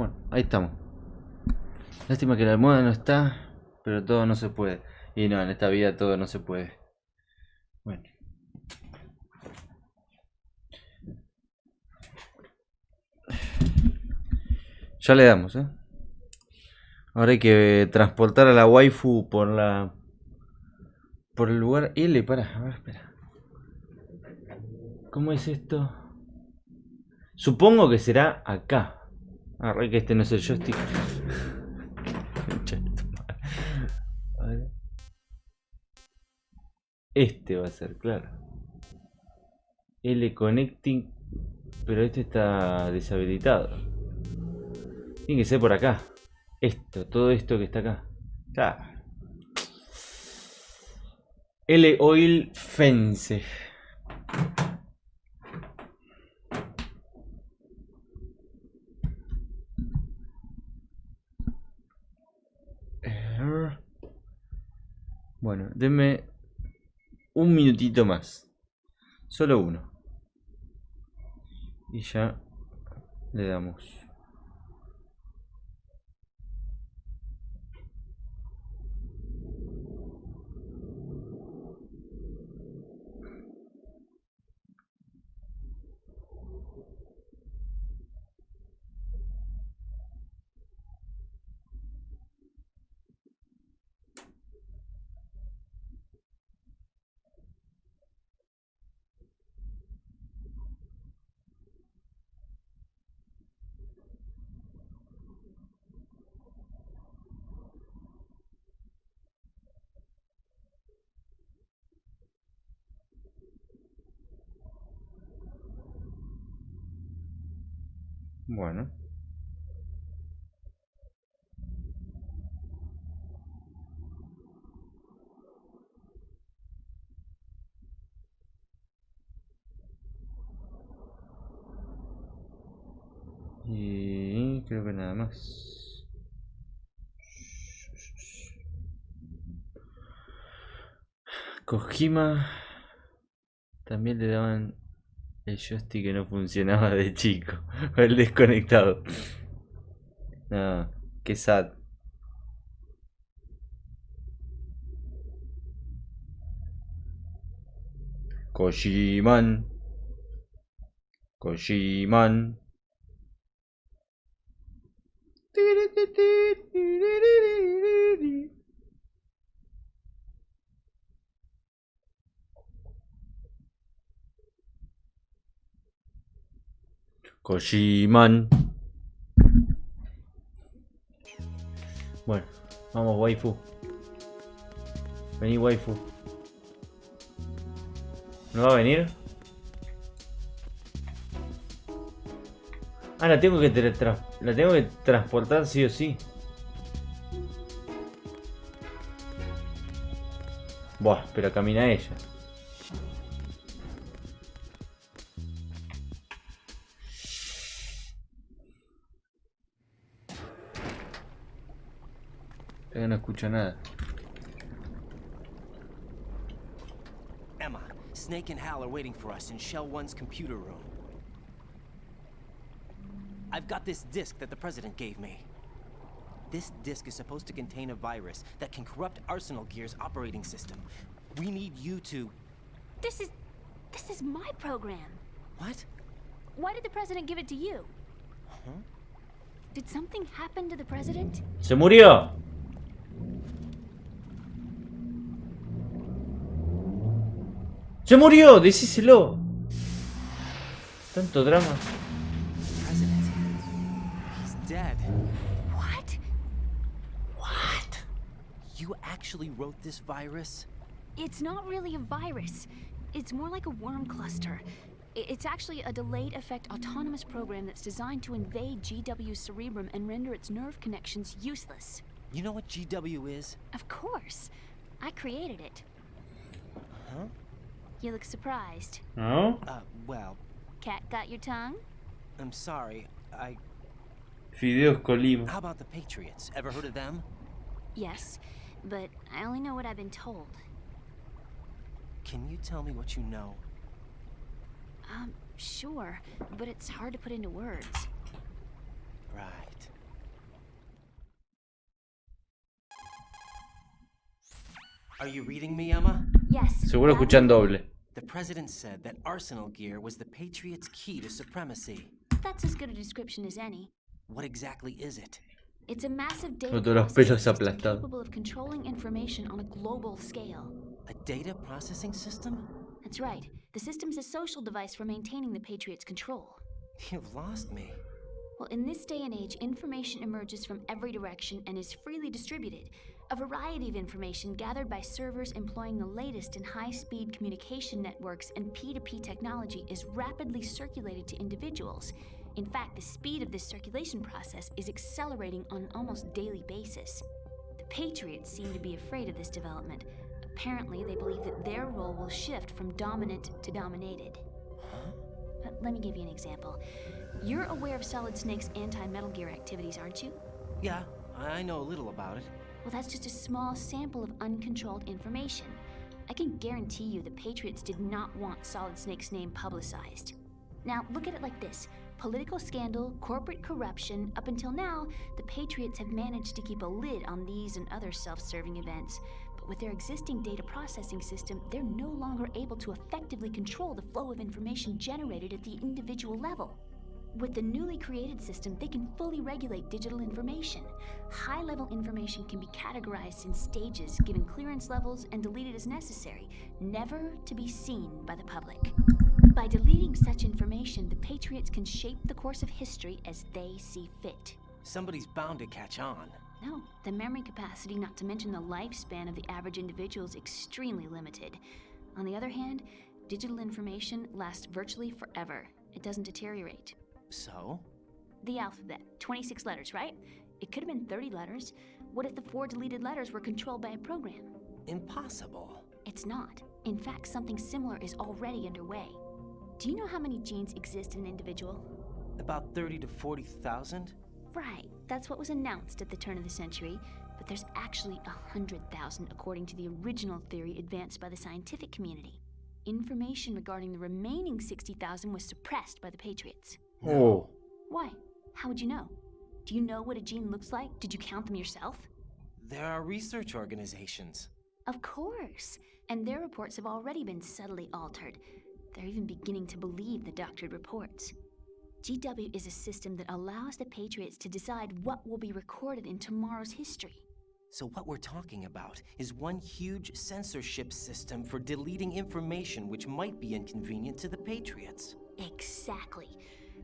Bueno, ahí estamos. Lástima que la almohada no está, pero todo no se puede. Y no, en esta vida todo no se puede. Bueno. Ya le damos, ¿eh? Ahora hay que transportar a la waifu por el lugar L. Para, a ver, espera. ¿Cómo es esto? Supongo que será acá. Ah, que este no es el joystick. A ver. Este va a ser, claro. L connecting. Pero este está deshabilitado. Tiene que ser por acá. Todo esto que está acá. Claro. L oil fence. Bueno, denme un minutito más. Solo uno. Y ya le damos. Bueno. Y creo que nada más. Kojima también le daban el joystick que no funcionaba de chico. O el desconectado. No, qué sad. Kojiman. Kojiman. Kojiman. Bueno, vamos waifu. Vení waifu. ¿No va a venir? Ah, la tengo que transportar sí o sí. Buah, pero camina ella. Todavía no escucho nada. Emma, Snake and Hal are waiting for us in Shell 1's computer room. I've got this disk that the President gave me. This disk is supposed to contain a virus that can corrupt Arsenal Gear's operating system. We need you to... This is my program. What? Why did the President give it to you? Huh? Did something happen to the President? ¡Se murió! ¡Se murió! ¡Decíselo! Tanto drama. President. He's dead. What? What? You actually wrote this virus? It's not really a virus. It's more like a worm cluster. It's actually a delayed effect autonomous program that's designed to invade GW's cerebrum and render its nerve connections useless. You know what GW is? Of course. I created it. Huh? You look surprised. ¿No? Well... Cat got your tongue? I'm sorry, Fideos Colima. How about the Patriots? Ever heard of them? Yes, but I only know what I've been told. Can you tell me what you know? Sure, but it's hard to put into words. Right. Are you reading me, Emma? Yes. Seguro escuchan doble. The president said that Arsenal gear was the Patriots' key to supremacy. That's as good a description as any. What exactly is it? It's a massive data Foto los processing pelos system aplastados. capable of controlling information on a global scale. A data processing system? That's right. The system's a social device for maintaining the Patriots' control. You've lost me. Well, in this day and age, information emerges from every direction and is freely distributed. A variety of information gathered by servers employing the latest in high-speed communication networks and P2P technology is rapidly circulated to individuals. In fact, the speed of this circulation process is accelerating on an almost daily basis. The Patriots seem to be afraid of this development. Apparently, they believe that their role will shift from dominant to dominated. Let me give you an example. You're aware of Solid Snake's anti-Metal Gear activities, aren't you? Yeah, I know a little about it. Well, that's just a small sample of uncontrolled information. I can guarantee you the Patriots did not want Solid Snake's name publicized. Now, look at it like this. Political scandal, corporate corruption, up until now, the Patriots have managed to keep a lid on these and other self-serving events. But with their existing data processing system, they're no longer able to effectively control the flow of information generated at the individual level. With the newly created system, they can fully regulate digital information. High-level information can be categorized in stages, given clearance levels, and deleted as necessary, never to be seen by the public. By deleting such information, the Patriots can shape the course of history as they see fit. Somebody's bound to catch on. No, the memory capacity, not to mention the lifespan of the average individual, is extremely limited. On the other hand, digital information lasts virtually forever. It doesn't deteriorate. So? The alphabet, 26 letters, right? It could have been 30 letters. What if the 4 deleted letters were controlled by a program? Impossible. It's not. In fact, something similar is already underway. Do you know how many genes exist in an individual? About 30 to 40,000? Right, that's what was announced at the turn of the century, but there's actually 100,000 according to the original theory advanced by the scientific community. Information regarding the remaining 60,000 was suppressed by the Patriots. Oh. Why? How would you know? Do you know what a gene looks like? Did you count them yourself? There are research organizations. Of course, and their reports have already been subtly altered. They're even beginning to believe the doctored reports. GW is a system that allows the Patriots to decide what will be recorded in tomorrow's history. So what we're talking about is one huge censorship system for deleting information which might be inconvenient to the Patriots. Exactly.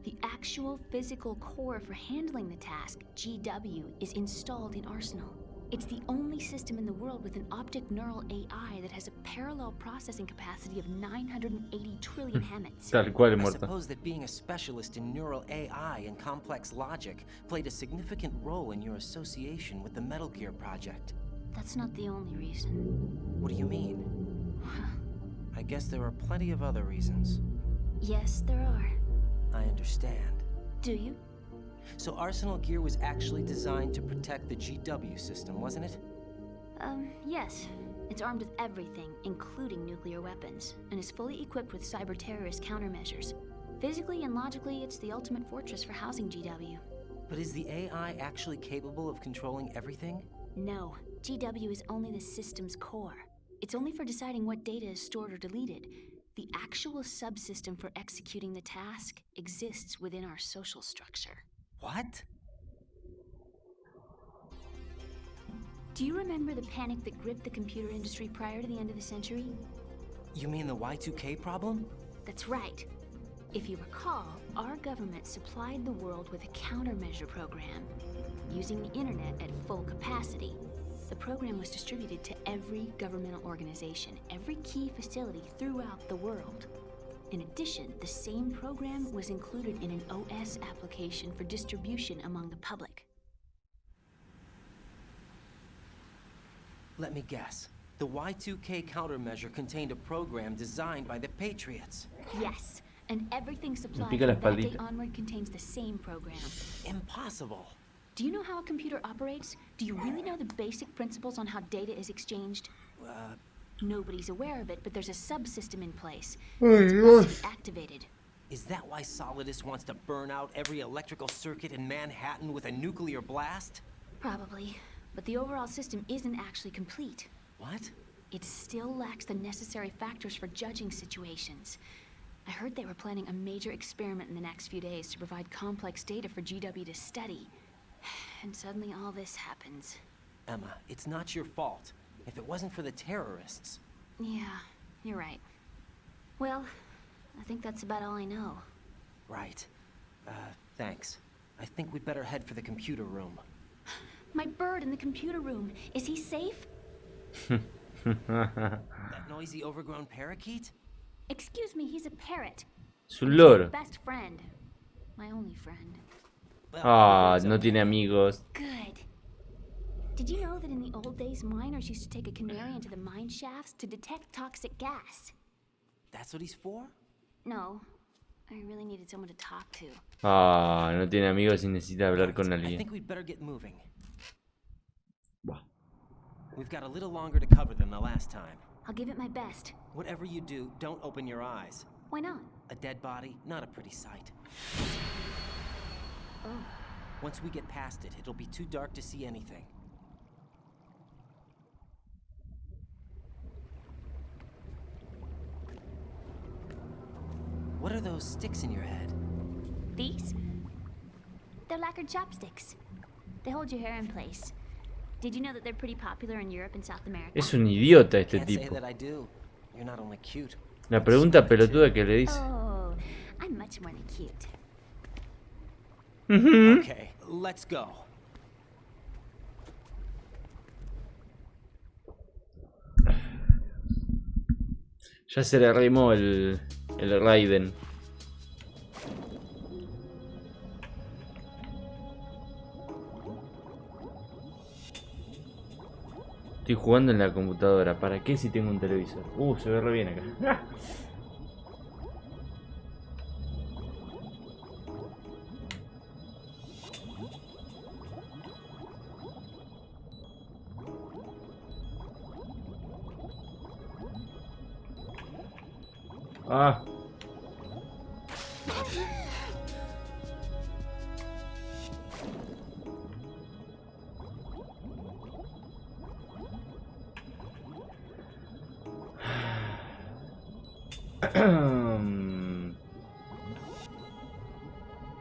The actual physical core for handling the task, GW, is installed in Arsenal. It's the only system in the world with an optic neural AI that has a parallel processing capacity of 980 trillion Hammets. Tal cual, I muerta. suppose that being a specialist in neural AI and complex logic played a significant role in your association with the Metal Gear project. That's not the only reason. What do you mean? I guess there are plenty of other reasons. Yes, there are. I understand. Do you? So Arsenal gear was actually designed to protect the GW system, wasn't it? Yes. It's armed with everything, including nuclear weapons, and is fully equipped with cyber-terrorist countermeasures. Physically and logically, it's the ultimate fortress for housing GW. But is the AI actually capable of controlling everything? No. GW is only the system's core. It's only for deciding what data is stored or deleted. The actual subsystem for executing the task exists within our social structure. What? Do you remember the panic that gripped the computer industry prior to the end of the century? You mean the Y2K problem? That's right. If you recall, our government supplied the world with a countermeasure program, using the internet at full capacity. The program was distributed to every governmental organization, every key facility throughout the world. In addition, the same program was included in an OS application for distribution among the public. Let me guess. The Y2K countermeasure contained a program designed by the Patriots. Yes, and everything supplied pica la from that day espaldita. onward contains the same program. Impossible. Do you know how a computer operates? Do you really know the basic principles on how data is exchanged? Nobody's aware of it, but there's a subsystem in place. It's about to be activated. Is that why Solidus wants to burn out every electrical circuit in Manhattan with a nuclear blast? Probably. But the overall system isn't actually complete. What? It still lacks the necessary factors for judging situations. I heard they were planning a major experiment in the next few days to provide complex data for GW to study. And suddenly all this happens. Emma, it's not your fault. If it wasn't for the terrorists... Yeah, you're right. Well, I think that's about all I know. Right. Thanks. I think we'd better head for the computer room. My bird in the computer room. Is he safe? That noisy, overgrown parakeet? Excuse me, he's a parrot. Es un loro. Best friend. My only friend. Ah, no tiene amigos. Good. Did you know that in the old days, miners used to take a canary into the mine shafts to detect toxic gas? That's what he's for? No. I really needed someone to talk to. Ah, no tiene amigos y necesita hablar con I alguien. think we'd better get moving. Buah. We've got a little longer to cover than the last time. I'll give it my best. Whatever you do, don't open your eyes. Why not? A dead body, not a pretty sight. Oh. Once we get past it, it'll be too dark to see anything. What are those sticks in your head? These? They're lacquered chopsticks. They hold your hair in place. Did you know that they're pretty popular in Europe and South America? Es un idiota este Can't say tipo. that I do. You're not only cute. La pregunta pelotuda que le dice. Oh, I'm much more than cute. Okay, let's go. Ya se le arrimó el Raiden. Estoy jugando en la computadora. ¿Para qué si tengo un televisor? Se ve re bien acá. Ah.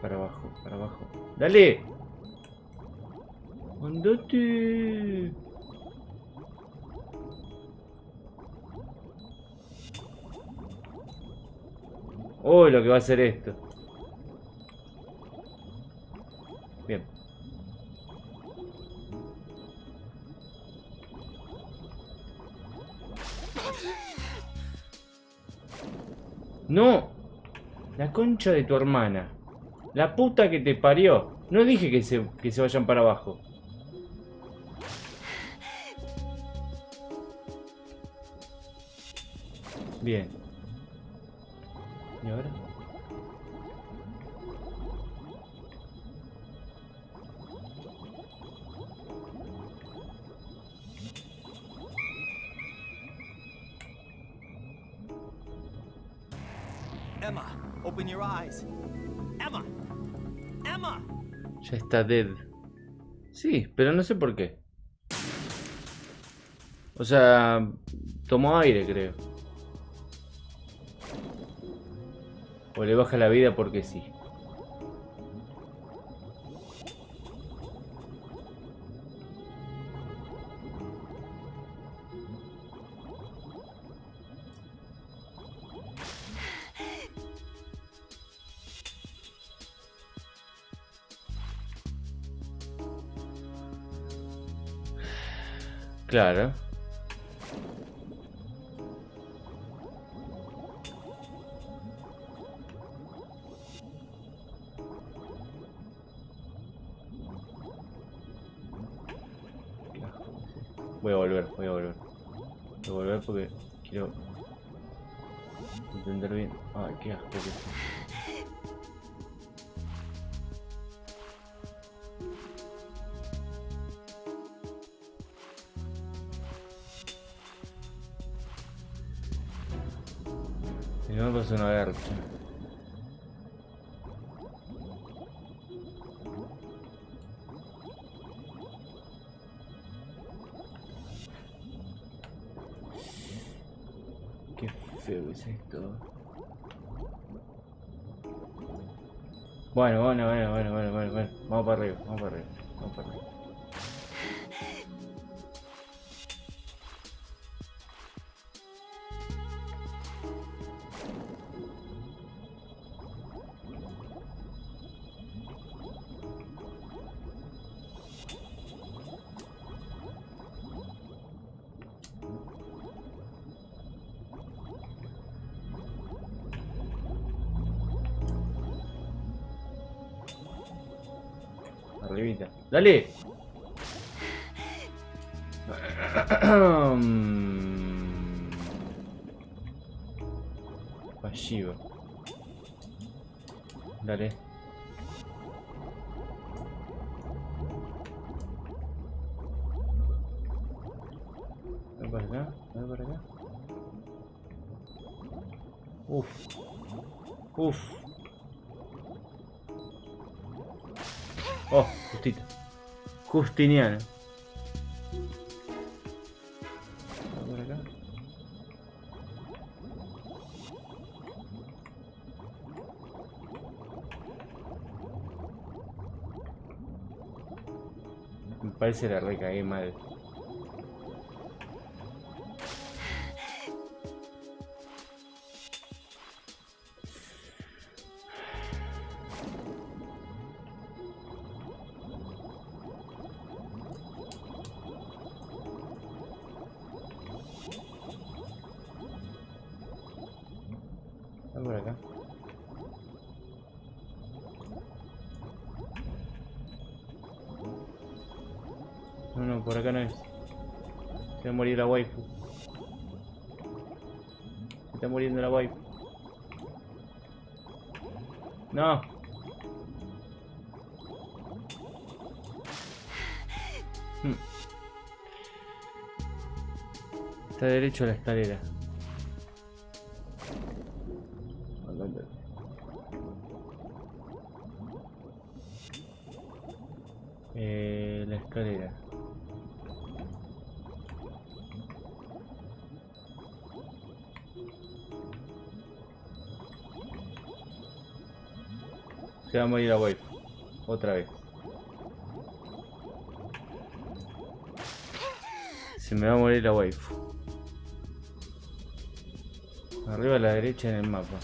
Para abajo, para abajo. ¡Dale! ¡Andate! Oh, lo que va a hacer esto. Bien. No. La concha de tu hermana. La puta que te parió. No dije que se vayan para abajo. Bien. ¿Y ahora? Emma, open your eyes. Emma. Emma. Ya está dead. Sí, pero no sé por qué. O sea, tomó aire, creo. O le baja la vida porque sí. Claro. Voy a volver, voy a volver. Voy a volver porque quiero entender bien. Ay, qué asco que es. Y no me pasó una garcha. feo que es esto. Bueno. Vamos para arriba, vamos para arriba. Arribita. ¡Dale! Fallido. Dale. Voy para acá, voy para acá. Uf. Oh, justito. Justiniano. Por acá. Me parece la recagué mal. Por acá. No, por acá no es. Se va a morir la waifu. Se está muriendo la waifu. No. Está derecho a la escalera. La escalera. Se va a morir la waifu. Otra vez. Se me va a morir la waifu. Arriba a la derecha en el mapa.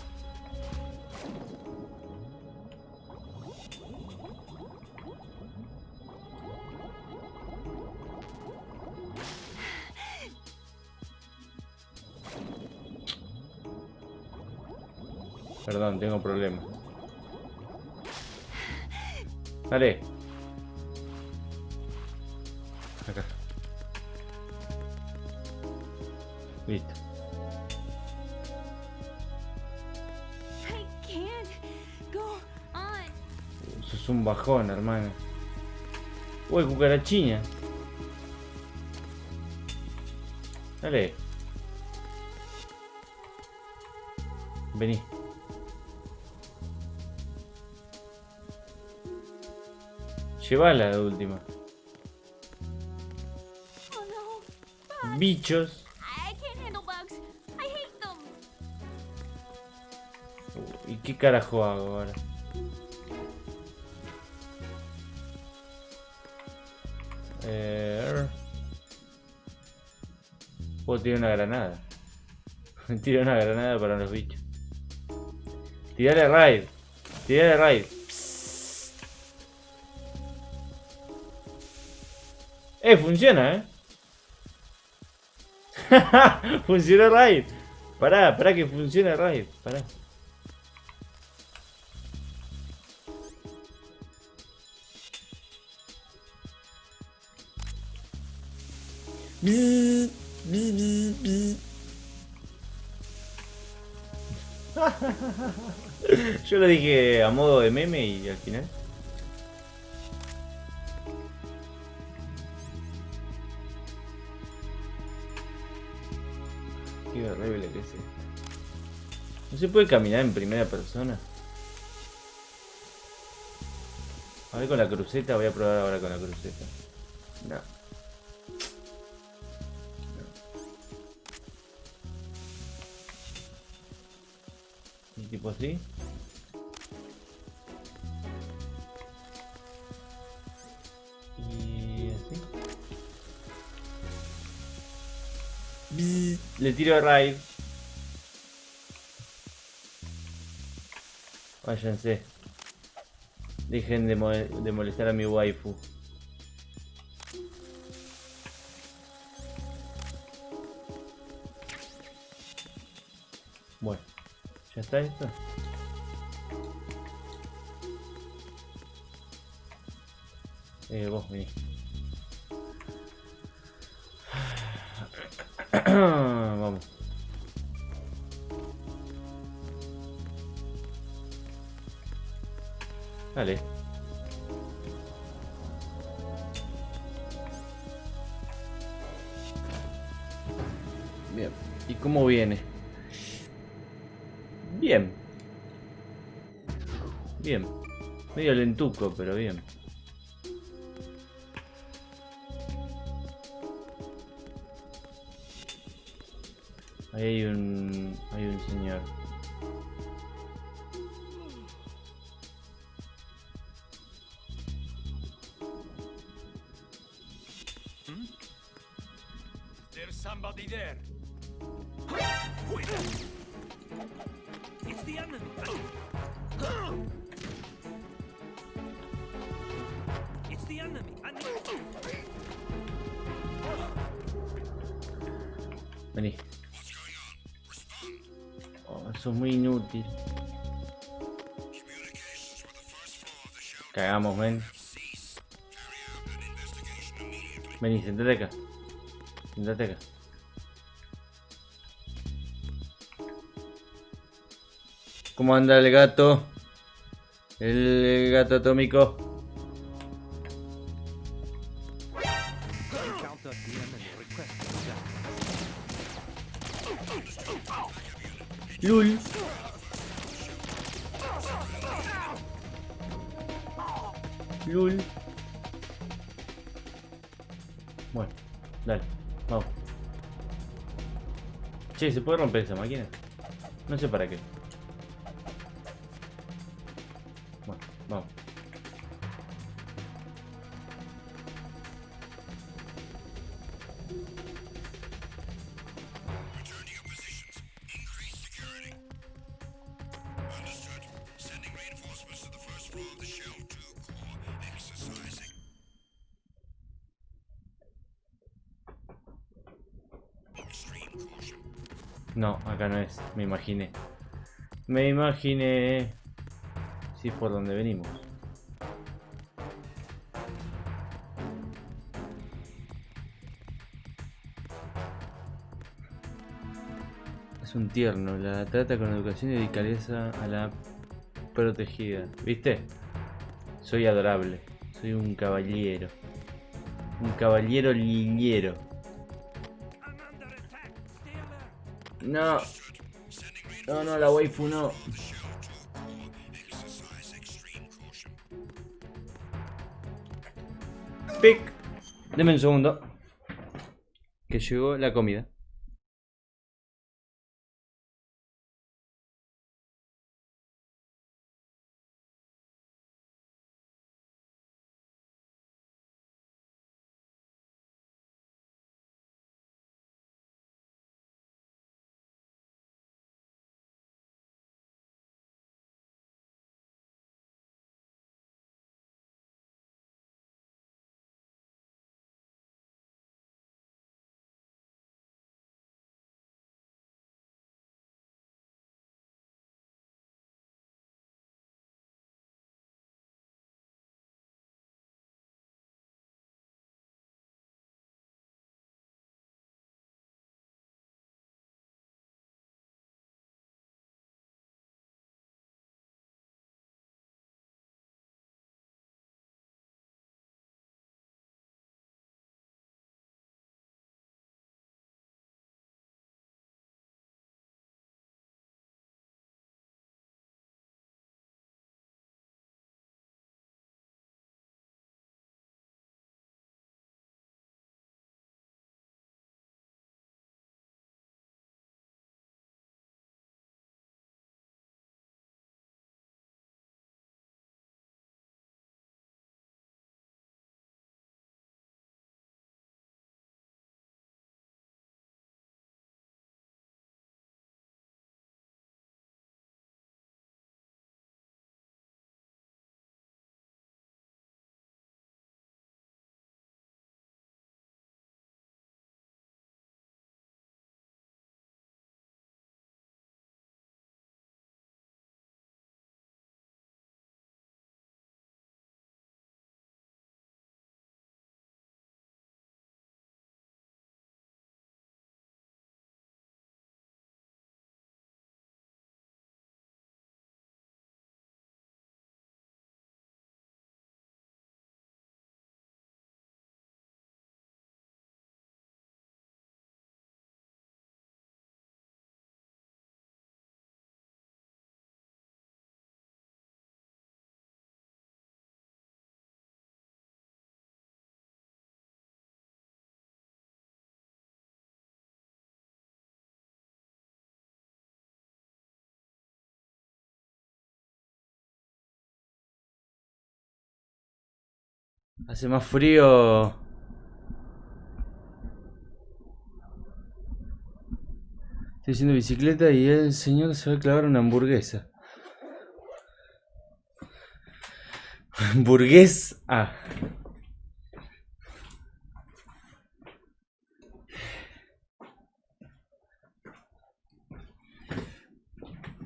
Perdón, tengo problemas. Dale. Acá. Listo. I can't go on. Eso es un bajón, hermano. Uy, cucarachiña. Dale. Vení. Llévala de última. Oh no. Bugs. Bichos. I can't handle bugs. I hate them. ¿Y qué carajo hago ahora? Puedo tirar una granada. Tira una granada para los bichos. Tirale raid. Tirale raid. Funciona, Funcionó raid. Pará que funcione raid. Pará. Bzz, bzz, bzz, bzz. Yo lo dije a modo de meme y al final. Qué horrible que es esto. No se puede caminar en primera persona. A ver con la cruceta, voy a probar ahora con la cruceta. No. tipo así. Y así. Bzz, le tiro raid. Váyanse. Dejen de molestar a mi waifu. Bueno, ¿ya está esto? Vos vení. Vamos. Dale. Bien. ¿Y cómo viene? Bien. Bien. Medio lentuco, pero bien. Ahí hay un señor. There's somebody there. It's the enemy. It's the enemy. Vení. Oh, eso es muy inútil. Cagamos, men. Vení, sentate acá. Sentate acá. ¿Cómo anda el gato? El gato atómico. Lul. Lul. Bueno, dale, vamos. Che, ¿se puede romper esa máquina? No sé para qué. Bueno, vamos. No, acá no es, me imaginé. Me imaginé. Sí, es por donde venimos. Es un tierno, la trata con educación y delicadeza a la protegida. ¿Viste? Soy adorable. Soy un caballero. Un caballero liniero. No. No, no, la waifu no. Pic. Deme un segundo. Que llegó la comida. Hace más frío. Estoy haciendo bicicleta y el señor se va a clavar una hamburguesa. Hamburgués. Ah.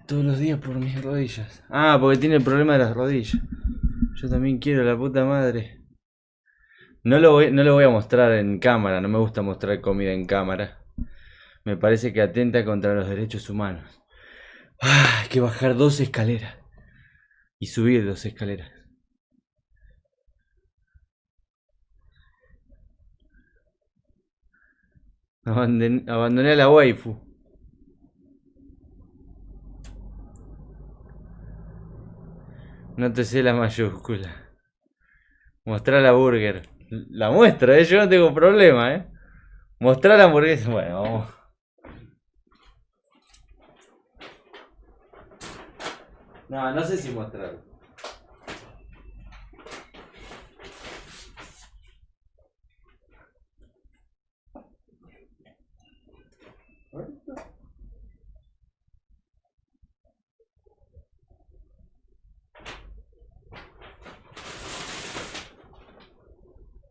Todos los días por mis rodillas. Ah, porque tiene el problema de las rodillas. Yo también quiero, la puta madre. No lo voy a mostrar en cámara. No me gusta mostrar comida en cámara. Me parece que atenta contra los derechos humanos. Ah, hay que bajar 2 escaleras. Y subir 2 escaleras. Abandoné a la waifu. No te sé la mayúscula. Mostrar la burger. La muestro, yo no tengo problema, Mostrar la hamburguesa. Bueno, vamos. No sé si mostrarlo.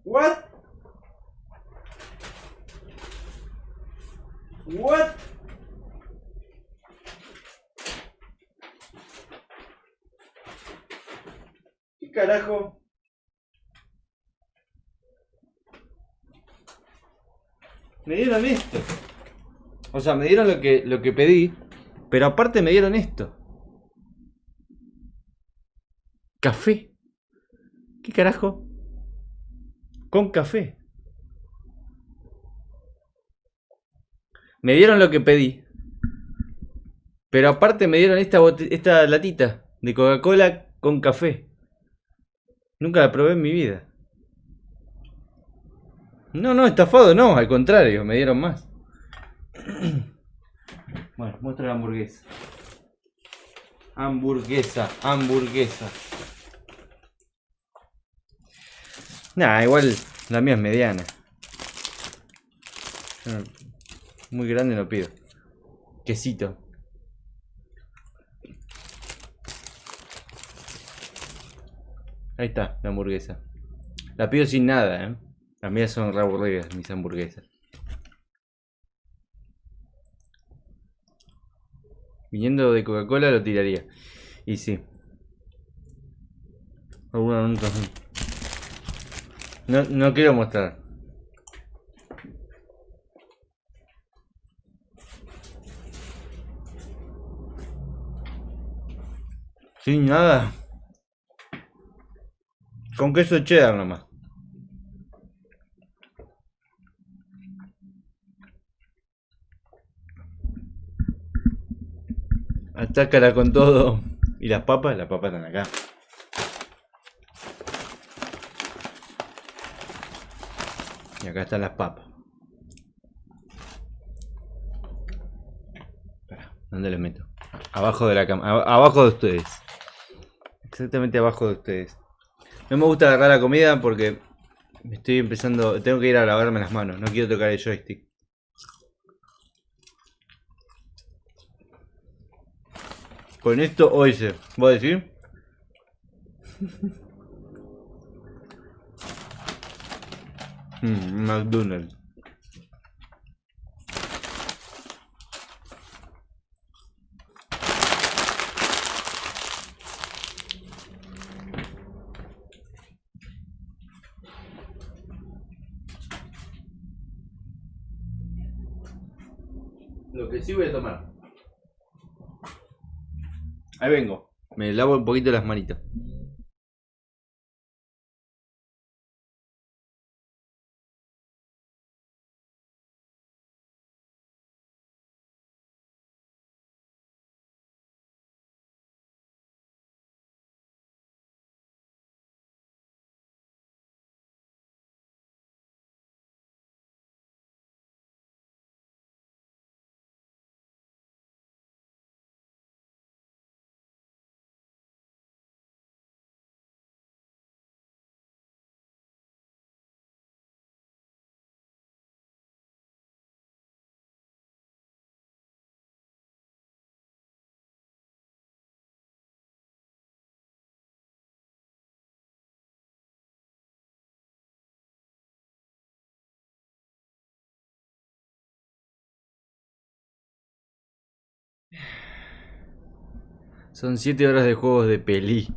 What? What? ¿Qué carajo? Me dieron esto. O sea, me dieron lo que pedí, pero aparte me dieron esto. Café. ¿Qué carajo? Con café. Me dieron lo que pedí. Pero aparte me dieron esta latita de Coca-Cola con café. Nunca la probé en mi vida. No, estafado no, al contrario, me dieron más. Bueno, muestra la hamburguesa. Hamburguesa. Nah, igual la mía es mediana. Muy grande no pido. Quesito. Ahí está la hamburguesa. La pido sin nada, Las mías son re aburridas, mis hamburguesas. Viniendo de Coca-Cola lo tiraría. Y sí. No quiero mostrar. Sin nada. Con queso cheddar nomás. Atácala con todo. ¿Y las papas? Las papas están acá. Y acá están las papas. Espera, ¿dónde les meto? Abajo de la cama. Abajo de ustedes. Exactamente abajo de ustedes. No me gusta agarrar la comida porque me estoy empezando. Tengo que ir a lavarme las manos. No quiero tocar el joystick. Con esto, oye, ¿vos decís? McDonald's. Lo que sí voy a tomar. Ahí vengo. Me lavo un poquito las manitas. Son 7 horas de juegos de peli.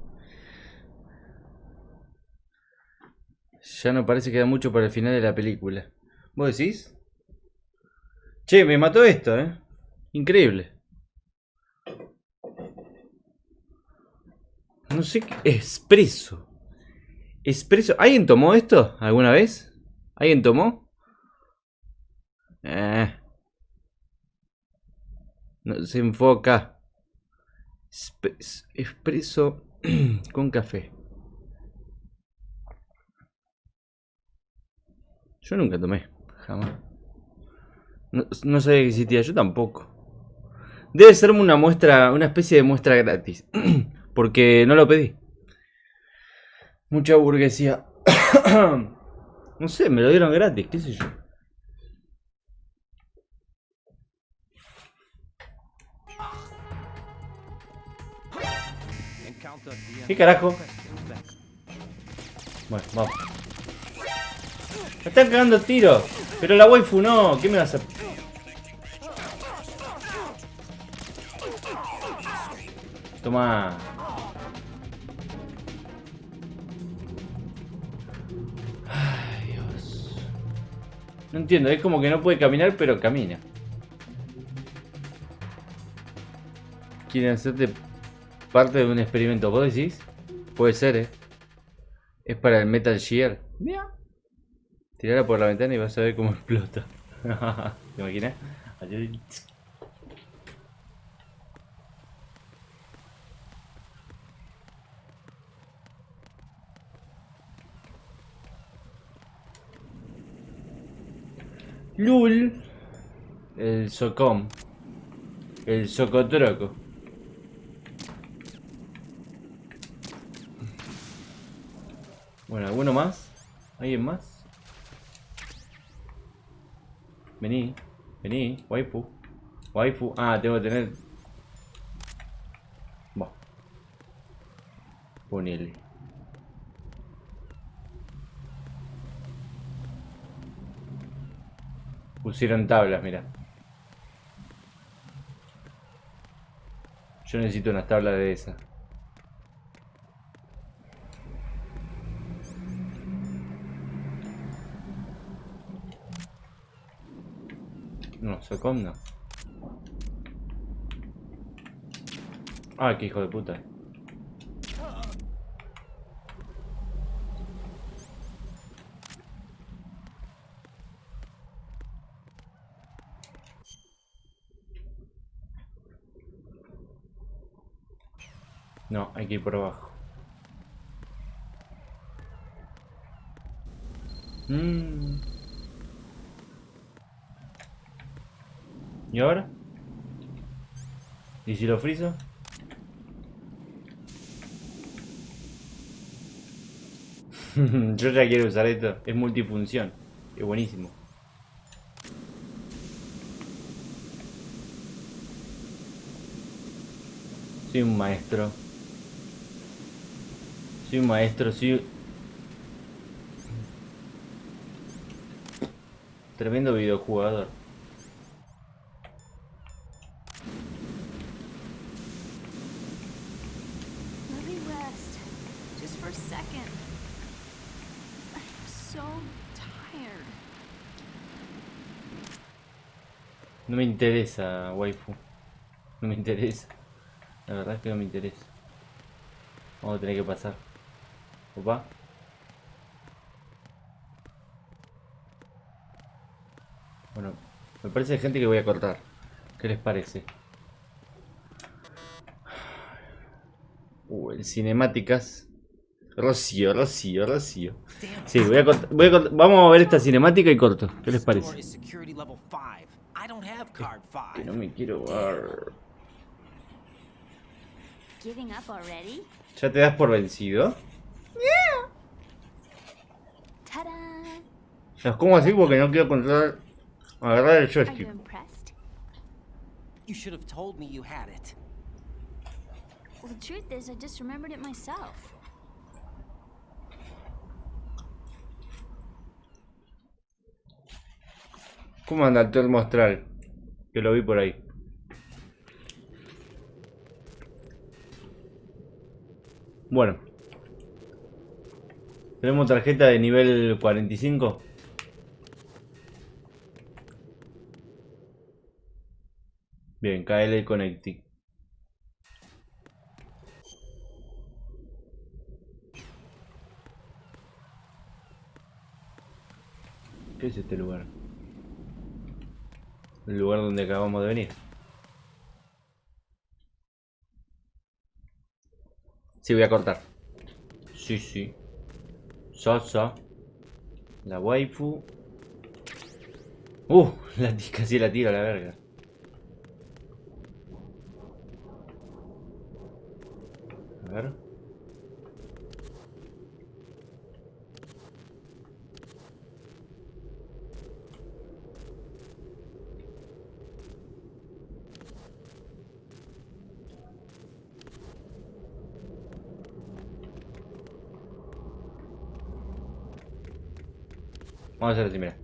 Ya no parece que da mucho para el final de la película. ¿Vos decís? Che, me mató esto, Increíble. No sé qué... Expreso. Expreso. ¿Alguien tomó esto alguna vez? ¿Alguien tomó? No se enfoca. Expreso con café. Yo nunca tomé, jamás. No sabía que existía, yo tampoco. Debe ser una muestra, una especie de muestra gratis. Porque no lo pedí. Mucha burguesía. No sé, me lo dieron gratis, qué sé yo. ¿Qué carajo? Bueno, vamos. Me están cagando tiros. Pero la waifu no. ¿Qué me vas a...? Toma. Ay, Dios. No entiendo. Es como que no puede caminar, pero camina. Quieren hacerte parte de un experimento. ¿Vos decís? Puede ser, Es para el Metal Gear. Mira. Tirarla por la ventana y vas a ver cómo explota. ¿Te imaginas? Lul. El socom. El socotroco. Bueno, ¿alguno más? ¿Alguien más? Vení, vení, waifu. Waifu. Ah, tengo que tener... Bueno. Ponele. Pusieron tablas, mira. Yo necesito unas tablas de esas. No, Socom no. Ah, qué hijo de puta. No, hay que ir por abajo. ¿Y ahora? ¿Y si lo friso? Yo ya quiero usar esto. Es multifunción. Es buenísimo. Soy un maestro. Soy un maestro, soy... Tremendo videojugador. Let me rest. Just for a second. I'm so tired. No me interesa, waifu. No me interesa. La verdad es que no me interesa. Vamos a tener que pasar. Opa. Bueno, me parece gente que voy a cortar. ¿Qué les parece? El cinemáticas. Rocío. Sí, voy a cortar. Vamos a ver esta cinemática y corto. ¿Qué les parece? Que no me quiero ver. Giving up already? ¿Ya te das por vencido? Ta-da! Las como así porque no quiero controlar. Agarrar el Are you joystick. impressed? You should have told me you had it. Well, the truth is, I just remembered it myself. ¿Cómo anda el termo astral? Que lo vi por ahí. Bueno. Tenemos tarjeta de nivel 45. Bien, KL Connecting. ¿Qué es este lugar? El lugar donde acabamos de venir. Sí, voy a cortar. Sí, sí. Sosa. La waifu. Casi la tiro a la verga. A ver. Vamos a hacer así, mira.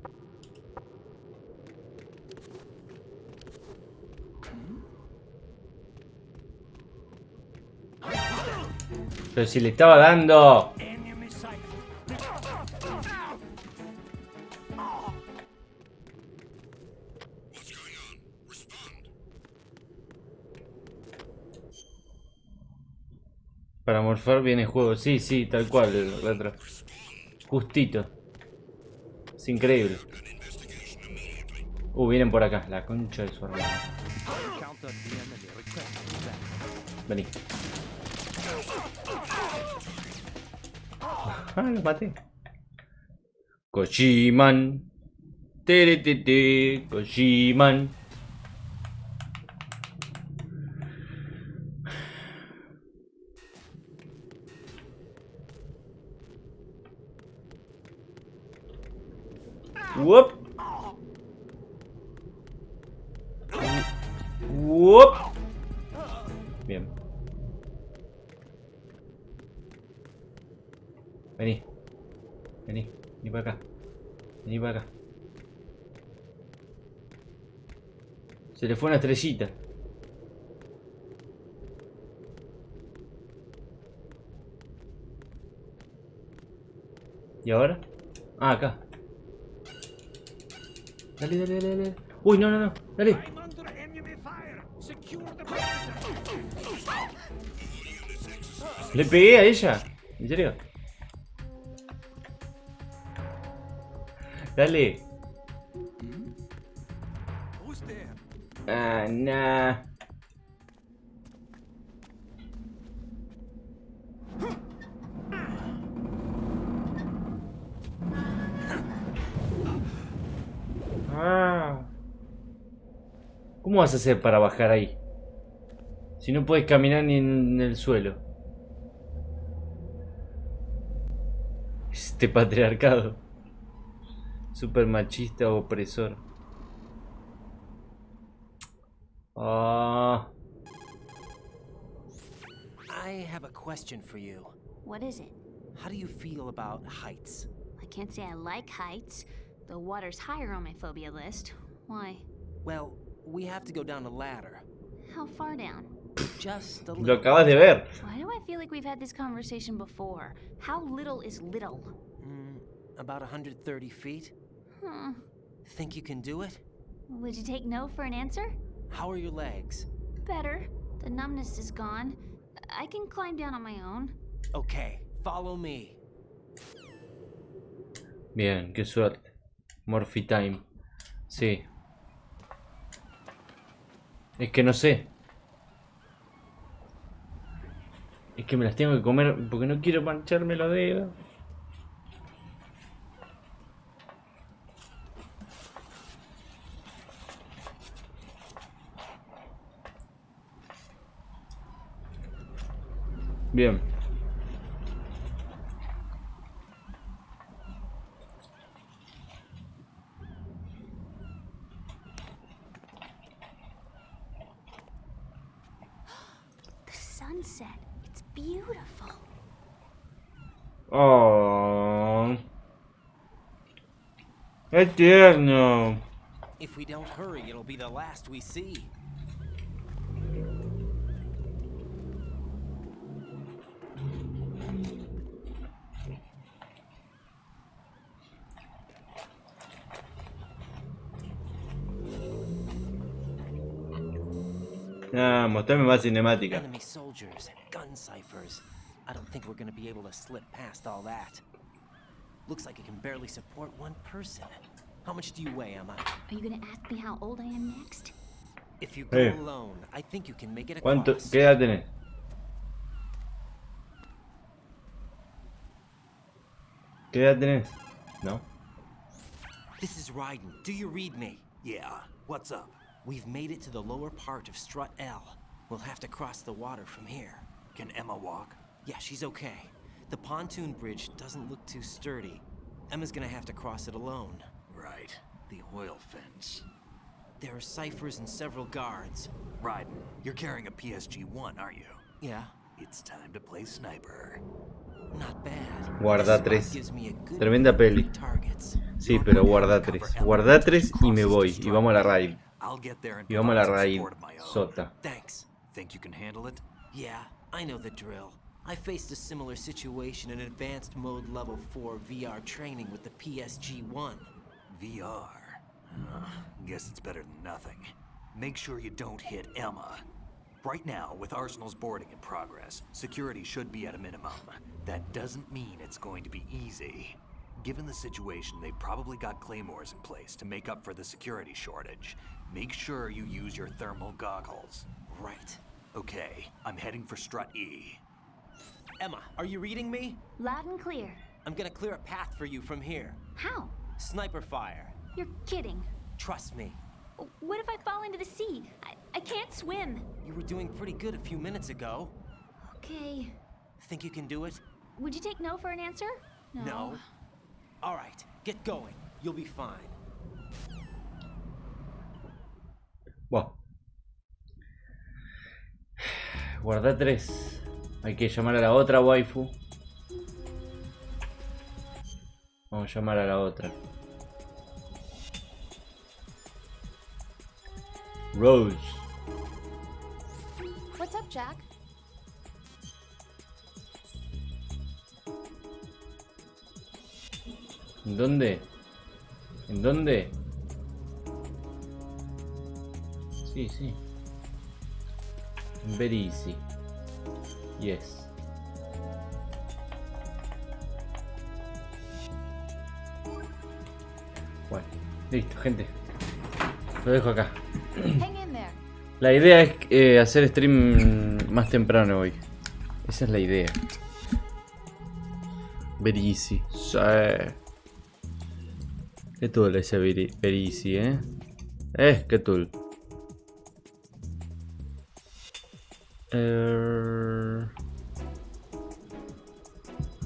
Pero si le estaba dando. Para morfar viene juego. Sí, sí, tal cual el retro. Justito. Es increíble. Vienen por acá. La concha de su hermano. Vení. Lo maté. Koshiman. Teretete. Koshiman. Whoop. Whoop. Bien. Vení. Vení. Vení para acá. Vení para acá. Se le fue una estrellita. ¿Y ahora? Ah, acá. Dale, dale, dale, dale. Uy, no, no, no. Dale. Le pegué a ella. ¿En serio? Dale. Ah, nah. ¿Cómo vas a hacer para bajar ahí? Si no puedes caminar ni en el suelo. Este patriarcado. Super machista, opresor. Ah. I have a question for you. What is it? How do you feel about heights? I can't say I like heights. The water's higher on my phobia list. Why? Well, we have to go down a ladder. How far down? Just a Lo little. acabas de ver. Why do I feel like we've had this conversation before? How little is little? About 130 feet. Think you can do it? Would you take no for an answer? How are your legs? Better. The numbness is gone. I can climb down on my own. Okay, follow me. Bien, qué suerte. Morphy time. Sí. Es que no sé. Es que me las tengo que comer porque no quiero mancharme los dedos. Bien. The sunset. It's beautiful. Oh. Es tierno. If we don't hurry, it'll be the last we see. Ah, mostrame más cinemática. Enemy soldiers, gun ciphers. I don't think we're gonna be able to slip past all that. Looks like it can barely support one person. How much do you weigh, Emma? Are you gonna ask me how old I am next? If you go alone, I think you can make it ¿Cuánto? across. ¿Qué edad tenés? ¿Qué edad tenés? No. This is Ryden. Do you read me? Yeah, what's up? We've made it to the lower part of Strut L. We'll have to cross the water from here. Can Emma walk? Yeah, she's okay. The pontoon bridge doesn't look too sturdy. Emma's gonna have to cross it alone. Right, the oil fence. There are ciphers and several guards. Ryden, you're carrying a PSG-1, aren't you? Yeah. It's time to play sniper. Not bad. Guarda 3. Tremenda peli. Sí, pero guarda 3. Guarda 3 y me voy. Y vamos a la raid. Y vamos a la raid. Sota. Thanks. Think you can handle it? Yeah, I know the drill. I faced a similar situation in advanced mode level 4 VR training with the PSG-1. VR? Guess it's better than nothing. Make sure you don't hit Emma. Right now, with Arsenal's boarding in progress, security should be at a minimum. That doesn't mean it's going to be easy. Given the situation, they've probably got claymores in place to make up for the security shortage. Make sure you use your thermal goggles. Right. Okay, I'm heading for Strut E. Emma, are you reading me? Loud and clear. I'm gonna clear a path for you from here. How? Sniper fire. You're kidding. Trust me. What if I fall into the sea? I can't swim. You were doing pretty good a few minutes ago. Okay. Think you can do it? Would you take no for an answer? No. All right, get going. You'll be fine. Wow. Guarda 3. Hay que llamar a la otra waifu. Vamos a llamar a la otra. Rose. What's up, Jack? ¿En dónde? ¿En dónde? Sí, sí. Very easy. Yes. Bueno, listo, gente. Lo dejo acá. Hang in there. La idea es hacer stream más temprano hoy. Esa es la idea. Very easy. Sí. ¿Qué tool ese very easy, qué tool?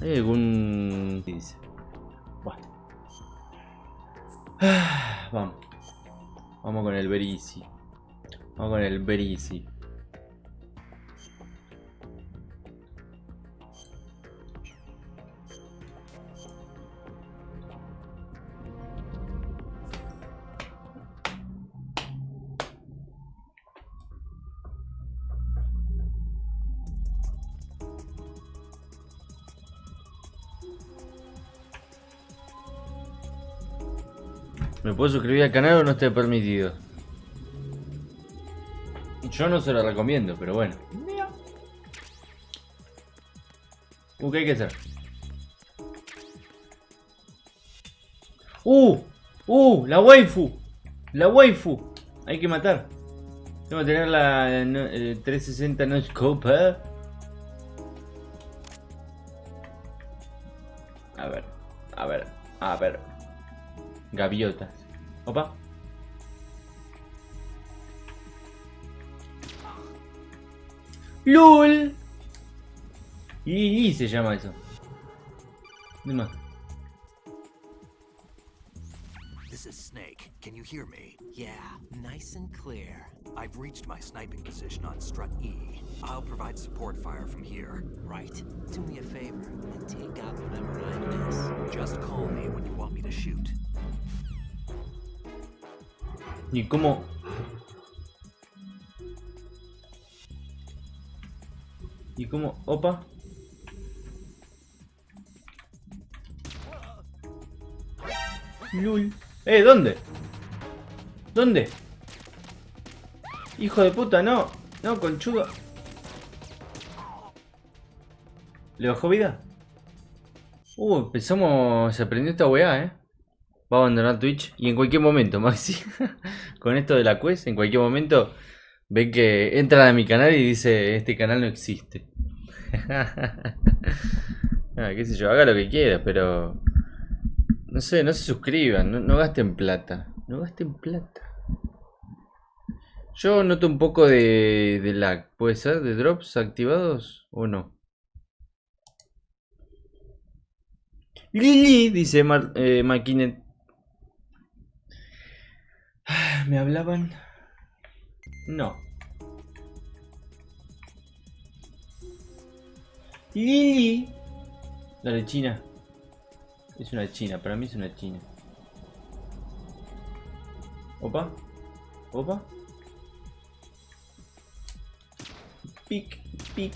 ¿Hay algún...? Dice. Bueno. Vamos. Vamos con el very easy. Vamos con el very easy. ¿Me puedo suscribir al canal o no está permitido? Yo no se lo recomiendo, pero bueno. ¿Qué hay que hacer? La waifu. La waifu. Hay que matar. Tengo que tener la 360 no scope, A ver. Gaviotas. Opa. ¡Lul! Y se llama eso. Dime. This is Snake. Can you hear me? Yeah, nice and clear. I've reached my sniping position on Strut E. I'll provide support fire from here. Right. Do me a favor and take out whatever I miss. Just call me when you want me to shoot. ¿Y cómo? ¿Y cómo? Opa. Lul. ¿Dónde? ¿Dónde? Hijo de puta, no. No, conchudo. ¿Le bajó vida? Empezamos. Se aprendió esta weá, Va a abandonar Twitch. Y en cualquier momento, Maxi. Con esto de la quest, en cualquier momento. Ven que entra a mi canal y dice: este canal no existe. Qué sé yo, haga lo que quiera, pero. No sé, no se suscriban, no gasten plata. No gasten plata. Yo noto un poco de lag. ¿Puede ser? ¿De drops activados o no? Lili, dice Maquinet. ¿Me hablaban? No. Lili. Dale, China. Es una china, para mí es una china. Opa. Opa. Pic, pic.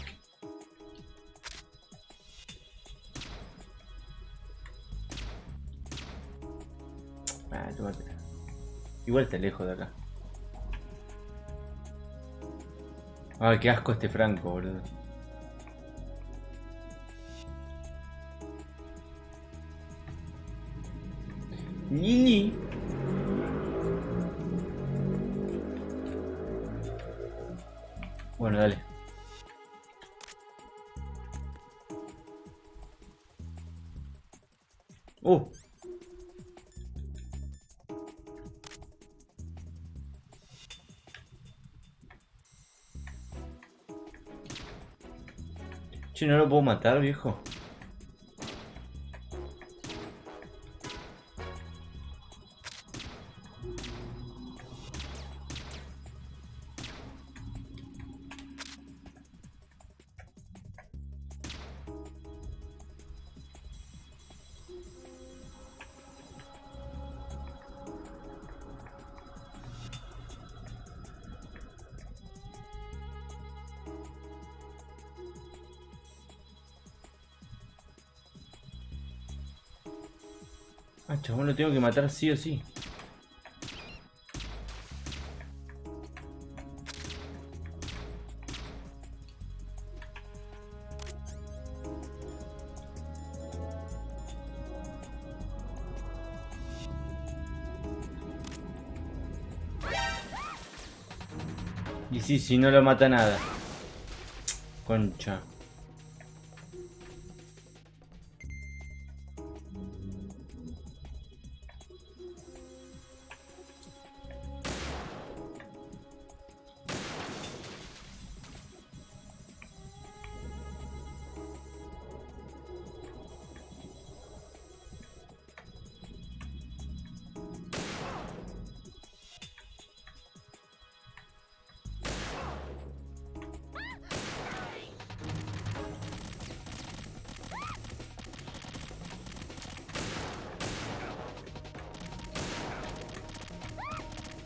Tómate. Igual está lejos de acá. Qué asco este Franco, boludo. Lili. Bueno, dale. Che, no lo puedo matar, viejo. Chabón, lo tengo que matar sí o sí. Y sí, si no lo mata nada. Concha.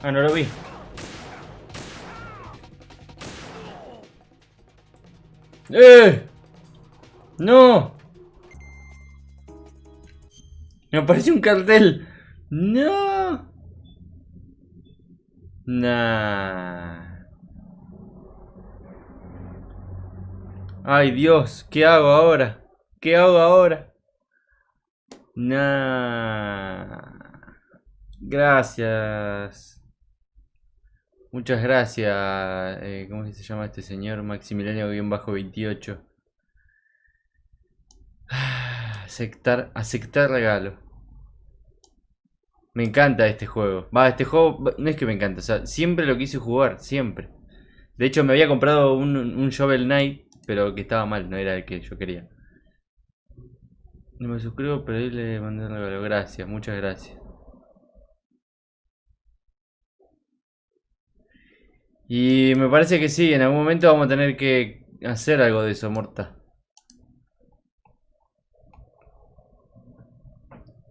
No lo vi. ¡No! Me apareció un cartel. ¡No! Nah. Ay, Dios, ¿qué hago ahora? ¿Qué hago ahora? Nah. Gracias. Muchas gracias. ¿Cómo se llama este señor? Maximiliano-28. Aceptar regalo. Me encanta este juego. Este juego no es que me encanta, o sea, siempre lo quise jugar, siempre. De hecho, me había comprado un Shovel Knight, pero que estaba mal, no era el que yo quería. No me suscribo, pero ahí le mandé un regalo. Gracias, muchas gracias. Y me parece que sí, en algún momento vamos a tener que hacer algo de eso, Morta.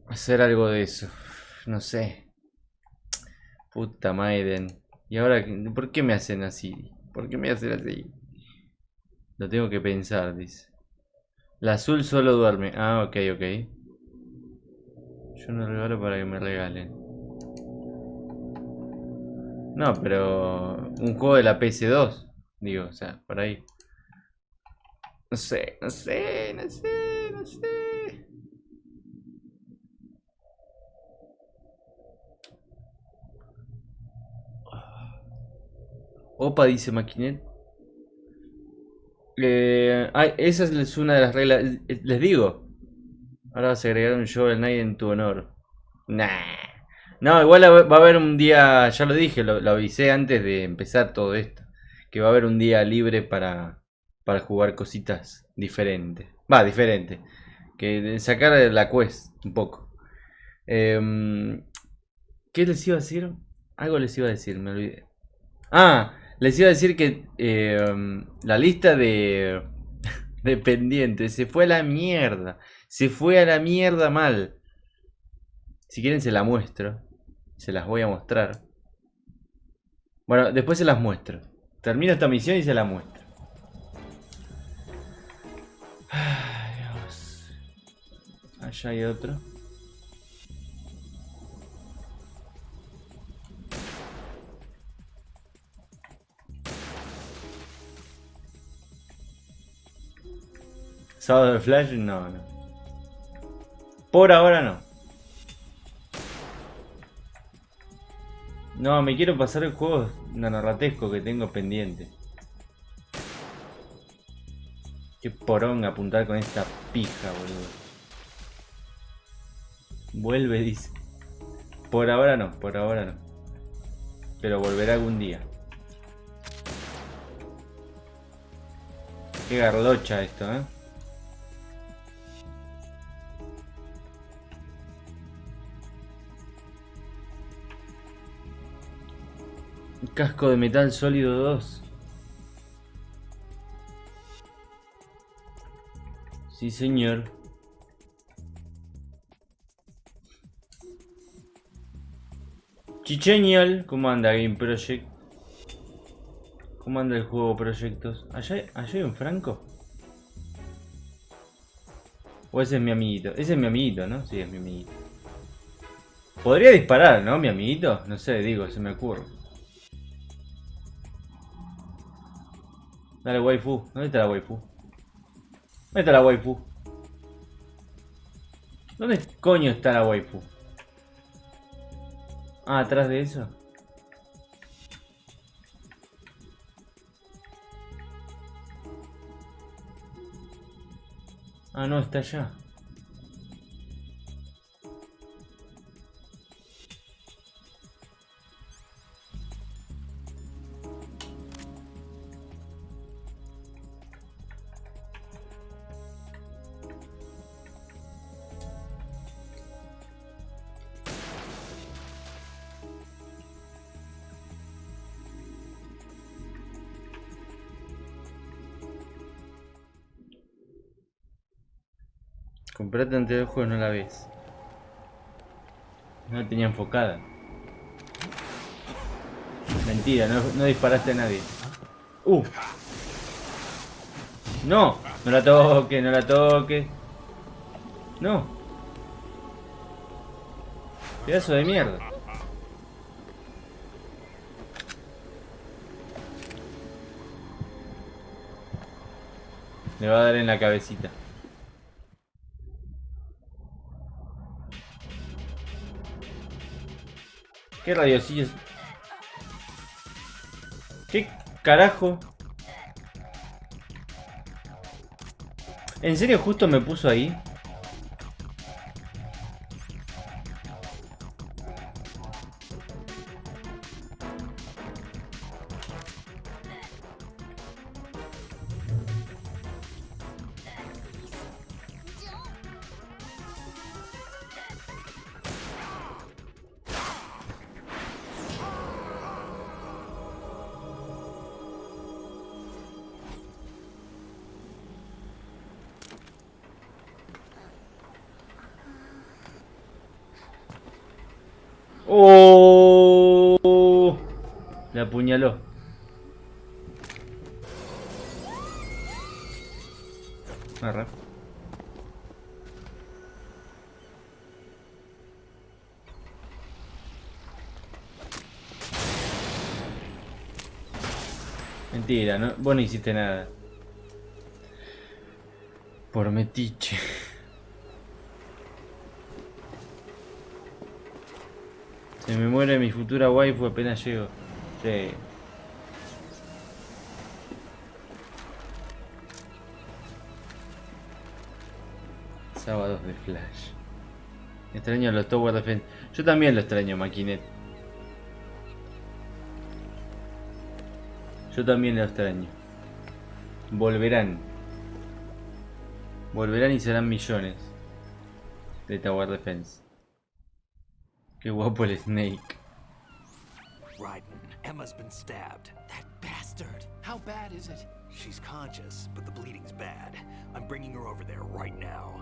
Hacer algo de eso. No sé. Puta Maiden. Y ahora, ¿por qué me hacen así? ¿Por qué me hacen así? Lo tengo que pensar, dice. La azul solo duerme. Ok. Yo no regalo para que me regalen. No, pero un juego de la PS2. Digo, o sea, por ahí. No sé, no sé, no sé, no sé. Opa, dice Maquinet. Esa es una de las reglas. Les digo. Ahora vas a agregar un show al night en tu honor. Nah. No, igual va a haber un día, ya lo dije, lo avisé antes de empezar todo esto. Que va a haber un día libre para jugar cositas diferentes. Va, diferente. Que sacar la quest un poco. ¿Qué les iba a decir? Algo les iba a decir, me olvidé. Ah, les iba a decir que la lista de pendientes se fue a la mierda. Se fue a la mierda mal. Si quieren se la muestro. Se las voy a mostrar. Bueno, después se las muestro. Termino esta misión y se la muestro. Ay, Dios. Allá hay otro. ¿Sábado de Flash? No, no. Por ahora no. No, me quiero pasar el juego nanorratesco que tengo pendiente. Qué poronga apuntar con esta pija, boludo. Vuelve, dice. Por ahora no, por ahora no. Pero volverá algún día. Qué garlocha esto, ¿eh? Casco de metal sólido 2. Sí, señor. Chicheñol, ¿cómo anda Game Project? ¿Cómo anda el juego Proyectos? ¿Allá hay un Franco? ¿O ese es mi amiguito? Ese es mi amiguito, ¿no? Sí, es mi amiguito. Podría disparar, ¿no? Mi amiguito. No sé, digo, se me ocurre. Dale, waifu. ¿Dónde está la waifu? ¿Dónde está la waifu? ¿Dónde coño está la waifu? Ah, atrás de eso. Ah, no, está allá. Comprate antes del juego, no la ves. No la tenía enfocada. Mentira, no disparaste a nadie. No, no la toque, no la toque. No. Pedazo de mierda. Le va a dar en la cabecita. ¿Qué radiosillos? ¿Qué carajo? ¿En serio justo me puso ahí? ¡Oh! Le apuñaló. Arra. Mentira, no, vos no hiciste nada. Por metiche. Se me muere mi futura waifu apenas llego. Sí. Sábados de Flash. Extraño los Tower Defense. Yo también lo extraño, Maquinet. Yo también lo extraño. Volverán. Volverán y serán millones de Tower Defense. Qué guapo el Snake. Raiden, Emma's been stabbed. That bastard! How bad is it? She's conscious, but the bleeding's bad. I'm bringing her over there right now.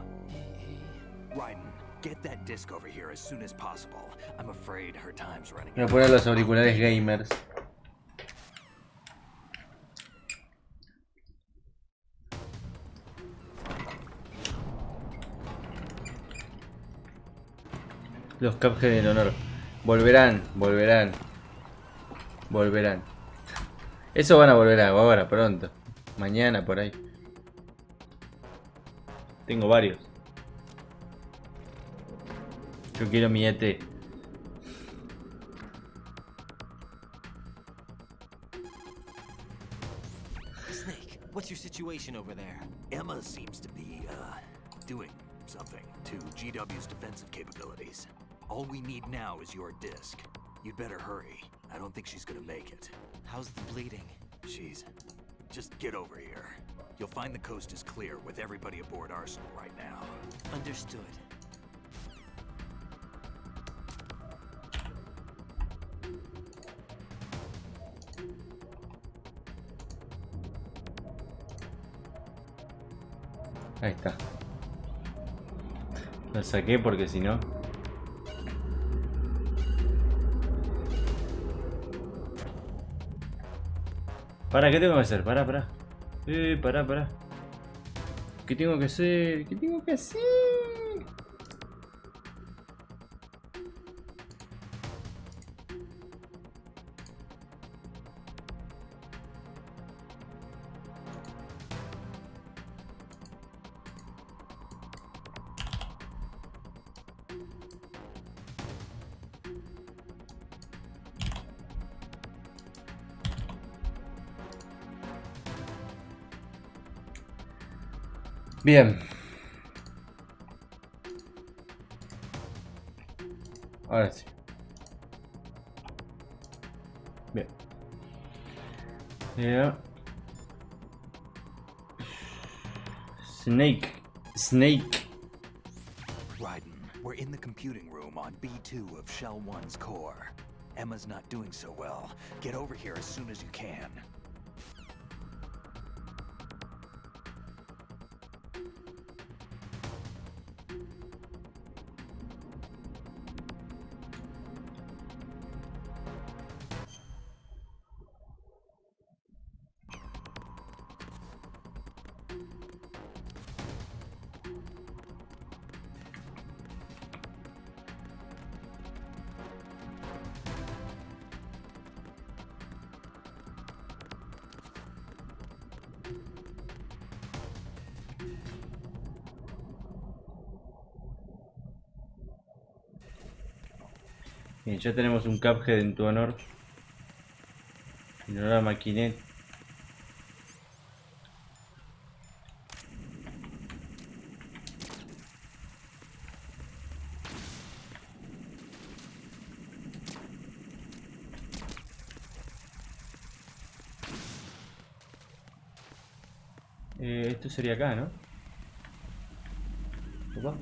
Raiden, get that disc over here as soon as possible. I'm afraid her time's running Voy a out. poner los auriculares gamers. Los Cuphead del honor. Volverán, volverán. Volverán. Eso van a volver ahora, pronto. Mañana, por ahí. Tengo varios. Yo quiero mi ET. Snake, what's your situation over there? Emma seems to be, doing something to GW's defensive capabilities. All we need now is your disc. You'd better hurry. I don't think she's gonna make it. How's the bleeding? She's... Just get over here. You'll find the coast is clear with everybody aboard Arsenal right now. Understood. Ahí está. Lo saqué porque si no... Para, ¿qué tengo que hacer? Para. Para. ¿Qué tengo que hacer? ¿Qué tengo que hacer? Bien. Ahora sí. Bien. Snake. Raiden, we're in the computing room on B2 of Shell 1's core. Emma's not doing so well. Get over here as soon as you can. Bien, ya tenemos un Cuphead en tu honor. En honor a Maquinet. Esto sería acá, ¿no? Opa.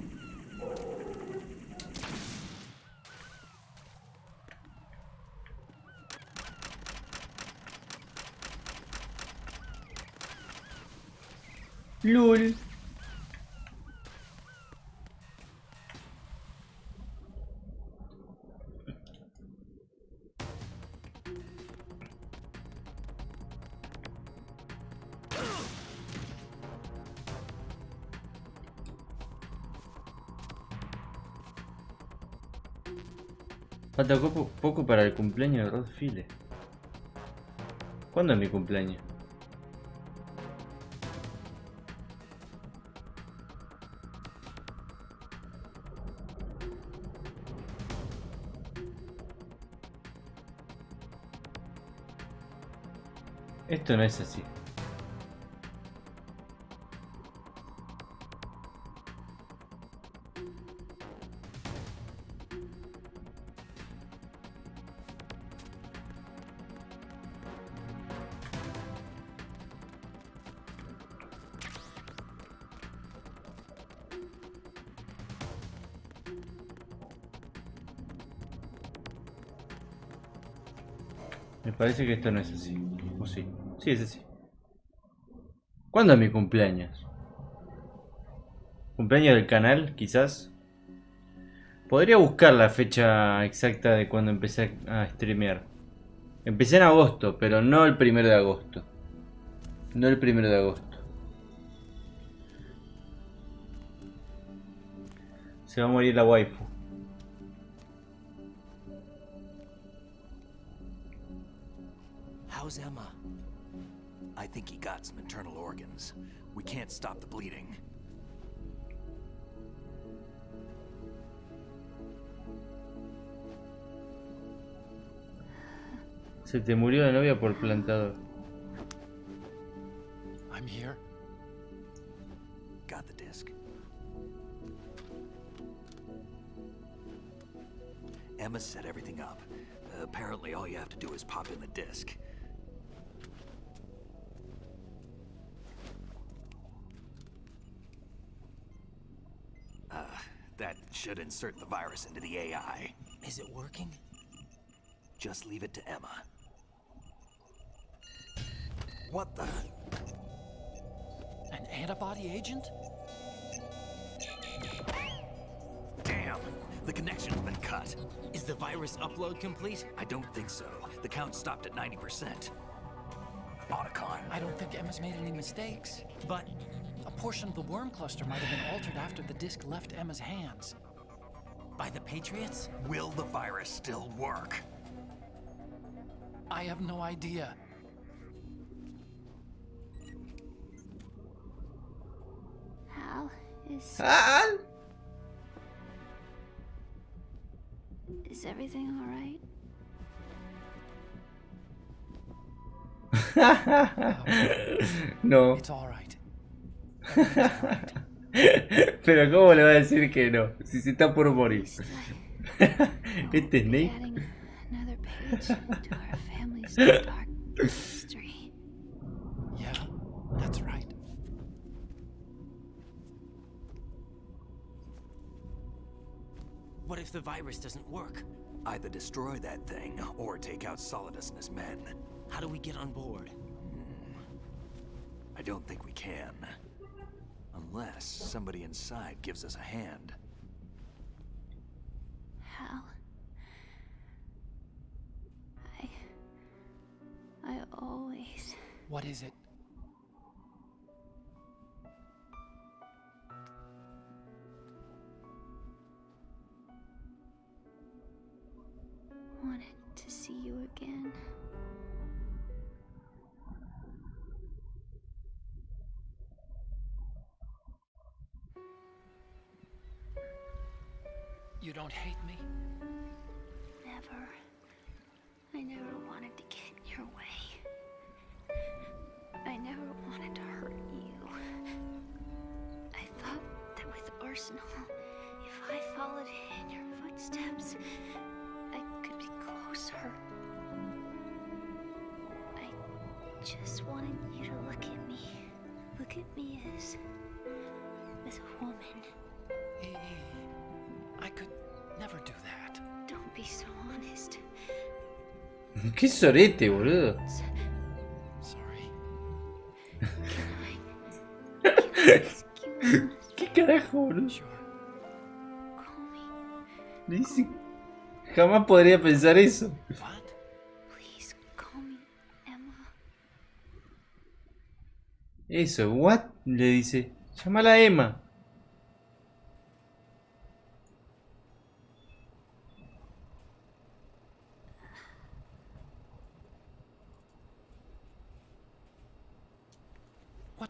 LOL. Falta poco para el cumpleaños de Rodfile. ¿Cuándo es mi cumpleaños? Esto no es así. Me parece que esto no es así. ¿O sí? Sí, es así. ¿Cuándo es mi cumpleaños? ¿Cumpleaños del canal, quizás? Podría buscar la fecha exacta de cuando empecé a streamear. Empecé en agosto, pero no el 1 de agosto. No el 1 de agosto. Se va a morir la waifu. How's Emma? I think he got some internal organs. We can't stop the bleeding. Se te murió la novia por plantador. I'm here. Got the disc. Emma set everything up. Apparently all you have to do is pop in the disc. That should insert the virus into the AI. Is it working? Just leave it to Emma. What the? An antibody agent? Damn! The connection's been cut. Is the virus upload complete? I don't think so. The count stopped at 90%. Otacon. I don't think Emma's made any mistakes. But a portion of the worm cluster might have been altered after the disc left Emma's hands. by the Patriots? Will the virus still work? I have no idea. Hal, is everything all right? No. It's all right. Pero ¿cómo le va a decir que no? Si se está por morir. Este es Snake. Adding another page to our family's dark history. Yeah, that's right. What if the virus doesn't work? Either destroy that thing, or take out Solidus and his men. How do we get on board? I don't think we can. Unless somebody inside gives us a hand. Hal, I always... What is it? wanted to see you again. You don't hate me? Never. I never wanted to get in your way. I never wanted to hurt you. I thought that with Arsenal, if I followed in your footsteps, I could be closer. I just wanted you to look at me. Look at me as a woman. I could never do that. Don't be so honest. Qué sorete, boludo. Sorry. ¿Qué carajo, boludo? Sure. Dice, jamás podría pensar eso. What? Please call me Emma. Eso, what? Le dice, llámala a Emma.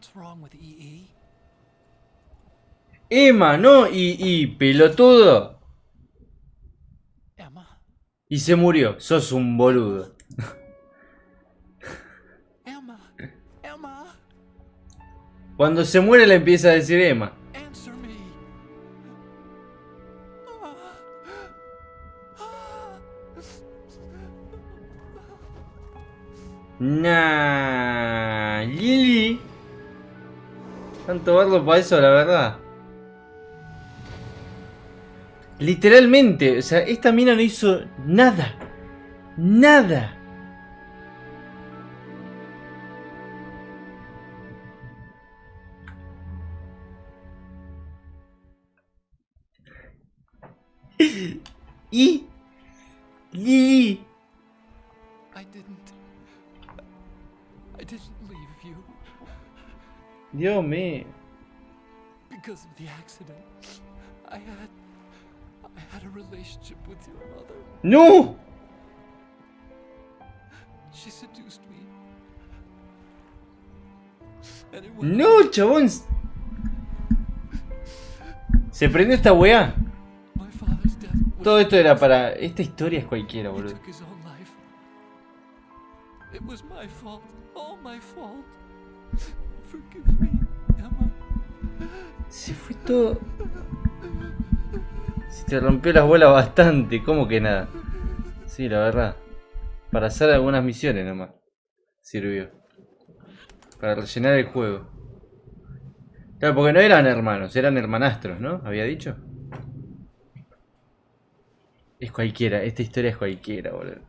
What's wrong with EE? Emma, no, pelotudo. Emma? Y se murió, sos un boludo. Emma? Emma? Cuando se muere le empieza a decir Emma. Answer me. Nah, Lily. Tanto verlo para eso, la verdad. Literalmente, o sea, esta mina no hizo nada. Nada. Y Lily. I didn't leave you. Dios mío. Because of the accident, I had a relationship with your mother. No. She seduced me. And it was No, chabón. Se prendió esta weá. my father's death. Todo esto era para... Esta historia es cualquiera, He boludo. took his own life. It was my fault. All my fault. Forgive me, Emma. Se fue todo... Se te rompió las bolas bastante. ¿Cómo que nada? Sí, la verdad. Para hacer algunas misiones nomás. Sirvió. Para rellenar el juego. Claro, porque no eran hermanos, eran hermanastros, ¿no? ¿Había dicho? Es cualquiera, esta historia es cualquiera, boludo.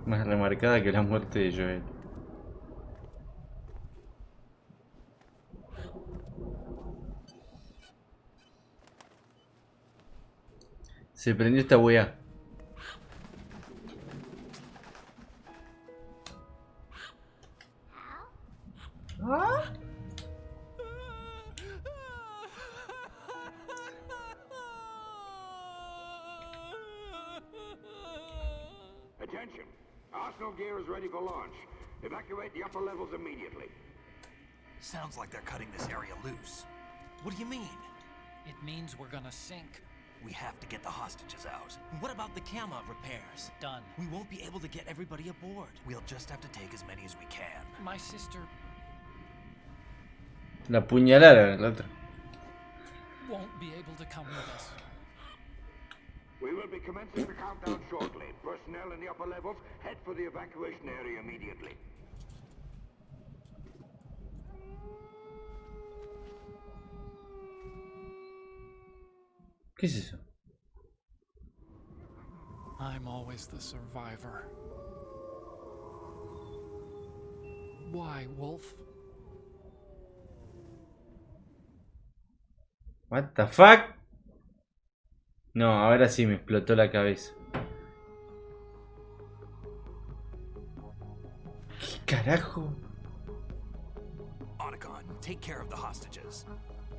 Más remarcada que la muerte de Joel. Se prendió esta weá. Attention! Arsenal gear is ready for launch. Evacuate the upper levels immediately. Sounds like they're cutting this area loose. What do you mean? It means we're gonna sink. We have to get the hostages out. What about the camo repairs? Done. We won't be able to get everybody aboard. We'll just have to take as many as we can. My sister La puñalada el otro. won't be able to come with us. We will be commencing the countdown shortly. Personnel in the upper levels, head for the evacuation area immediately. ¿Qué es eso? I'm always the survivor. Why, Wolf? What the fuck? No, ahora sí me explotó la cabeza. ¿Qué carajo? Otacon, take care of the hostages.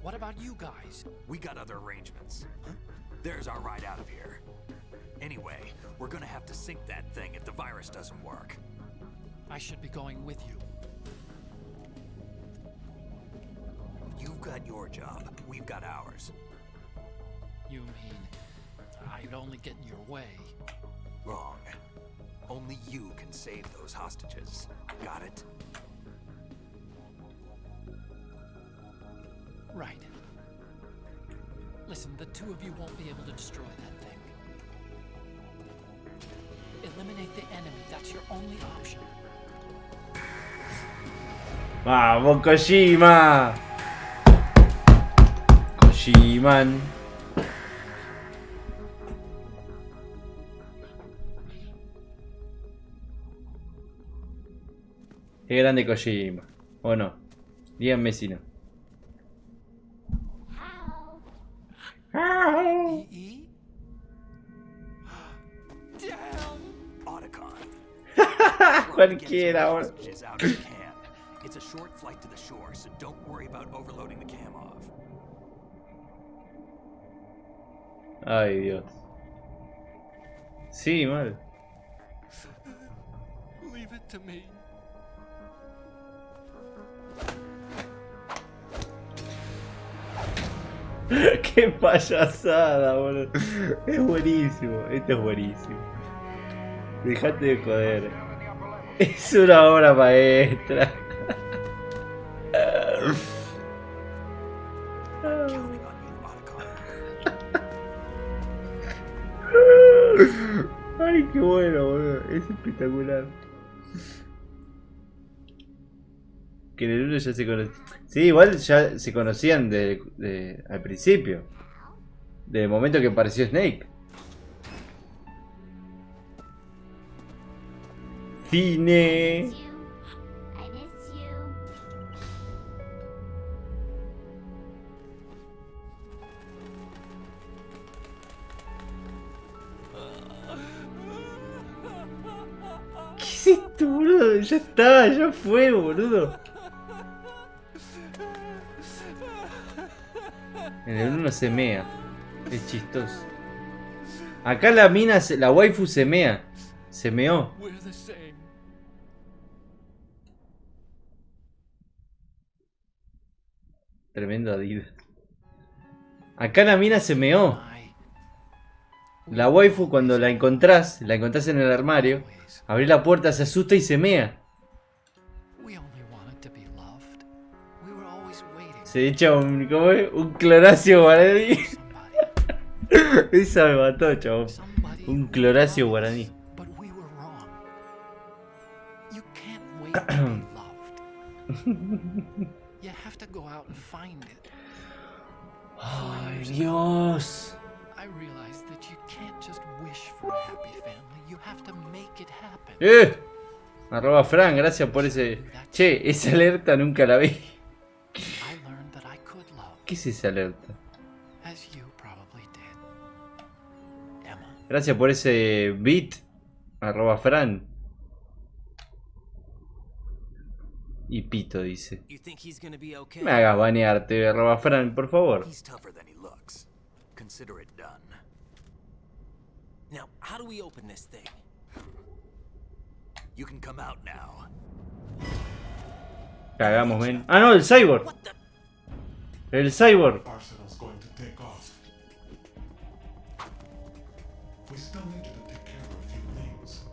What about you guys? We got other arrangements. There's our ride out of here. Anyway, we're gonna have to sink that thing if the virus doesn't work. I should be going with you. You've got your job, we've got ours. You mean I'd only get in your way? Wrong. Only you can save those hostages. Got it? Right. Listen, the two of you won't be able to destroy that thing. Eliminate the enemy. That's your only option. ¡Vamos, Kojima! Kojiman. Qué grande Kojima. ¿O no? Díganme si no. EE? Otacon. Cualquiera ahora. Hostages out if you can. It's a short flight to the shore, so don't worry about overloading the cam off. Ay, Dios. Sí, mal. Leave it to me. Qué payasada, boludo. Es buenísimo. Esto es buenísimo. Dejate de joder. Es una obra maestra. Ay, qué bueno, boludo. Es espectacular. Que en el 1 ya se conocían. Sí, igual ya se conocían al principio. Desde el momento que apareció Snake. Cine. ¿Qué es esto, boludo? Ya está, ya fue, boludo. En el 1 se mea. Es chistoso. Acá la mina, la waifu se mea. Se meó. Tremendo Adidas. Acá la mina se meó. La waifu cuando la encontrás en el armario, abrís la puerta, se asusta y se mea. Se echa un cloracio guaraní. Esa me mató, chabón. Un cloracio guaraní. Ay, Dios. Arroba Fran, gracias por ese. Che, esa alerta nunca la vi. ¿Qué es esa alerta? Gracias por ese beat. Arroba Fran. Y pito dice. Me hagas banearte, arroba Fran, por favor. Now, how do we open this thing? You can come out now. Cagamos, men. Ah, no, el cyborg. El cyborg. We still need you to take care of a few things.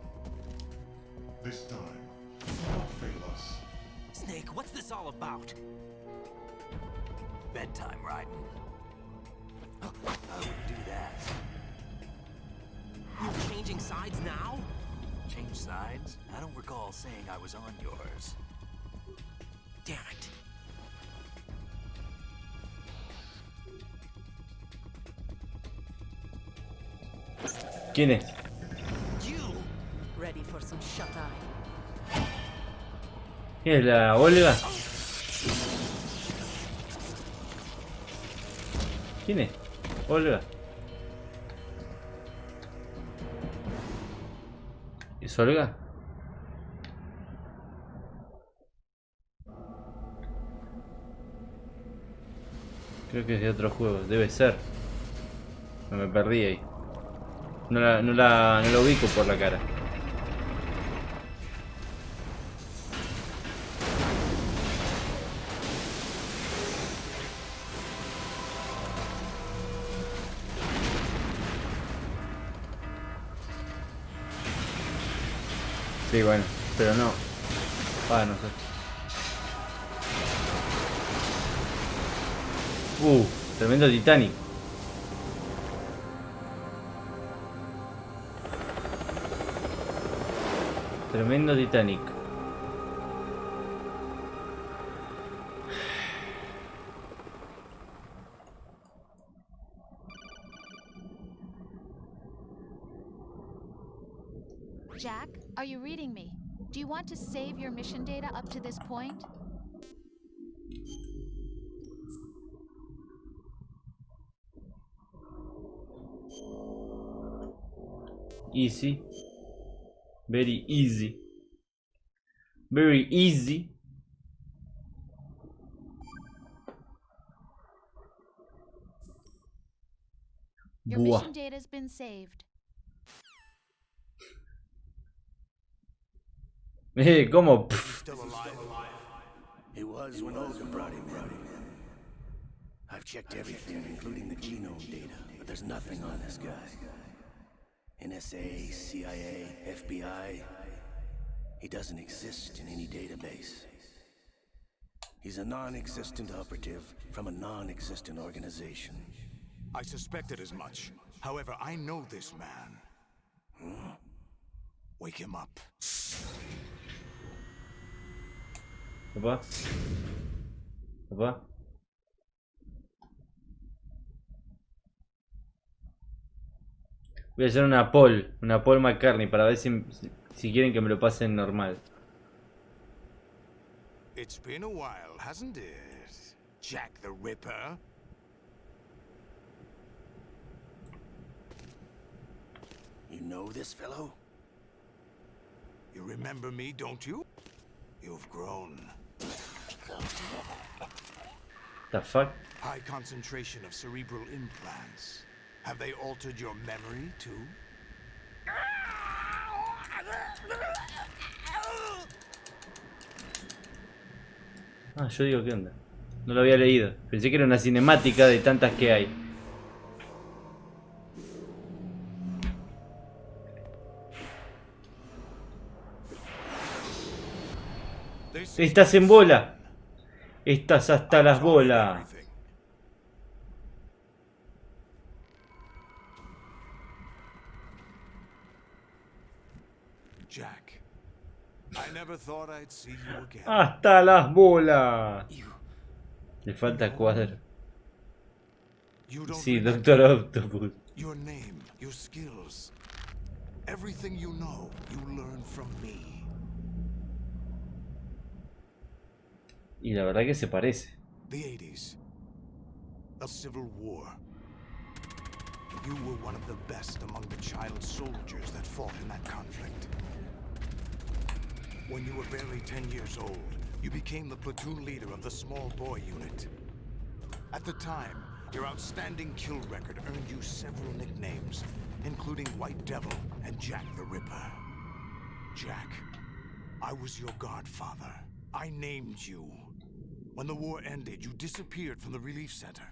This time, do not fail us. Snake, what's this all about? Bedtime, Raiden. I wouldn't do that. You're changing sides now? Change sides? I don't recall saying I was on yours. Damn it. ¿Quién es? Ready for some shut eye. ¿Quién es la Olga? ¿Quién es? Olga. ¿Es Olga? Creo que es de otro juego, debe ser. No me perdí ahí. No la ubico por la cara. Sí, bueno, pero no. Ah, no sé. Tremendo Titanic. Tremendo Titanic. Jack, are you reading me? Do you want to save your mission data up to this point? Easy. Very easy. Very easy. Your mission data has been saved. ¿Cómo? Still alive? He was when Olga brought him in. I've checked everything, including the genome data, but there's nothing on this guy. NSA, CIA, FBI. He doesn't exist in any database. He's a non-existent operative from a non-existent organization. I suspected as much. However, I know this man. Wake him up. Papá. Papá. Voy a hacer una Paul McCartney para ver si quieren que me lo pasen normal. It's been a while, hasn't it, Jack the Ripper? You know this fellow? You remember me, don't you? You've grown. The fuck? High concentration of cerebral implants. Have they altered your memory, too? Ah, yo digo, ¿qué onda? No lo había leído. Pensé que era una cinemática de tantas que hay. Estás en bola. Estás hasta las bolas. Jack, I never thought I'd see you again. Hasta las bolas. Le falta cuadro. Sí, Doctor Octopus. Your name, your skills, everything you know, you learned from me. Y la verdad que se parece. The 80s. A civil war. You were one of the best among the child soldiers that fought in that conflict. When you were barely 10 years old, you became the platoon leader of the small boy unit. At the time, your outstanding kill record earned you several nicknames, including White Devil and Jack the Ripper. Jack, I was your godfather. I named you. When the war ended, you disappeared from the relief center.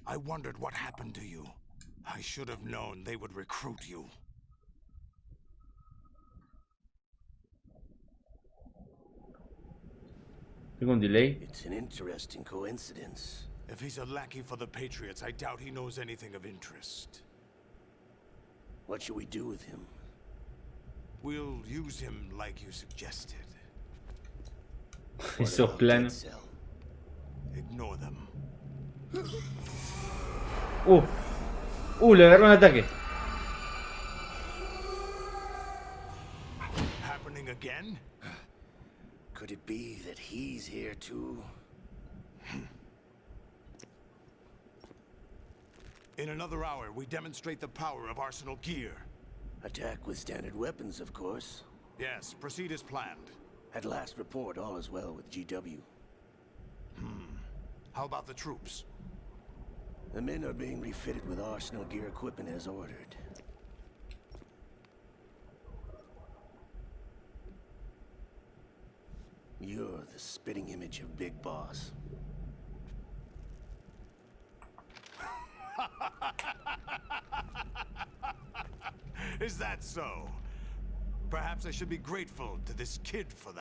I wondered what happened to you. I should have known they would recruit you. Tengo un delay. It's an interesting coincidence. If he's a lackey for the Patriots, I doubt he knows anything of interest. What should we do with him? We'll use him like you suggested. Esos planos. Ignore them. Le agarró un ataque. Happening again? Could it be that he's here too? In another hour, we demonstrate the power of Arsenal gear. Attack with standard weapons, of course. Yes, proceed as planned. At last report, all is well with GW. How about the troops? The men are being refitted with Arsenal gear equipment as ordered. You're the spitting image of Big Boss. Is that so? Perhaps I should be grateful to this kid for that.